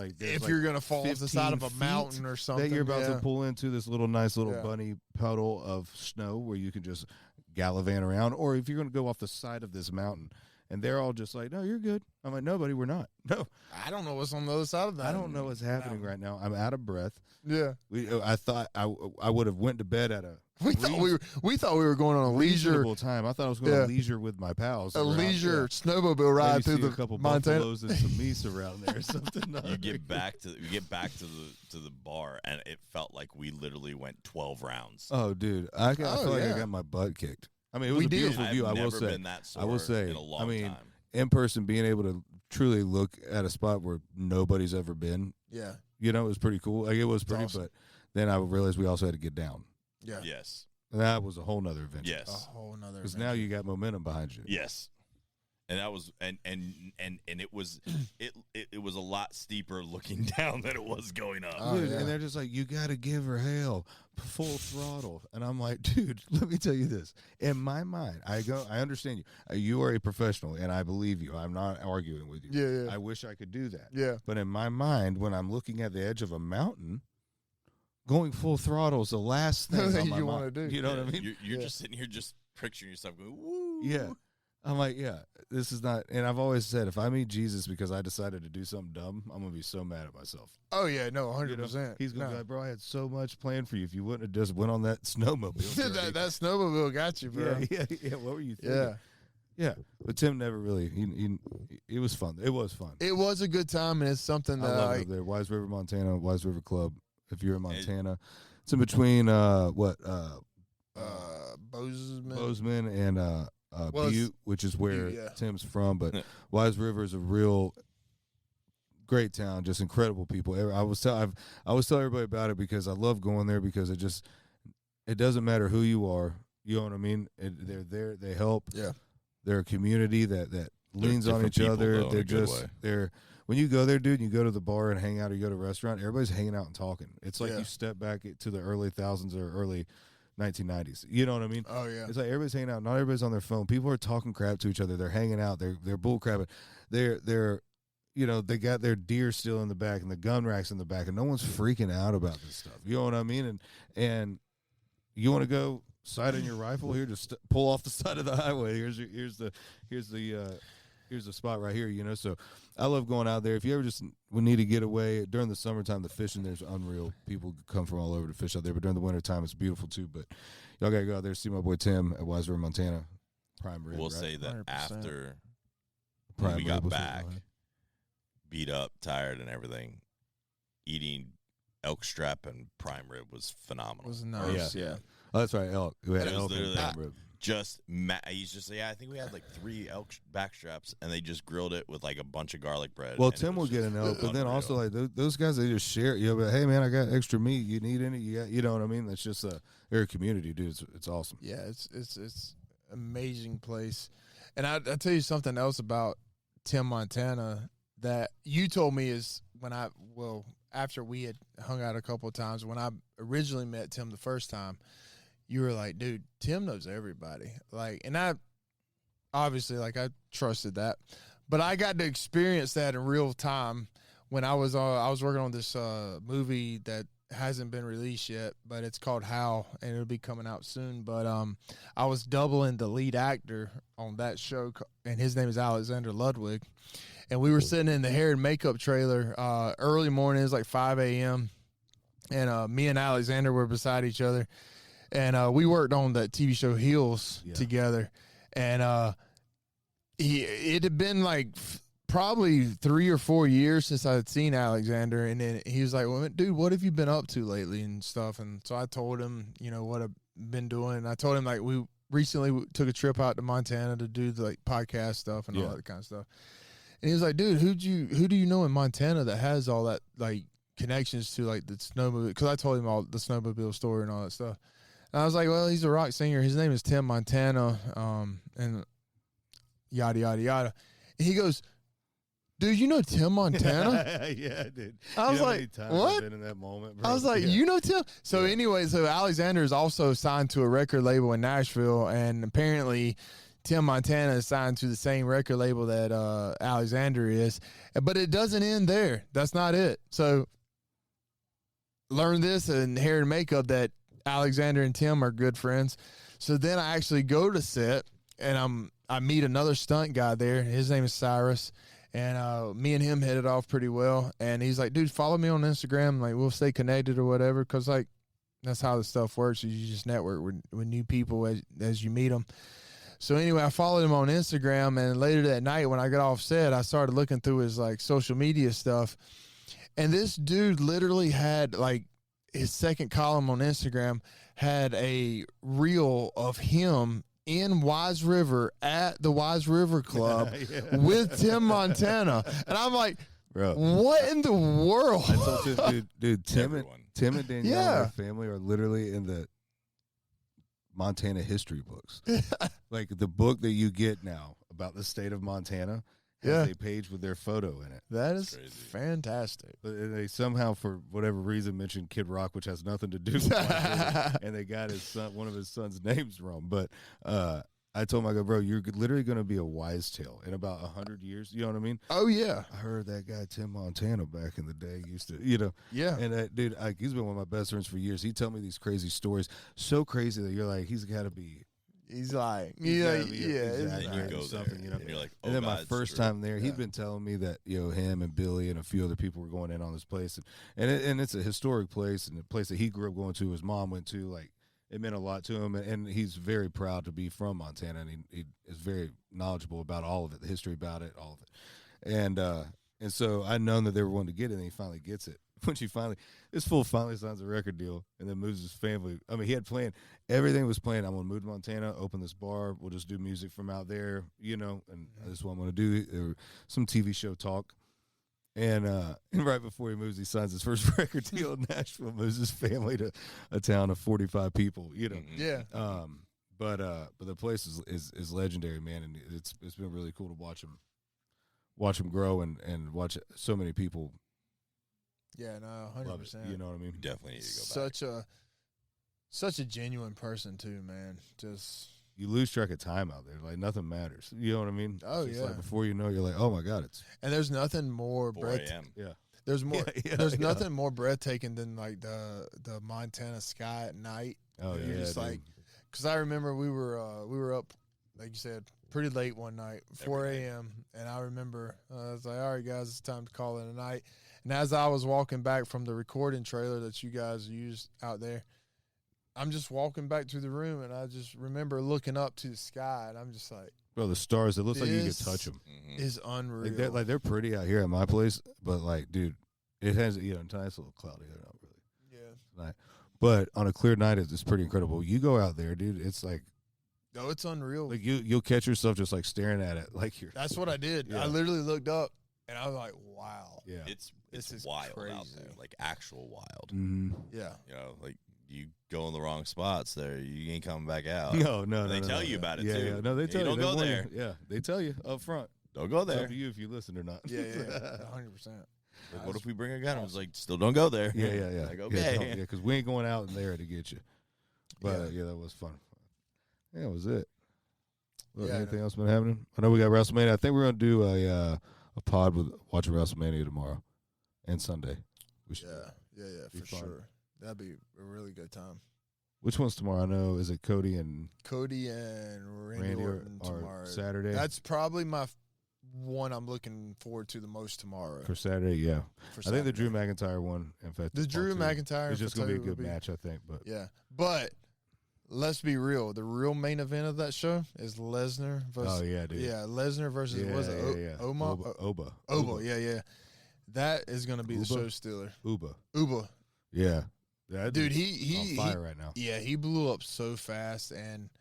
Speaker 3: you're gonna fall off the side of a mountain or something
Speaker 1: that you're about to pull into this nice little bunny puddle of snow where you can just gallivant around, or if you're going to go off the side of this mountain. and they're all just like, no, you're good. I'm like, no, buddy, we're not. No,
Speaker 3: I don't know what's on the other side of that.
Speaker 1: I don't know what's happening right now. I'm out of breath.
Speaker 3: Yeah.
Speaker 1: I thought I would have went to bed at a
Speaker 3: We thought we were going on a leisure
Speaker 1: time. I thought I was going to leisure with my pals.
Speaker 3: A leisure snowmobile ride through the
Speaker 1: a couple
Speaker 3: Montana.
Speaker 1: buffaloes and some meese around there or something.
Speaker 2: You get back to the bar, and it felt like we literally went 12 rounds.
Speaker 1: Oh, dude, I feel like I got my butt kicked. I mean, it was a beautiful view.
Speaker 2: I've
Speaker 1: I will
Speaker 2: never
Speaker 1: say.
Speaker 2: been that sore
Speaker 1: I will say.
Speaker 2: in a long time.
Speaker 1: In person, being able to truly look at a spot where nobody's ever been.
Speaker 3: Yeah.
Speaker 1: You know, it was pretty cool. Like, it was pretty,
Speaker 3: awesome.
Speaker 1: but then I realized we also had to get down.
Speaker 3: Yeah.
Speaker 2: Yes.
Speaker 1: And that was a whole nother adventure.
Speaker 2: Yes.
Speaker 3: A whole nother.
Speaker 1: Because now you got momentum behind you.
Speaker 2: Yes. And that was and it was it was a lot steeper looking down than it was going up.
Speaker 1: Dude, and they're just like, you got to give her hell, full throttle. And I'm like, dude, let me tell you this. In my mind, I understand you. You are a professional, and I believe you. I'm not arguing with you.
Speaker 3: Yeah.
Speaker 1: I wish I could do that.
Speaker 3: Yeah.
Speaker 1: But in my mind, when I'm looking at the edge of a mountain, going full throttle is the last thing on my
Speaker 3: you
Speaker 1: mind.
Speaker 3: want to do.
Speaker 1: You know what I mean?
Speaker 2: You're just sitting here just picturing yourself going, woo.
Speaker 1: Yeah. I'm like, yeah, this is not. And I've always said, if I meet Jesus because I decided to do something dumb, I'm going to be so mad at myself.
Speaker 3: Oh, yeah. No, 100%.
Speaker 1: You know? He's going to be like, bro, I had so much planned for you. If you wouldn't have just went on that snowmobile.
Speaker 3: that snowmobile got you, bro.
Speaker 1: Yeah. What were you thinking?
Speaker 3: Yeah.
Speaker 1: Yeah. But Tim never really, it was fun. It was fun.
Speaker 3: It was a good time, and it's something that
Speaker 1: I love it up there. Wise River, Montana, Wise River Club. If you're in Montana, it's in between, Bozeman and, Butte, which is where Tim's from, but Wise River is a real great town, just incredible people. I always tell everybody about it because I love going there because it doesn't matter who you are, you know what I mean? They're there, they help.
Speaker 3: Yeah.
Speaker 1: They're a community that leans on each
Speaker 2: people,
Speaker 1: other.
Speaker 2: though,
Speaker 1: They're when you go there, dude, and you go to the bar and hang out or you go to a restaurant, everybody's hanging out and talking. It's like you step back to the early thousands or early 1990s. You know what I mean?
Speaker 3: Oh, yeah.
Speaker 1: It's like everybody's hanging out. Not everybody's on their phone. People are talking crap to each other. They're hanging out. They're bull crapping. They're they got their deer still in the back and the gun racks in the back, and no one's freaking out about this stuff. You know what I mean? And you want to go sight on your rifle here, just pull off the side of the highway. Here's the spot right here. You know, so I love going out there. If you ever just need to get away during the summertime, the fishing there's unreal. People come from all over to fish out there, but during the wintertime, it's beautiful too. But y'all gotta go out there see my boy Tim at Wise River, Montana. Prime rib.
Speaker 2: We'll
Speaker 1: right?
Speaker 2: say that
Speaker 3: 100%.
Speaker 2: after
Speaker 1: Prime
Speaker 2: we
Speaker 1: rib
Speaker 2: got
Speaker 1: was
Speaker 2: back,
Speaker 1: it?
Speaker 2: beat up, tired, and everything, eating elk strap and prime rib was phenomenal.
Speaker 3: It was nice. Yeah.
Speaker 1: Oh, that's right, elk. We had
Speaker 2: It was
Speaker 1: elk and
Speaker 2: literally
Speaker 1: prime rib.
Speaker 2: Just he's just I think we had like 3 elk back straps, and they just grilled it with like a bunch of garlic bread.
Speaker 1: Well,
Speaker 2: and it
Speaker 1: Tim will
Speaker 2: was
Speaker 1: get
Speaker 2: just
Speaker 1: an elk, but then
Speaker 2: unreal.
Speaker 1: also like those guys, they just share. You know, but hey man, I got extra meat. You need any? You know what I mean? That's just they're a community, dude. It's awesome.
Speaker 3: Yeah, it's amazing place. And I tell you something else about Tim, Montana that you told me is after we had hung out a couple of times, when I originally met Tim the first time, you were like, dude, Tim knows everybody. Like, and I obviously I trusted that, but I got to experience that in real time when I was working on this movie that hasn't been released yet, but it's called How, and it'll be coming out soon. But I was doubling the lead actor on that show, and his name is Alexander Ludwig. And we were sitting in the hair and makeup trailer early morning. It was like 5 a.m. And me and Alexander were beside each other. And we worked on that TV show Heels together. And it had been like probably 3 or 4 years since I had seen Alexander. And then he was like, well, dude, what have you been up to lately and stuff? And so I told him, what I've been doing. And I told him, we recently took a trip out to Montana to do the podcast stuff and all that kind of stuff. And he was like, dude, who do you know in Montana that has all that connections to the snowmobile? Because I told him all the snowmobile story and all that stuff. And I was like, well, he's a rock singer. His name is Tim Montana, and yada yada yada. And he goes, dude, you know Tim Montana?
Speaker 1: Yeah, dude.
Speaker 3: I was like, what?
Speaker 1: I've been in that moment, bro?
Speaker 3: I was like, you know Tim? So anyway, so Alexander is also signed to a record label in Nashville, and apparently Tim Montana is signed to the same record label that Alexander is. But it doesn't end there. That's not it. So learn this in hair and makeup that Alexander and Tim are good friends. So then I actually go to set, and I meet another stunt guy there. His name is Cyrus. And me and him hit it off pretty well. And he's like, dude, follow me on Instagram. Like, we'll stay connected or whatever. Because, like, that's how the stuff works. Is you just network with new people as you meet them. So, anyway, I followed him on Instagram. And later that night when I got off set, I started looking through his, like, social media stuff. And this dude literally had, like, his second column on Instagram had a reel of him in Wise River at the Wise River Club with Tim Montana. And I'm like, bro, what in the world?
Speaker 1: I told you, dude, Tim and Danielle and their family are literally in the Montana history books. Like the book that you get now about the state of Montana has a page with their photo in it.
Speaker 3: That is fantastic.
Speaker 1: But they somehow, for whatever reason, mentioned Kid Rock, which has nothing to do with it. And they got one of his son's names wrong. But I told him, I go, bro, you're literally going to be a wise tale in about 100 years. You know what I mean?
Speaker 3: Oh, yeah.
Speaker 1: I heard that guy Tim Montana back in the day used to, you know.
Speaker 3: Yeah.
Speaker 1: And that dude, he's been one of my best friends for years. He tell me these crazy stories, so crazy that you're like, he's got to be.
Speaker 3: He's like,
Speaker 1: exactly,
Speaker 2: And you go
Speaker 1: something,
Speaker 2: there,
Speaker 1: you know.
Speaker 2: and you're like, oh,
Speaker 1: and then my
Speaker 2: God,
Speaker 1: first time there, he'd been telling me that, you know, him and Billy and a few other people were going in on this place, and it's a historic place, and a place that he grew up going to. His mom went to. Like, it meant a lot to him, and he's very proud to be from Montana, and he is very knowledgeable about all of it, the history about it, all of it, and so I'd known that they were wanting to get it, and he finally gets it. When this fool finally signs a record deal and then moves his family. I mean, he had planned, everything was planned. I'm going to move to Montana, open this bar. We'll just do music from out there, you know, and this is what I'm going to do. Some TV show talk. And right before he moves, he signs his first record deal in Nashville, moves his family to a town of 45 people, you know.
Speaker 3: Yeah.
Speaker 1: But the place is legendary, man, and it's been really cool to watch him grow and watch so many people.
Speaker 3: Yeah, no, 100%.
Speaker 1: You know what I mean?
Speaker 2: You definitely need to go back.
Speaker 3: Such a genuine person too, man. Just
Speaker 1: you lose track of time out there. Like nothing matters. You know what I mean?
Speaker 3: Oh
Speaker 1: it's
Speaker 3: yeah.
Speaker 1: Like before you know, you're like, oh my God,
Speaker 3: and there's nothing more
Speaker 2: 4 a.m.
Speaker 1: Yeah.
Speaker 3: There's more. There's nothing more breathtaking than like the Montana sky at night.
Speaker 1: Oh yeah.
Speaker 3: You're just like, because I remember we were up, like you said, pretty late one night, 4 a.m. And I remember I was like, all right, guys, it's time to call it a night. And as I was walking back from the recording trailer that you guys used out there, I'm just walking back to the room, and I just remember looking up to the sky, and I'm just like,
Speaker 1: bro, the stars, it looks like you can touch them.
Speaker 3: Is unreal.
Speaker 1: They're pretty out here at my place, but like, dude, it has, you know, a nice little cloudy. They're not really.
Speaker 3: Yeah.
Speaker 1: Night. But on a clear night, it's pretty incredible. You go out there, dude, it's like.
Speaker 3: No, it's unreal.
Speaker 1: Like you'll catch yourself just like staring at it, like you're.
Speaker 3: That's what I did.
Speaker 1: Yeah.
Speaker 3: I literally looked up, and I was like, wow.
Speaker 1: Yeah.
Speaker 2: It's wild
Speaker 3: crazy.
Speaker 2: out there, like actual wild.
Speaker 1: Mm-hmm.
Speaker 3: Yeah.
Speaker 2: You know, like you go in the wrong spots there, you ain't coming back out.
Speaker 1: No.
Speaker 2: They tell you about it too.
Speaker 1: Yeah. No, they tell you.
Speaker 2: Don't go there.
Speaker 1: Yeah, they tell you up front.
Speaker 2: Don't go there.
Speaker 1: It's up to you if you listen or not.
Speaker 3: Yeah, 100%.
Speaker 2: Like, what if we bring a gun? I was like, still don't go there.
Speaker 1: Yeah.
Speaker 2: Like, okay.
Speaker 1: Yeah, because we ain't going out in there to get you. But yeah, that was fun. Yeah, that was it. Well, anything else been happening? I know we got WrestleMania. I think we're gonna do a pod with watching WrestleMania tomorrow and Sunday. We should
Speaker 3: for sure. That'd be a really good time.
Speaker 1: Which one's tomorrow? I know. Is it Cody and
Speaker 3: Randy Orton tomorrow?
Speaker 1: Saturday.
Speaker 3: That's probably my one I'm looking forward to the most tomorrow.
Speaker 1: For Saturday, yeah. I think the Drew McIntyre one. In fact,
Speaker 3: the Drew McIntyre
Speaker 1: is just gonna be a good match, I think. But
Speaker 3: yeah, but. Let's be real. The real main event of that show is Lesnar versus.
Speaker 1: Oh yeah, dude.
Speaker 3: Yeah, Lesnar versus Oba. Yeah. That is going to be the show stealer.
Speaker 1: Uba. Yeah.
Speaker 3: Dude, he
Speaker 1: on fire right now.
Speaker 3: Yeah, he blew up so fast, and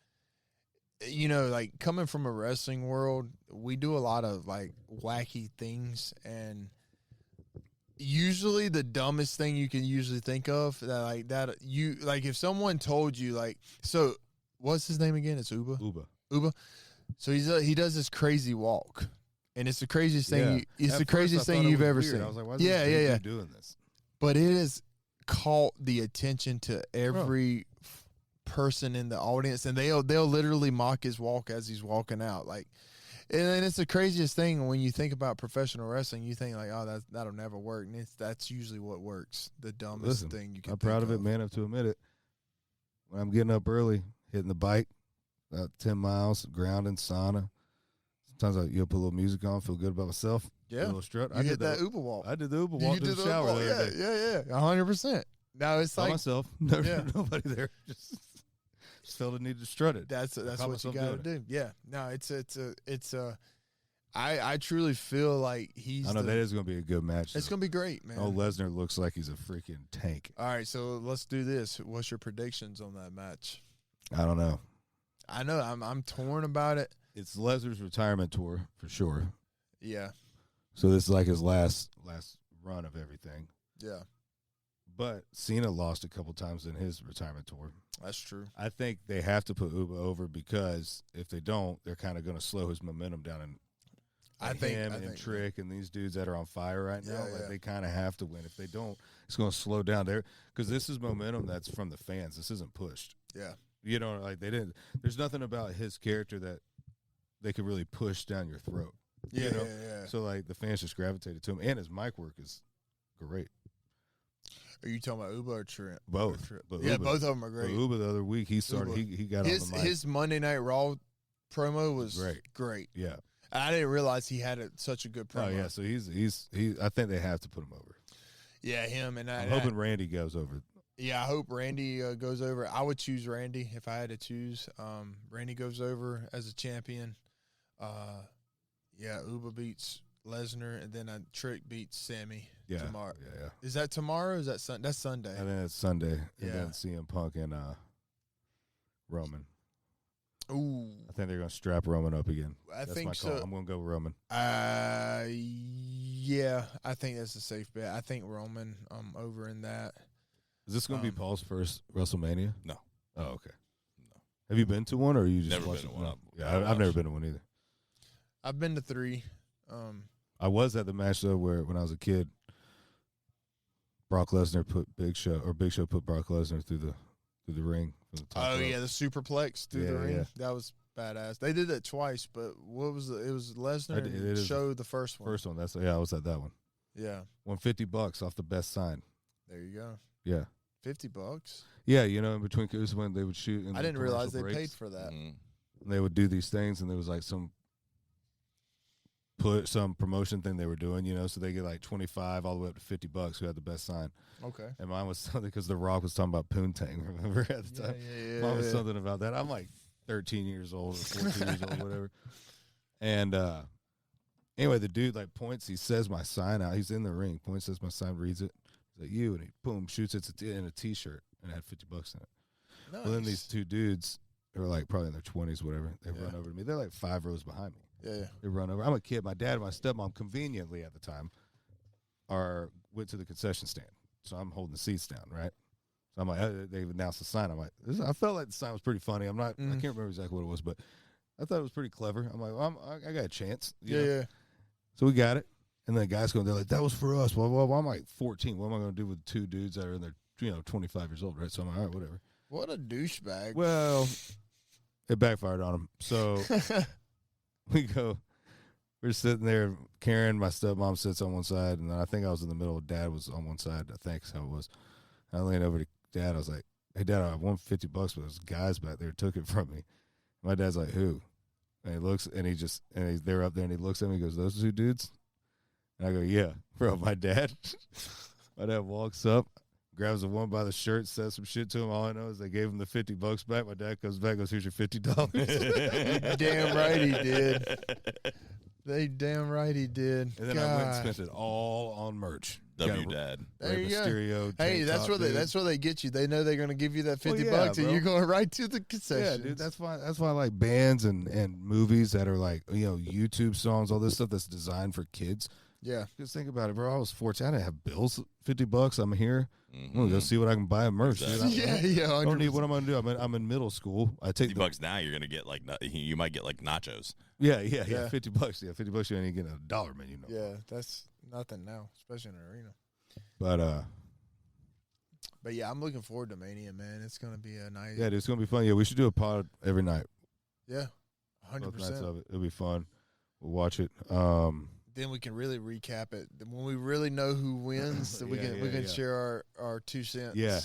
Speaker 3: you know, like coming from a wrestling world, we do a lot of like wacky things, and usually the dumbest thing you can usually think of that you like if someone told you like, so what's his name again? It's Uba. So he does this crazy walk, and it's the craziest thing. It's the craziest thing you've ever seen.
Speaker 1: I was like, why is this doing this?
Speaker 3: But it has caught the attention to every person in the audience, and they'll literally mock his walk as he's walking out, like. And it's the craziest thing when you think about professional wrestling. You think like, oh, that'll never work, and that's usually what works. The dumbest thing you can.
Speaker 1: I'm proud of it, man. I have to admit it. When I'm getting up early, hitting the bike, about 10 miles, grounding, sauna. Sometimes you'll put a little music on, feel good about myself.
Speaker 3: Yeah.
Speaker 1: A little strut.
Speaker 3: You hit that Uber walk.
Speaker 1: I did the Uber walk to the shower the other day.
Speaker 3: Yeah. 100%. Now it's
Speaker 1: By
Speaker 3: like
Speaker 1: myself. Nobody there. Just felt the need to strut it.
Speaker 3: That's what you got to do. Yeah. No, I truly feel like he's.
Speaker 1: I know that is going to be a good match.
Speaker 3: It's going to be great, man.
Speaker 1: Oh, Lesnar looks like he's a freaking tank.
Speaker 3: All right, so let's do this. What's your predictions on that match?
Speaker 1: I don't know.
Speaker 3: I know I'm torn about it.
Speaker 1: It's Lesnar's retirement tour for sure.
Speaker 3: Yeah.
Speaker 1: So this is like his last run of everything.
Speaker 3: Yeah.
Speaker 1: But Cena lost a couple times in his retirement tour.
Speaker 3: That's true.
Speaker 1: I think they have to put Uba over because if they don't, they're kind of going to slow his momentum down. And I think Trick and these dudes that are on fire right now, they kind of have to win. If they don't, it's going to slow down there because this is momentum that's from the fans. This isn't pushed.
Speaker 3: Yeah.
Speaker 1: You know, like they didn't. There's nothing about his character that they could really push down your throat.
Speaker 3: Yeah,
Speaker 1: you know?
Speaker 3: yeah.
Speaker 1: So like the fans just gravitated to him, and his mic work is great.
Speaker 3: Are you talking about Uba or Trent?
Speaker 1: Both.
Speaker 3: Both of them are great.
Speaker 1: But Uba the other week he started. He got on the mic.
Speaker 3: His Monday Night Raw promo was great.
Speaker 1: Yeah.
Speaker 3: I didn't realize he had such a good promo.
Speaker 1: Oh yeah, so he's I think they have to put him over.
Speaker 3: Yeah, him and
Speaker 1: I'm hoping Randy goes over.
Speaker 3: Yeah, I hope Randy goes over. I would choose Randy if I had to choose. Randy goes over as a champion. Uba beats Lesnar, and then Trick beats Sammy tomorrow.
Speaker 1: Yeah.
Speaker 3: Is that tomorrow or is that Sunday? That's Sunday.
Speaker 1: I think it's Sunday. And then CM Punk and Roman.
Speaker 3: Ooh.
Speaker 1: I think they're going to strap Roman up again.
Speaker 3: That's
Speaker 1: think
Speaker 3: my
Speaker 1: so. Call. I'm going to go Roman.
Speaker 3: Yeah, I think that's a safe bet. I think Roman over in that.
Speaker 1: Is this going to be Paul's first WrestleMania?
Speaker 2: No.
Speaker 1: Oh, okay. No. Have you been to one, or are you just
Speaker 2: never
Speaker 1: watching
Speaker 2: been to one?
Speaker 1: No. Yeah, I've never been to one either.
Speaker 3: I've been to 3.
Speaker 1: I was at the match though, where when I was a kid, Brock Lesnar put Big Show put Brock Lesnar through the ring from the top rope.
Speaker 3: The superplex through the ring. Yeah. That was badass. They did that twice, but what was it was Lesnar and Show the first one.
Speaker 1: First one. I was at that one.
Speaker 3: Yeah.
Speaker 1: Won $50 off the best sign.
Speaker 3: There you go.
Speaker 1: Yeah.
Speaker 3: $50.
Speaker 1: Yeah, in between it was when they would shoot.
Speaker 3: I didn't realize they paid for that.
Speaker 1: Mm-hmm. They would do these things, and there was like some promotion thing they were doing, so they get like 25 all the way up to $50 who had the best sign. Okay. And mine was something because The Rock was talking about Poontang, remember at the time? Yeah. Mine was something about that. I'm like 13 years old or 14 years old, whatever. And anyway, the dude like points, he says my sign out. He's in the ring, points, says my sign, reads it. He's like, you, and he boom, shoots it in a T-shirt and it had $50 in it. Nice. Well, then these two dudes who are like probably in their 20s, whatever, they run over to me. They're like 5 rows behind me.
Speaker 3: Yeah.
Speaker 1: They run over. I'm a kid. My dad and my stepmom, conveniently at the time, went to the concession stand. So I'm holding the seats down, right? So I'm like, they've announced the sign. I'm like, I felt like the sign was pretty funny. I can't remember exactly what it was, but I thought it was pretty clever. I'm like, well, I got a chance. You know? So we got it. And then the guys they're like, that was for us. Well, I'm like 14. What am I going to do with 2 dudes that are in their, 25 years old, right? So I'm like, all right, whatever.
Speaker 3: What a douchebag.
Speaker 1: Well, it backfired on them. So we're sitting there. Karen, my stepmom, sits on one side, and then I think I was in the middle. Dad was on one side. I think that's how it was. I leaned over to Dad. I was like, hey, Dad, I won $50, but those guys back there took it from me. My dad's like, who? And he looks, and they're up there, and he looks at me and goes, those 2 dudes? And I go, yeah, bro, my dad. My dad walks up, grabs the one by the shirt, says some shit to him. All I know is they gave him the $50 back. My dad comes back and goes, here's your $50.
Speaker 3: Damn right he did. They damn right he did.
Speaker 1: And then I went and spent it all on merch.
Speaker 2: Dad.
Speaker 3: There you
Speaker 1: go.
Speaker 3: Hey, that's where they get you. They know they're going to give you that $50, and you're going right to the concession.
Speaker 1: Yeah, dude. That's why I like bands and movies that are like YouTube songs, all this stuff that's designed for kids.
Speaker 3: Yeah.
Speaker 1: Just think about it, bro. I was 14. I didn't have bills. $50. I'm here. I'm gonna go see what I can buy in merch.
Speaker 3: Exactly. Yeah. 100%.
Speaker 1: I don't need what I'm gonna do. I'm in middle school. I take
Speaker 2: $50 now. You're gonna get you might get like nachos.
Speaker 1: Yeah. $50. Yeah, $50. You ain't getting a dollar menu. No.
Speaker 3: Yeah, that's nothing now, especially in an arena. But yeah, I'm looking forward to Mania, man. It's gonna be a nice.
Speaker 1: Yeah, dude, it's gonna be fun. Yeah, we should do a pod every night.
Speaker 3: Yeah, 100%.
Speaker 1: It'll be fun. We'll watch it.
Speaker 3: Then we can really recap it when we really know who wins. So we can share our 2 cents.
Speaker 1: Yeah,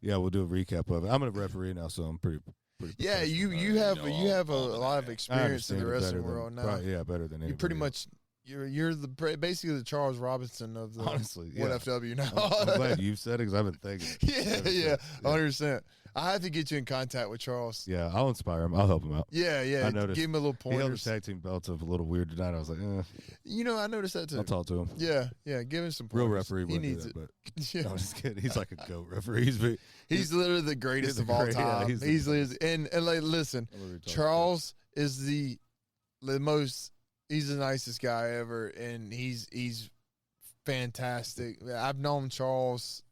Speaker 1: yeah, we'll do a recap of it. I'm gonna referee now, so I'm pretty pretty.
Speaker 3: Yeah, you have a lot of experience in the wrestling world now.
Speaker 1: Yeah, better than anybody.
Speaker 3: You pretty much you're basically the Charles Robinson of the
Speaker 1: honestly
Speaker 3: 1FW now.
Speaker 1: I'm glad you've said it because I've been thinking.
Speaker 3: Yeah, 100%. I have to get you in contact with Charles.
Speaker 1: Yeah, I'll inspire him. I'll help him out.
Speaker 3: Yeah.
Speaker 1: I noticed.
Speaker 3: Give him a little pointers.
Speaker 1: He held his tag team belts up a little weird tonight. I was like,
Speaker 3: I noticed that too.
Speaker 1: I'll talk to him.
Speaker 3: Yeah. Give him some pointers.
Speaker 1: Real referee wouldn't do that, but no, I'm just kidding. He's like a goat referee.
Speaker 3: He's literally the greatest of all time.
Speaker 1: Yeah,
Speaker 3: and like, listen, Charles is the most. He's the nicest guy ever, and he's fantastic. I've known Charles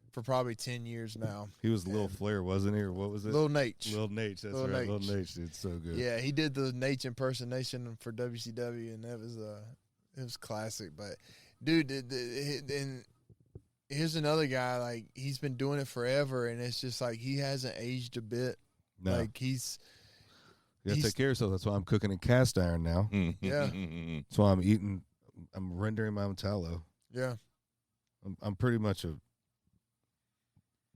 Speaker 3: for probably 10 years now.
Speaker 1: He was Lil Flair, wasn't he, or what was it?
Speaker 3: Lil Nate.
Speaker 1: Lil Nate, that's right. Lil Nate, dude, so good.
Speaker 3: Yeah, he did the Nate impersonation for WCW, and it was classic. But dude, and here's another guy, like, he's been doing it forever, and it's just like he hasn't aged a bit.
Speaker 1: No.
Speaker 3: Like
Speaker 1: you gotta take care of yourself. That's why I'm cooking in cast iron now.
Speaker 3: Yeah.
Speaker 1: That's why I'm rendering my own tallow.
Speaker 3: Yeah.
Speaker 1: I'm pretty much a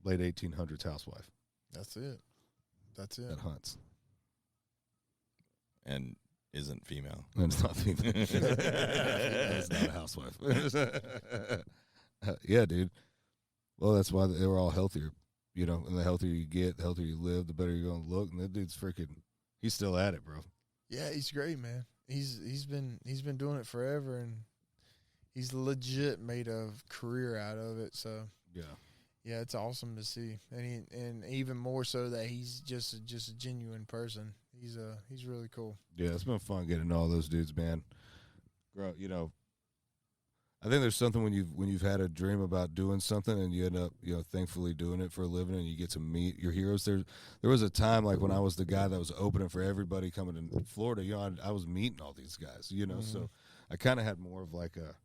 Speaker 1: late 1800s housewife.
Speaker 3: That's it.
Speaker 1: That hunts.
Speaker 2: And isn't female.
Speaker 1: And it's not female. It's not a housewife. Yeah, dude. Well, that's why they were all healthier. And the healthier you get, the healthier you live, the better you're going to look. And that dude's he's still at it, bro. Yeah,
Speaker 3: he's great, man. He's been doing it forever, and he's legit made a career out of it. So yeah, it's awesome to see, and even more so that he's just a genuine person. He's really cool.
Speaker 1: Yeah, it's been fun getting to know all those dudes, man. I think there's something when you've had a dream about doing something and you end up, thankfully doing it for a living, and you get to meet your heroes. There was a time, like, when I was the guy that was opening for everybody coming in Florida, I was meeting all these guys, so I kind of had more of like a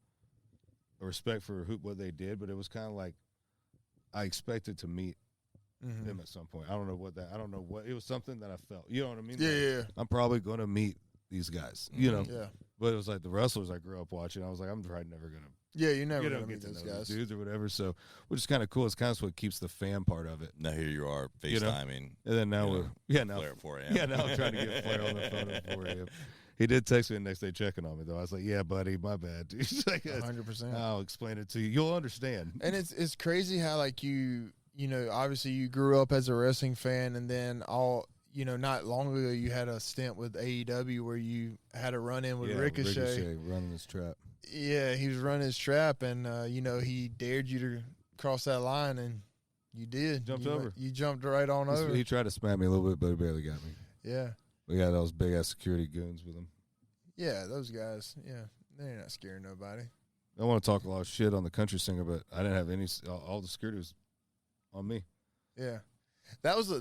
Speaker 1: respect for what they did, but it was kind of like I expected to meet them at some point. I don't know what it was, something that I felt, you know what I mean?
Speaker 3: Yeah.
Speaker 1: I'm probably going to meet these guys,
Speaker 3: Yeah.
Speaker 1: But it was like the wrestlers I grew up watching. I was like, I'm probably never gonna.
Speaker 3: Yeah, you're never gonna meet those guys,
Speaker 1: dudes or whatever. So, which is kind of cool. It's kind of what keeps the fan part of it.
Speaker 2: Now here you are FaceTiming,
Speaker 1: and then now
Speaker 2: we're Flair at 4 a.m.
Speaker 1: Yeah, now I'm trying to get Flair on the phone at 4 a.m. He did text me the next day checking on me though. I was like, yeah, buddy, my bad, dude. He's like,
Speaker 3: 100%.
Speaker 1: I'll explain it to you. You'll understand.
Speaker 3: And it's crazy how, like, obviously you grew up as a wrestling fan, and then not long ago you had a stint with AEW where you had a run-in with Ricochet
Speaker 1: running his trap.
Speaker 3: Yeah, he was running his trap, and he dared you to cross that line, and you did. You jumped right on over.
Speaker 1: He tried to smack me a little bit, but he barely got me.
Speaker 3: Yeah.
Speaker 1: We got those big-ass security goons with him.
Speaker 3: Yeah, those guys, they're not scaring nobody.
Speaker 1: I want to talk a lot of shit on the country singer, but I didn't have any. All the security was on me.
Speaker 3: Yeah. That was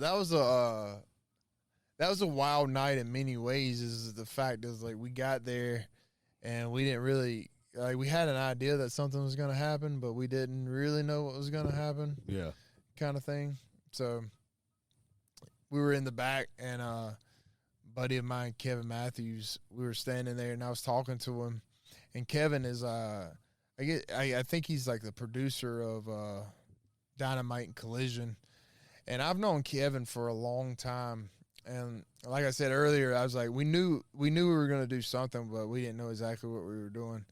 Speaker 3: a wild night in many ways. Is the fact is, like, we got there and we didn't really, like, we had an idea that something was going to happen, but we didn't really know what was going to happen.
Speaker 1: Yeah.
Speaker 3: Kind of thing. So we were in the back, and a buddy of mine, Kevin Matthews, we were standing there, and I was talking to him, and Kevin is I think he's like the producer of Dynamite and Collision, and I've known Kevin for a long time. And like I said earlier, I was like, we knew we were going to do something, but we didn't know exactly what we were doing.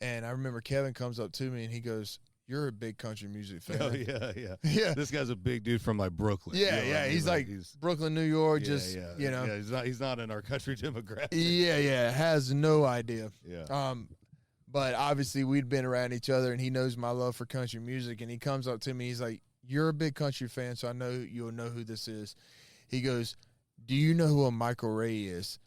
Speaker 3: And I remember Kevin comes up to me and he goes, "You're a big country music fan."
Speaker 1: Oh, yeah.
Speaker 3: Yeah.
Speaker 1: This guy's a big dude from, like, Brooklyn.
Speaker 3: Yeah,
Speaker 1: you know
Speaker 3: He's like Brooklyn, New York,
Speaker 1: Yeah, he's not in our country demographic.
Speaker 3: Yeah. Has no idea.
Speaker 1: Yeah.
Speaker 3: But obviously we'd been around each other, and he knows my love for country music, and he comes up to me, he's like, "You're a big country fan, so I know you'll know who this is." He goes, "Do you know who a Michael Ray is?"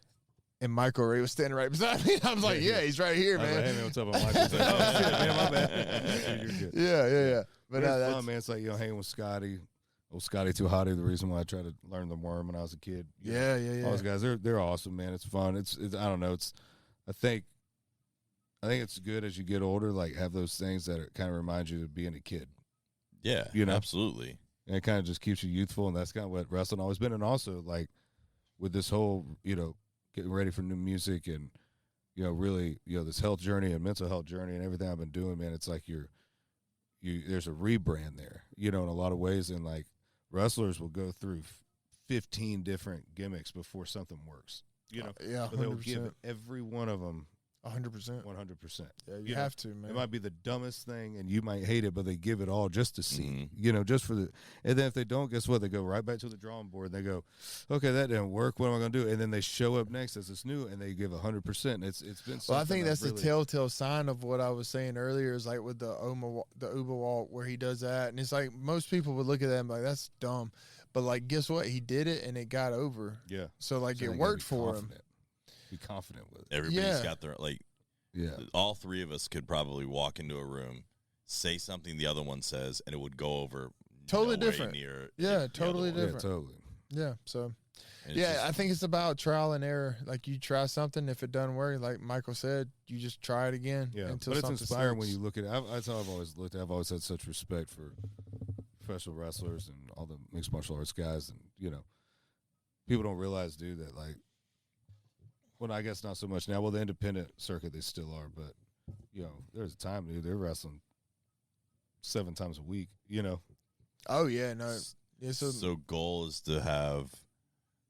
Speaker 3: And Michael Ray was standing right beside me. I was like, "Yeah, he's right here, man."
Speaker 1: Like, "Hey, man, what's up?" I'm like, "Oh, shit, man, my bad." You're good.
Speaker 3: Yeah.
Speaker 1: But it's fun, man. It's like, hanging with Scotty. Old Scotty Too Hotty, the reason why I tried to learn the worm when I was a kid.
Speaker 3: Yeah.
Speaker 1: All those guys, they're awesome, man. It's fun. It's I don't know. I think it's good as you get older, like, have those things that kind of remind you of being a kid.
Speaker 2: Yeah, absolutely.
Speaker 1: And it kind of just keeps you youthful, and that's kind of what wrestling always been. And also, like, with this whole, getting ready for new music and, really, this health journey and mental health journey and everything I've been doing, man, it's like there's a rebrand there, in a lot of ways. And, like, wrestlers will go through 15 different gimmicks before something works. You know,
Speaker 3: yeah, 100%.
Speaker 1: but they'll give every one of them
Speaker 3: 100%.
Speaker 1: 100%.
Speaker 3: Yeah, you have to, man.
Speaker 1: It might be the dumbest thing, and you might hate it, but they give it all just to see.
Speaker 2: Mm-hmm.
Speaker 1: You know, just for the. And then if they don't, guess what? They go right back to the drawing board. And they go, okay, that didn't work. What am I going to do? And then they show up next as it's new, and they give 100%. It's been.
Speaker 3: Well, I think that's the telltale sign of what I was saying earlier. Is like with the Uber walk where he does that, and it's like most people would look at that and be like, that's dumb. But like, guess what? He did it, and it got over.
Speaker 1: Yeah.
Speaker 3: So like, it worked for him.
Speaker 1: Be confident with it.
Speaker 2: Everybody's got their like.
Speaker 1: Yeah.
Speaker 2: All three of us could probably walk into a room, say something the other one says, and it would go over
Speaker 3: totally different. Yeah, totally different.
Speaker 1: Yeah, totally.
Speaker 3: Yeah. So, yeah, I think it's about trial and error. Like you try something, if it doesn't work, like Michael said, you just try it again.
Speaker 1: Yeah,
Speaker 3: until
Speaker 1: but it's inspiring
Speaker 3: sticks.
Speaker 1: when you look at it. That's how I've always looked at it. I've always had such respect for professional wrestlers and all the mixed martial arts guys. And, you know, people don't realize, dude, that, like, well, I guess not so much now. Well, the independent circuit, they still are. But, you know, there's a time, dude, they're wrestling 7 times a week, you know.
Speaker 3: Oh, yeah, no.
Speaker 2: So goal is to have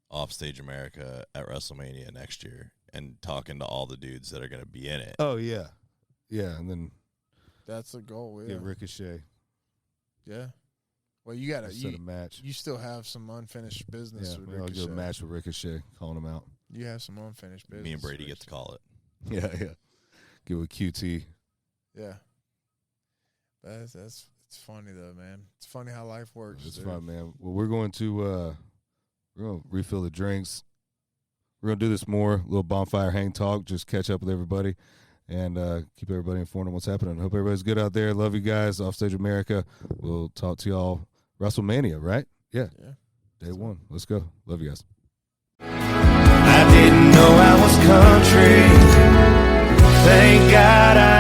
Speaker 2: Offstage America at WrestleMania next year and talking to all the dudes that are going to be in it.
Speaker 1: Oh, yeah. Yeah, and then
Speaker 3: that's the goal, yeah.
Speaker 1: Get Ricochet.
Speaker 3: Yeah. Well, you got to
Speaker 1: set a match.
Speaker 3: You still have some unfinished business with Ricochet.
Speaker 1: I'll do a match with Ricochet, calling him out.
Speaker 3: You have some unfinished business.
Speaker 2: Me and Brady get to call it.
Speaker 1: Yeah. Get with QT.
Speaker 3: Yeah. It's funny though, man. It's funny how life works.
Speaker 1: It's fun, man. Well, we're going to refill the drinks. We're gonna do this more, a little bonfire hang talk, just catch up with everybody and keep everybody informed on what's happening. Hope everybody's good out there. Love you guys. Offstage America. We'll talk to y'all WrestleMania, right? Yeah. Day 1. Let's go. Love you guys.
Speaker 4: I didn't know I was country. Thank God I